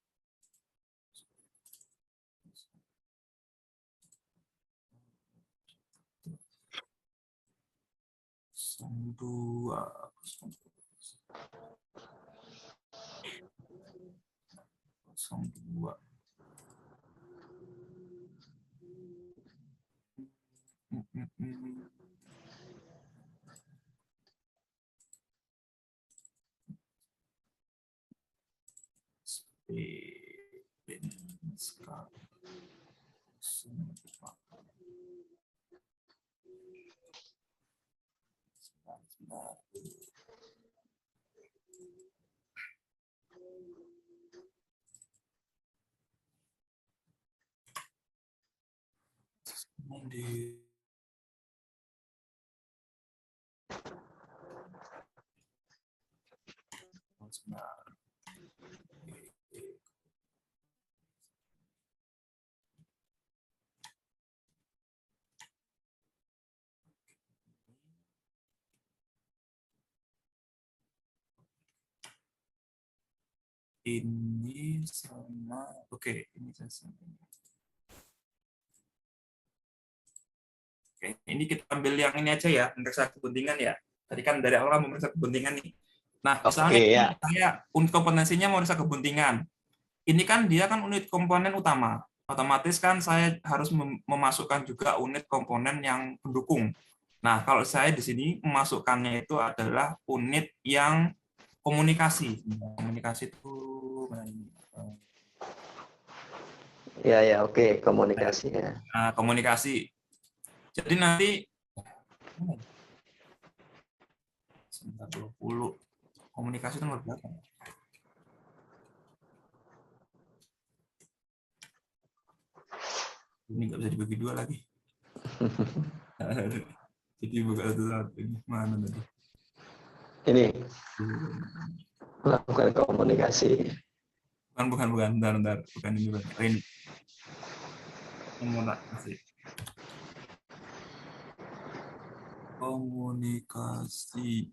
Speaker 3: Ini sama, oke, ini sama. Oke, ini kita ambil yang ini aja ya, memeriksa kepentingan ya. Tadi kan dari awal memeriksa kepentingan nih. Nah, misalnya saya unit kompetensinya memeriksa kepentingan. Ini kan dia kan unit komponen utama. Otomatis kan saya harus memasukkan juga unit komponen yang pendukung. Nah, kalau saya di sini memasukkannya itu adalah unit yang komunikasi. Komunikasi itu
Speaker 5: ya, oke, komunikasi ya.
Speaker 3: Nah, komunikasi. Jadi nanti 20 komunikasi itu nomor berapa? Ini nggak bisa dibagi dua lagi. Jadi buka satu-satu. Mana tadi?
Speaker 1: Ini melakukan komunikasi.
Speaker 3: Bukan. Bentar. Bukan ini. Ini. Komunikasi.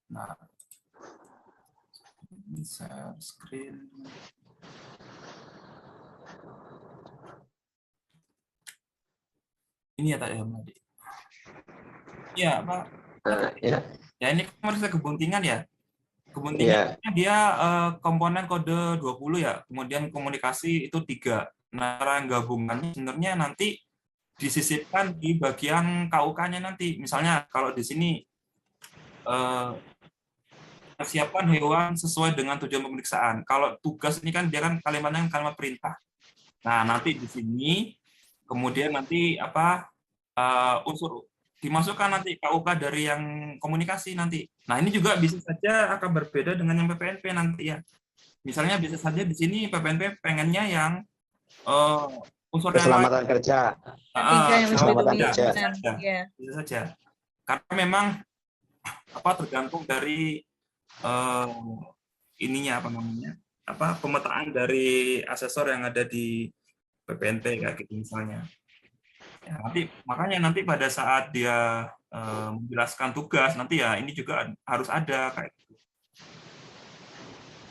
Speaker 3: Nah, ini share screen. Ini ya tak ya, Madi? Iya, Pak. Ya ini kan kebuntingan ya. Kebuntingannya dia komponen kode 20 ya. Kemudian komunikasi itu 3. Nah, cara gabungannya sebenarnya nanti disisipkan di bagian KUK-nya nanti. Misalnya kalau di sini persiapan hewan sesuai dengan tujuan pemeriksaan. Kalau tugas ini kan dia kan kalimatnya kalimat perintah. Nah, nanti di sini kemudian nanti unsur dimasukkan nanti KUK dari yang komunikasi nanti. Nah, ini juga bisa saja akan berbeda dengan yang PPNP nanti ya. Misalnya bisa saja di sini PPNP pengennya yang unsur
Speaker 1: keselamatan kerja.
Speaker 3: Keselamatan kerja. Bisa saja. Karena memang tergantung dari pemetaan dari asesor yang ada di PPNP kayak gitu misalnya. Ya, makanya nanti pada saat dia menjelaskan tugas nanti ya ini juga harus ada kayak gitu.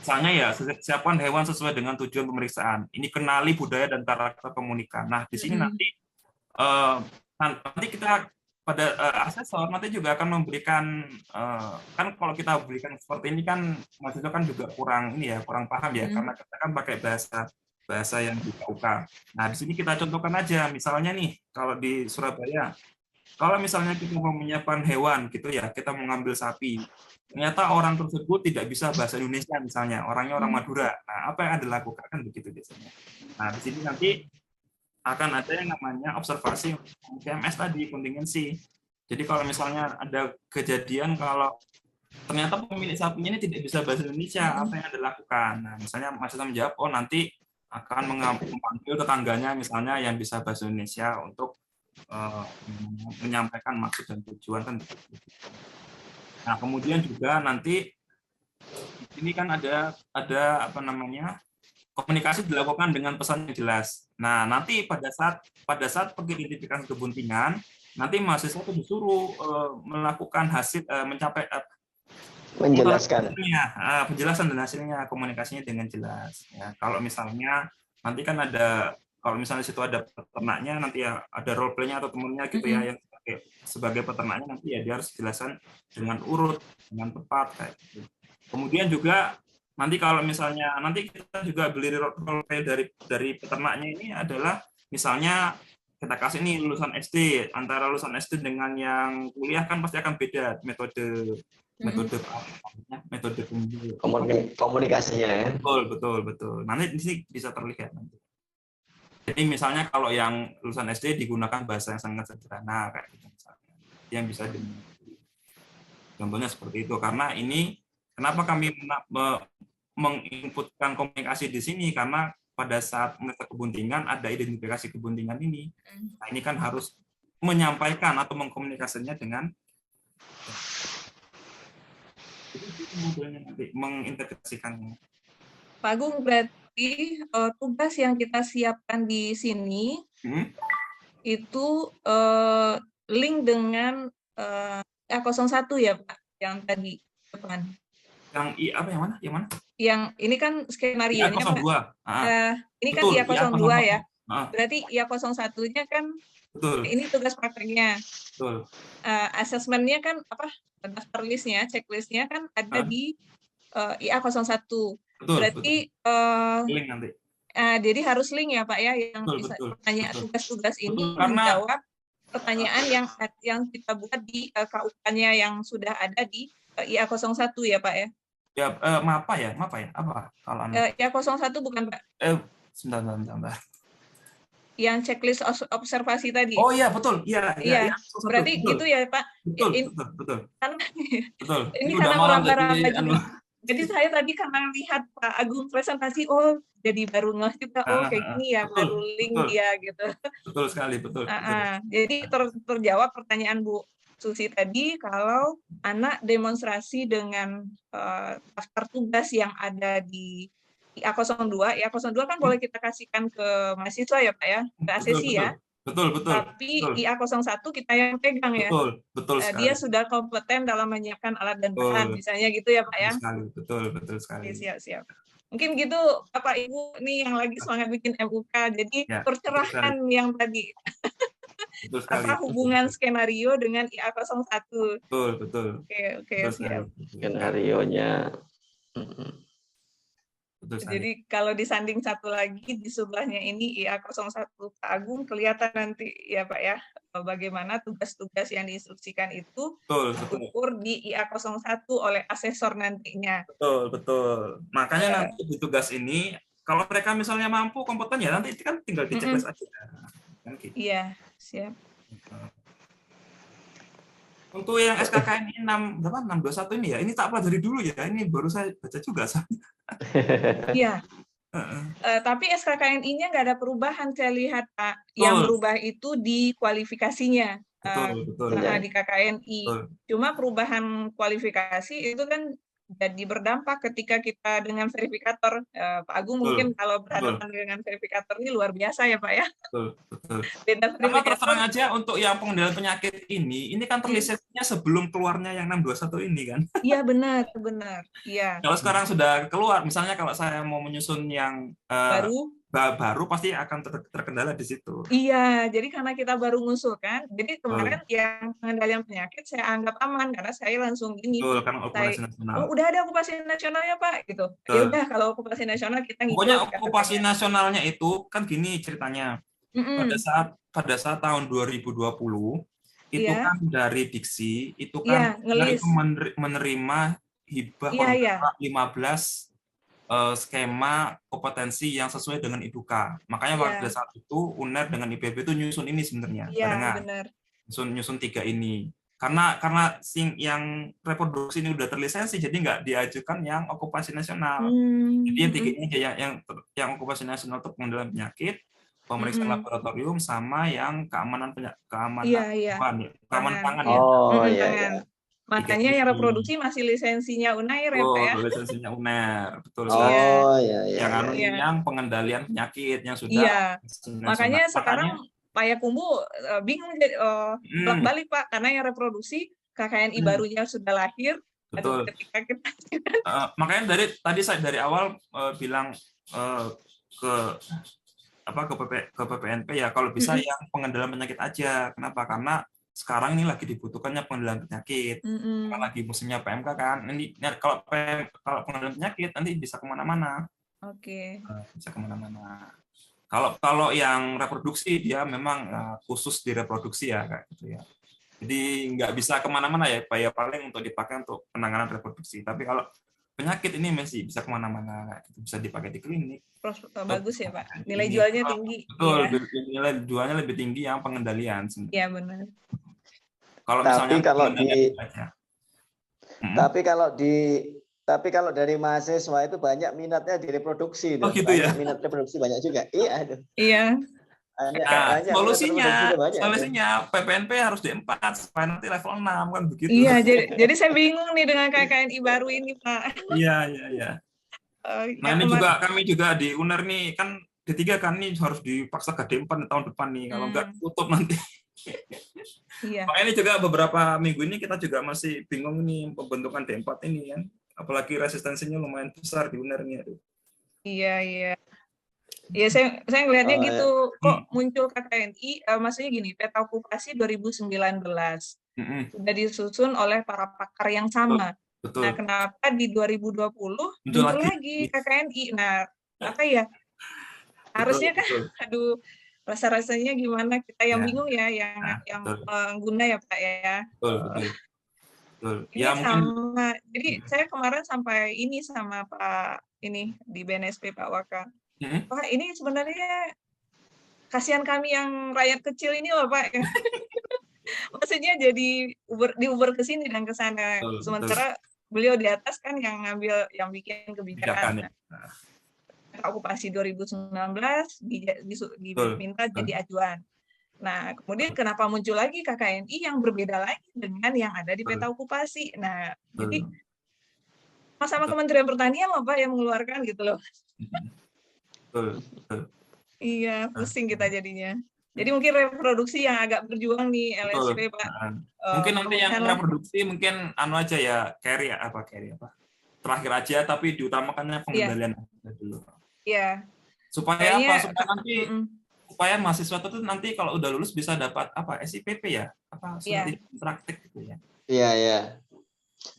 Speaker 3: Misalnya ya siapkan hewan sesuai dengan tujuan pemeriksaan. Ini kenali budaya dan karakter pemunikan. Nah di sini nanti kita pada asesor nanti juga akan memberikan kan kalau kita berikan seperti ini kan mahasiswa kan juga kurang paham ya karena kita kan pakai bahasa yang di KUK. Nah, di sini kita contohkan aja, misalnya nih, kalau di Surabaya, kalau misalnya kita mau menyiapkan hewan, gitu ya, kita mau ngambil sapi, ternyata orang tersebut tidak bisa bahasa Indonesia misalnya, orangnya orang Madura. Nah, apa yang Anda lakukan kan begitu biasanya. Nah, di sini nanti akan ada yang namanya observasi TMS tadi, kontingensi. Jadi kalau misalnya ada kejadian kalau ternyata pemilik sapinya ini tidak bisa bahasa Indonesia, apa yang Anda lakukan? Nah, misalnya mahasiswa menjawab, nanti akan memanggil tetangganya misalnya yang bisa bahasa Indonesia untuk menyampaikan maksud dan tujuan kan. Nah, kemudian juga nanti ini kan ada komunikasi dilakukan dengan pesan yang jelas. Nah, nanti pada saat pengidentifikasi kebuntingan, nanti mahasiswa itu disuruh melakukan
Speaker 1: menjelaskan
Speaker 3: penjelasan dan hasilnya, komunikasinya dengan jelas ya. Kalau misalnya nanti kan kalau misalnya situ ada peternaknya nanti ya ada role play-nya atau temennya gitu ya yang sebagai peternaknya nanti ya dia harus jelaskan dengan urut dengan tepat kayak gitu. Kemudian juga nanti kalau misalnya nanti kita juga beli role play dari peternaknya ini adalah misalnya kita kasih nih lulusan SD, antara lulusan SD dengan yang kuliah kan pasti akan beda metode
Speaker 1: komunikasinya ya.
Speaker 3: Betul. Nanti di sini bisa terlihat nanti. Jadi misalnya kalau yang lulusan SD digunakan bahasa yang sangat sederhana kayak gitu misalnya. Yang bisa contohnya seperti itu karena ini kenapa kami menginputkan komunikasi di sini karena pada saat kebuntingan ada identifikasi kebuntingan ini. Nah, ini kan harus menyampaikan atau mengkomunikasikannya dengan nanti mengintegrasikannya.
Speaker 9: Pak Agung, berarti tugas yang kita siapkan di sini itu link dengan A01 ya Pak, yang tadi depan.
Speaker 3: Yang mana?
Speaker 9: Yang ini kan skenario-nya
Speaker 3: IA02.
Speaker 9: Ini kan IA02 ya. Berarti IA01-nya kan betul. Ini tugas prakteknya.
Speaker 3: Betul.
Speaker 9: Asesmennya kan daftar listnya, checklistnya kan ada di IA01. Betul, berarti
Speaker 3: link nanti.
Speaker 9: Jadi harus link ya Pak ya yang bisa pertanyaan tugas-tugas ini menjawab pertanyaan yang kita buat di KUK-nya yang sudah ada di IA01 ya Pak ya.
Speaker 3: Ya, MAPA ya? Apa kalau Anda?
Speaker 9: IA01 bukan Pak?
Speaker 3: Sebentar.
Speaker 9: Yang checklist observasi tadi.
Speaker 3: Oh iya, betul. Iya.
Speaker 9: Berarti betul. Gitu ya Pak?
Speaker 3: Betul.
Speaker 9: Ini karena orang-orang Jadi saya tadi karena lihat Pak Agung presentasi, jadi baru ngeh juga, kayak gini ya, baru link dia gitu.
Speaker 3: Betul sekali, betul.
Speaker 9: Jadi terjawab pertanyaan Bu Susi tadi, kalau anak demonstrasi dengan daftar tugas yang ada di IA02, IA02 kan boleh kita kasihkan ke mahasiswa ya Pak ya, ke ASESI ya.
Speaker 3: Betul.
Speaker 9: Tapi IA01 kita yang pegang ya.
Speaker 3: Betul sekali.
Speaker 9: Dia sudah kompeten dalam menyiapkan alat dan bahan, misalnya gitu ya Pak ya.
Speaker 3: Betul sekali.
Speaker 9: Siap. Mungkin gitu Bapak Ibu nih yang lagi semangat bikin MUK, jadi
Speaker 3: Ya,
Speaker 9: percerahkan yang tadi. Apa hubungan skenario dengan IA01.
Speaker 3: Betul.
Speaker 9: Oke, siap.
Speaker 5: Skenario-nya.
Speaker 9: Jadi kalau disanding satu lagi di sebelahnya ini IA01 Pak Agung, kelihatan nanti ya Pak ya, bagaimana tugas-tugas yang diinstruksikan itu terukur di IA01 oleh asesor nantinya.
Speaker 3: Betul. Makanya nanti di tugas ini, kalau mereka misalnya mampu, kompeten ya nanti kan tinggal di checklist aja.
Speaker 9: Iya, siap.
Speaker 3: Untuk yang SKKN 621 ini ya, ini tak pelajari dulu ya, ini baru saya baca juga.
Speaker 9: Iya. Tapi SKKNI-nya nggak ada perubahan, saya lihat Pak. Yang berubah itu di kualifikasinya.
Speaker 3: Betul.
Speaker 9: Di KKNI. Cuma perubahan kualifikasi itu kan jadi berdampak ketika kita dengan verifikator. Pak Agung mungkin kalau berhadapan dengan verifikator ini luar biasa ya Pak ya.
Speaker 3: Betul.
Speaker 9: Beda
Speaker 3: Karena terus terang aja untuk yang pengendalian penyakit ini kan terlisensinya sebelum keluarnya yang 621 ini kan.
Speaker 9: Iya benar. Iya.
Speaker 3: Kalau sekarang sudah keluar, misalnya kalau saya mau menyusun yang baru pasti akan terkendala di situ.
Speaker 9: Iya, jadi karena kita baru ngusulkan, jadi kemarin yang pengendalian penyakit saya anggap aman karena saya langsung gini.
Speaker 3: Karena okupasi nasional.
Speaker 9: Udah ada okupasi nasionalnya Pak, gitu. Ya udah kalau okupasi nasional kita ngikut.
Speaker 3: Pokoknya okupasi nasionalnya itu kan gini ceritanya. Pada saat tahun 2020 itu kan dari Diksi itu kan menerima hibah 15 skema kompetensi yang sesuai dengan IDUKA. Makanya pada saat itu UNER dengan IPB itu nyusun ini sebenarnya.
Speaker 9: Benar.
Speaker 3: Nyusun 3 ini. Karena yang reproduksi ini udah terlisensi, jadi nggak diajukan yang okupasi nasional. Jadi yang 3 ini yang okupasi nasional itu pengendalian penyakit, pemeriksaan laboratorium, sama yang keamanan pangan.
Speaker 5: Iya.
Speaker 9: Makanya yang reproduksi masih lisensinya UNER ya Pak ya?
Speaker 3: Lisensinya UNER, betul. Yang pengendalian penyakit yang sudah.
Speaker 9: Makanya sekarang Payakumbu bingung balik Pak, karena yang reproduksi KKNI barunya sudah lahir.
Speaker 3: Betul. Makanya dari awal bilang ke PPNP ya, kalau bisa yang pengendalian penyakit aja. Kenapa? Karena sekarang ini lagi dibutuhkannya pengendalian penyakit, karena lagi musimnya PMK kan. Kalau pengendalian penyakit nanti bisa kemana-mana. Bisa kemana-mana. Kalau yang reproduksi dia memang khusus di reproduksi ya kayak gitu ya. Jadi nggak bisa kemana-mana ya, paling untuk dipakai untuk penanganan reproduksi. Tapi kalau penyakit ini masih bisa kemana-mana, bisa dipakai di klinik.
Speaker 9: Bagus ya Pak, nilai jualnya tinggi.
Speaker 3: Betul, nilai jualnya lebih tinggi yang pengendalian.
Speaker 9: Iya benar.
Speaker 5: Tapi kalau dari mahasiswa itu banyak minatnya di reproduksi.
Speaker 3: Gitu ya?
Speaker 5: Minat reproduksi banyak juga. Iya.
Speaker 9: Iya.
Speaker 3: Solusinya PPNP harus D4 supaya nanti level 6 kan begitu.
Speaker 9: Iya, jadi saya bingung nih dengan KKNI baru ini Pak.
Speaker 3: Iya. Nah ini juga kami juga di UNER nih kan D3 kan nih harus dipaksa ke D4 tahun depan nih, kalau nggak tutup nanti. Makanya ini juga beberapa minggu ini kita juga masih bingung nih pembentukan D4 ini kan, apalagi resistensinya lumayan besar di UNER nih.
Speaker 9: Iya. Ya saya ngelihatnya gitu, kok muncul KKNI, maksudnya gini, peta okupasi 2019 sudah disusun oleh para pakar yang sama.
Speaker 3: Betul.
Speaker 9: Nah, kenapa di 2020 muncul lagi KKNI? Nah, apa ya? Harusnya kan, aduh, rasa-rasanya gimana kita yang bingung ya, yang pengguna ya Pak ya.
Speaker 3: Betul.
Speaker 9: Ini sama. Jadi saya kemarin sampai ini sama Pak ini di BNSP Pak Waka. Pak, ini sebenarnya kasihan kami yang rakyat kecil ini loh Pak. Maksudnya jadi diuber ke sini dan ke sana. Sementara beliau di atas kan yang ngambil, yang bikin kebijakan.
Speaker 3: Nah,
Speaker 9: okupasi 2019 diminta jadi ajuan. Nah, kemudian kenapa muncul lagi KKNI yang berbeda lagi dengan yang ada di peta okupasi. Nah, jadi sama Kementerian Pertanian Pak yang mengeluarkan gitu loh. Iya, pusing kita jadinya. Jadi mungkin reproduksi yang agak berjuang nih LSP Pak.
Speaker 3: Mungkin nanti yang reproduksi mungkin aja ya carry apa terakhir aja, tapi diutamakannya pengendalian dulu.
Speaker 9: Iya.
Speaker 3: Supaya apa? Supaya nanti supaya mahasiswa itu nanti kalau udah lulus bisa dapat apa SIPP ya, apa surat praktik gitu ya.
Speaker 5: Iya, iya.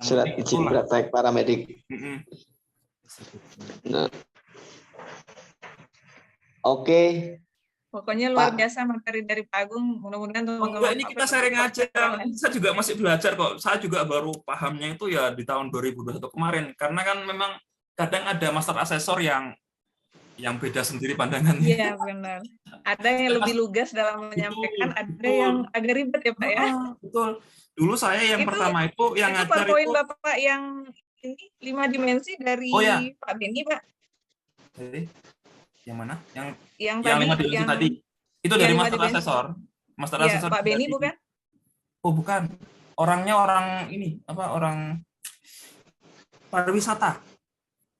Speaker 5: Surat izin praktek paramedik. Nah. Oke.
Speaker 9: Pokoknya luar biasa materi dari Pak Agung. Mudah-mudahan
Speaker 3: teman-teman ini kita sharing aja. Saya juga masih belajar kok. Saya juga baru pahamnya itu ya di tahun 2021 kemarin. Karena kan memang kadang ada master asesor yang beda sendiri pandangannya.
Speaker 9: Iya, benar. Ada yang lebih lugas dalam menyampaikan, ada yang agak ribet ya, Pak ya.
Speaker 3: Betul. Dulu saya yang pertama itu yang ngajar
Speaker 9: itu poin Bapak yang ini 5 dimensi dari Pak Beni, Pak.
Speaker 3: Jadi yang mana?
Speaker 9: Yang
Speaker 3: 5 dimensi tadi. Itu dari master asesor. Master asesor
Speaker 9: Pak Beni bukan?
Speaker 3: Oh, bukan. Orangnya orang ini, orang pariwisata.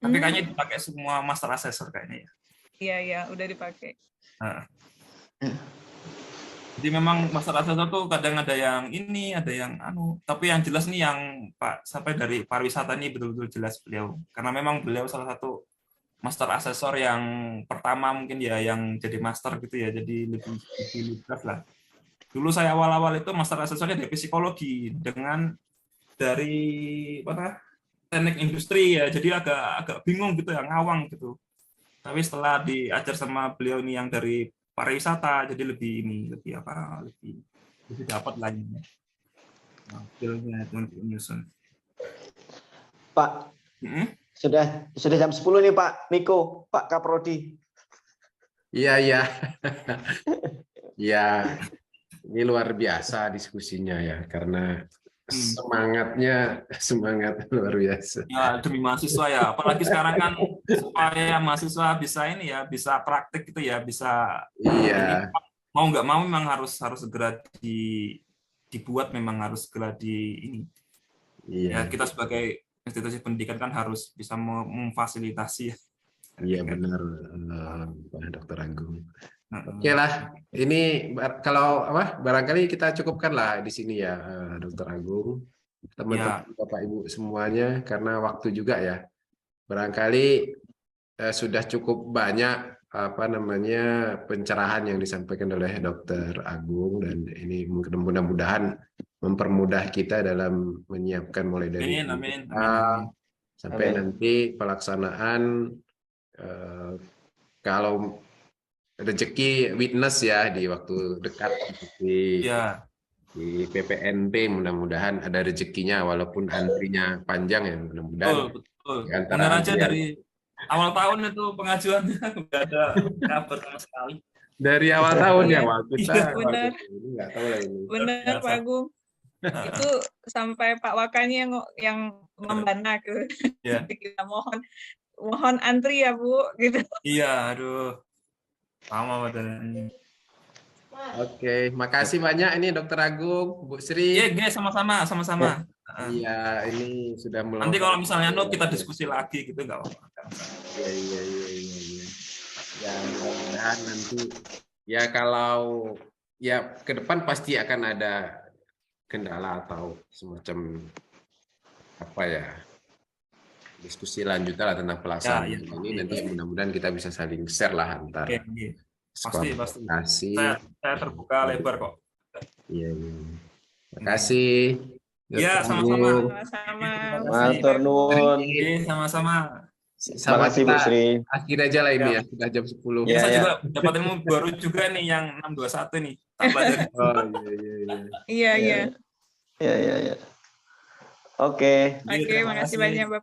Speaker 3: Tapi kayaknya dipakai semua master asesor kayaknya ya.
Speaker 9: Iya, udah dipakai.
Speaker 3: Nah. Jadi memang master asesor tuh kadang ada yang ini, ada yang tapi yang jelas nih yang Pak sampai dari pariwisata ini betul-betul jelas beliau. Karena memang beliau salah satu master asesor yang pertama mungkin ya yang jadi master gitu ya. Jadi lebih luas lah. Dulu saya awal-awal itu master asesornya dari psikologi dengan dari teknik industri ya, jadi agak bingung gitu ya, ngawang gitu. Tapi setelah diajar sama beliau ini yang dari pariwisata, jadi lebih dapat lainnya. Hasilnya untuk menyusun.
Speaker 1: Pak, sudah jam 10 nih Pak Miko, Pak Kaprodi.
Speaker 2: Iya. Ya, ini luar biasa diskusinya ya, karena semangat luar biasa.
Speaker 3: Ya, demi mahasiswa ya, apalagi sekarang kan supaya mahasiswa bisa ini ya, bisa praktik gitu ya, bisa mau nggak mau memang harus segera dibuat, memang harus segera ini. Ya, kita sebagai institusi pendidikan kan harus bisa memfasilitasi ya.
Speaker 2: Iya benar, Pak Dr. Agung. Oke lah, ini kalau barangkali kita cukupkanlah di sini ya, Dr. Agung, teman-teman Bapak Ibu semuanya, karena waktu juga ya. Barangkali sudah cukup banyak pencerahan yang disampaikan oleh Dr. Agung, dan ini mudah-mudahan mempermudah kita dalam menyiapkan mulai dari sampai nanti pelaksanaan. Kalau rezeki witness ya di waktu dekat di PPNP, mudah-mudahan ada rezekinya walaupun antrinya panjang ya, mudah-mudahan.
Speaker 3: Betul. Benar aja dari awal tahun itu pengajuannya nggak ada kabar sama sekali.
Speaker 2: Dari awal tahun ya, kita
Speaker 9: benar.
Speaker 2: Nggak tahu lah ini.
Speaker 9: Benar Pak Agung. Itu sampai Pak Wakanya yang membana gitu. Kita mohon antri ya Bu gitu.
Speaker 3: Iya, aduh. Sama badannya.
Speaker 2: Oke, makasih banyak ini Dr. Agung, Bu Sri.
Speaker 3: Iya, sama-sama.
Speaker 2: Iya, ini sudah mulai.
Speaker 3: Nanti kalau misalnya kita diskusi lagi gitu nggak apa-apa.
Speaker 2: Iya. Ya, mudah-mudahan nanti ya kalau ya ke depan pasti akan ada kendala atau semacam diskusi lanjutan lah tentang pelaksanaan ini. Nanti mudah-mudahan kita bisa saling share lah antar.
Speaker 3: Pasti. Saya terbuka lebar kok.
Speaker 2: Iya. Terima kasih.
Speaker 3: Iya, sama-sama.
Speaker 1: Matur nuwun.
Speaker 3: Sama-sama.
Speaker 1: Terima kasih Bu Sri.
Speaker 2: Akhir aja lah ini ya, sudah jam 10.
Speaker 3: Ya, saya juga dapat ilmu baru juga nih yang 621 nih.
Speaker 9: Iya.
Speaker 1: Oke.
Speaker 9: Makasih banyak Bapak.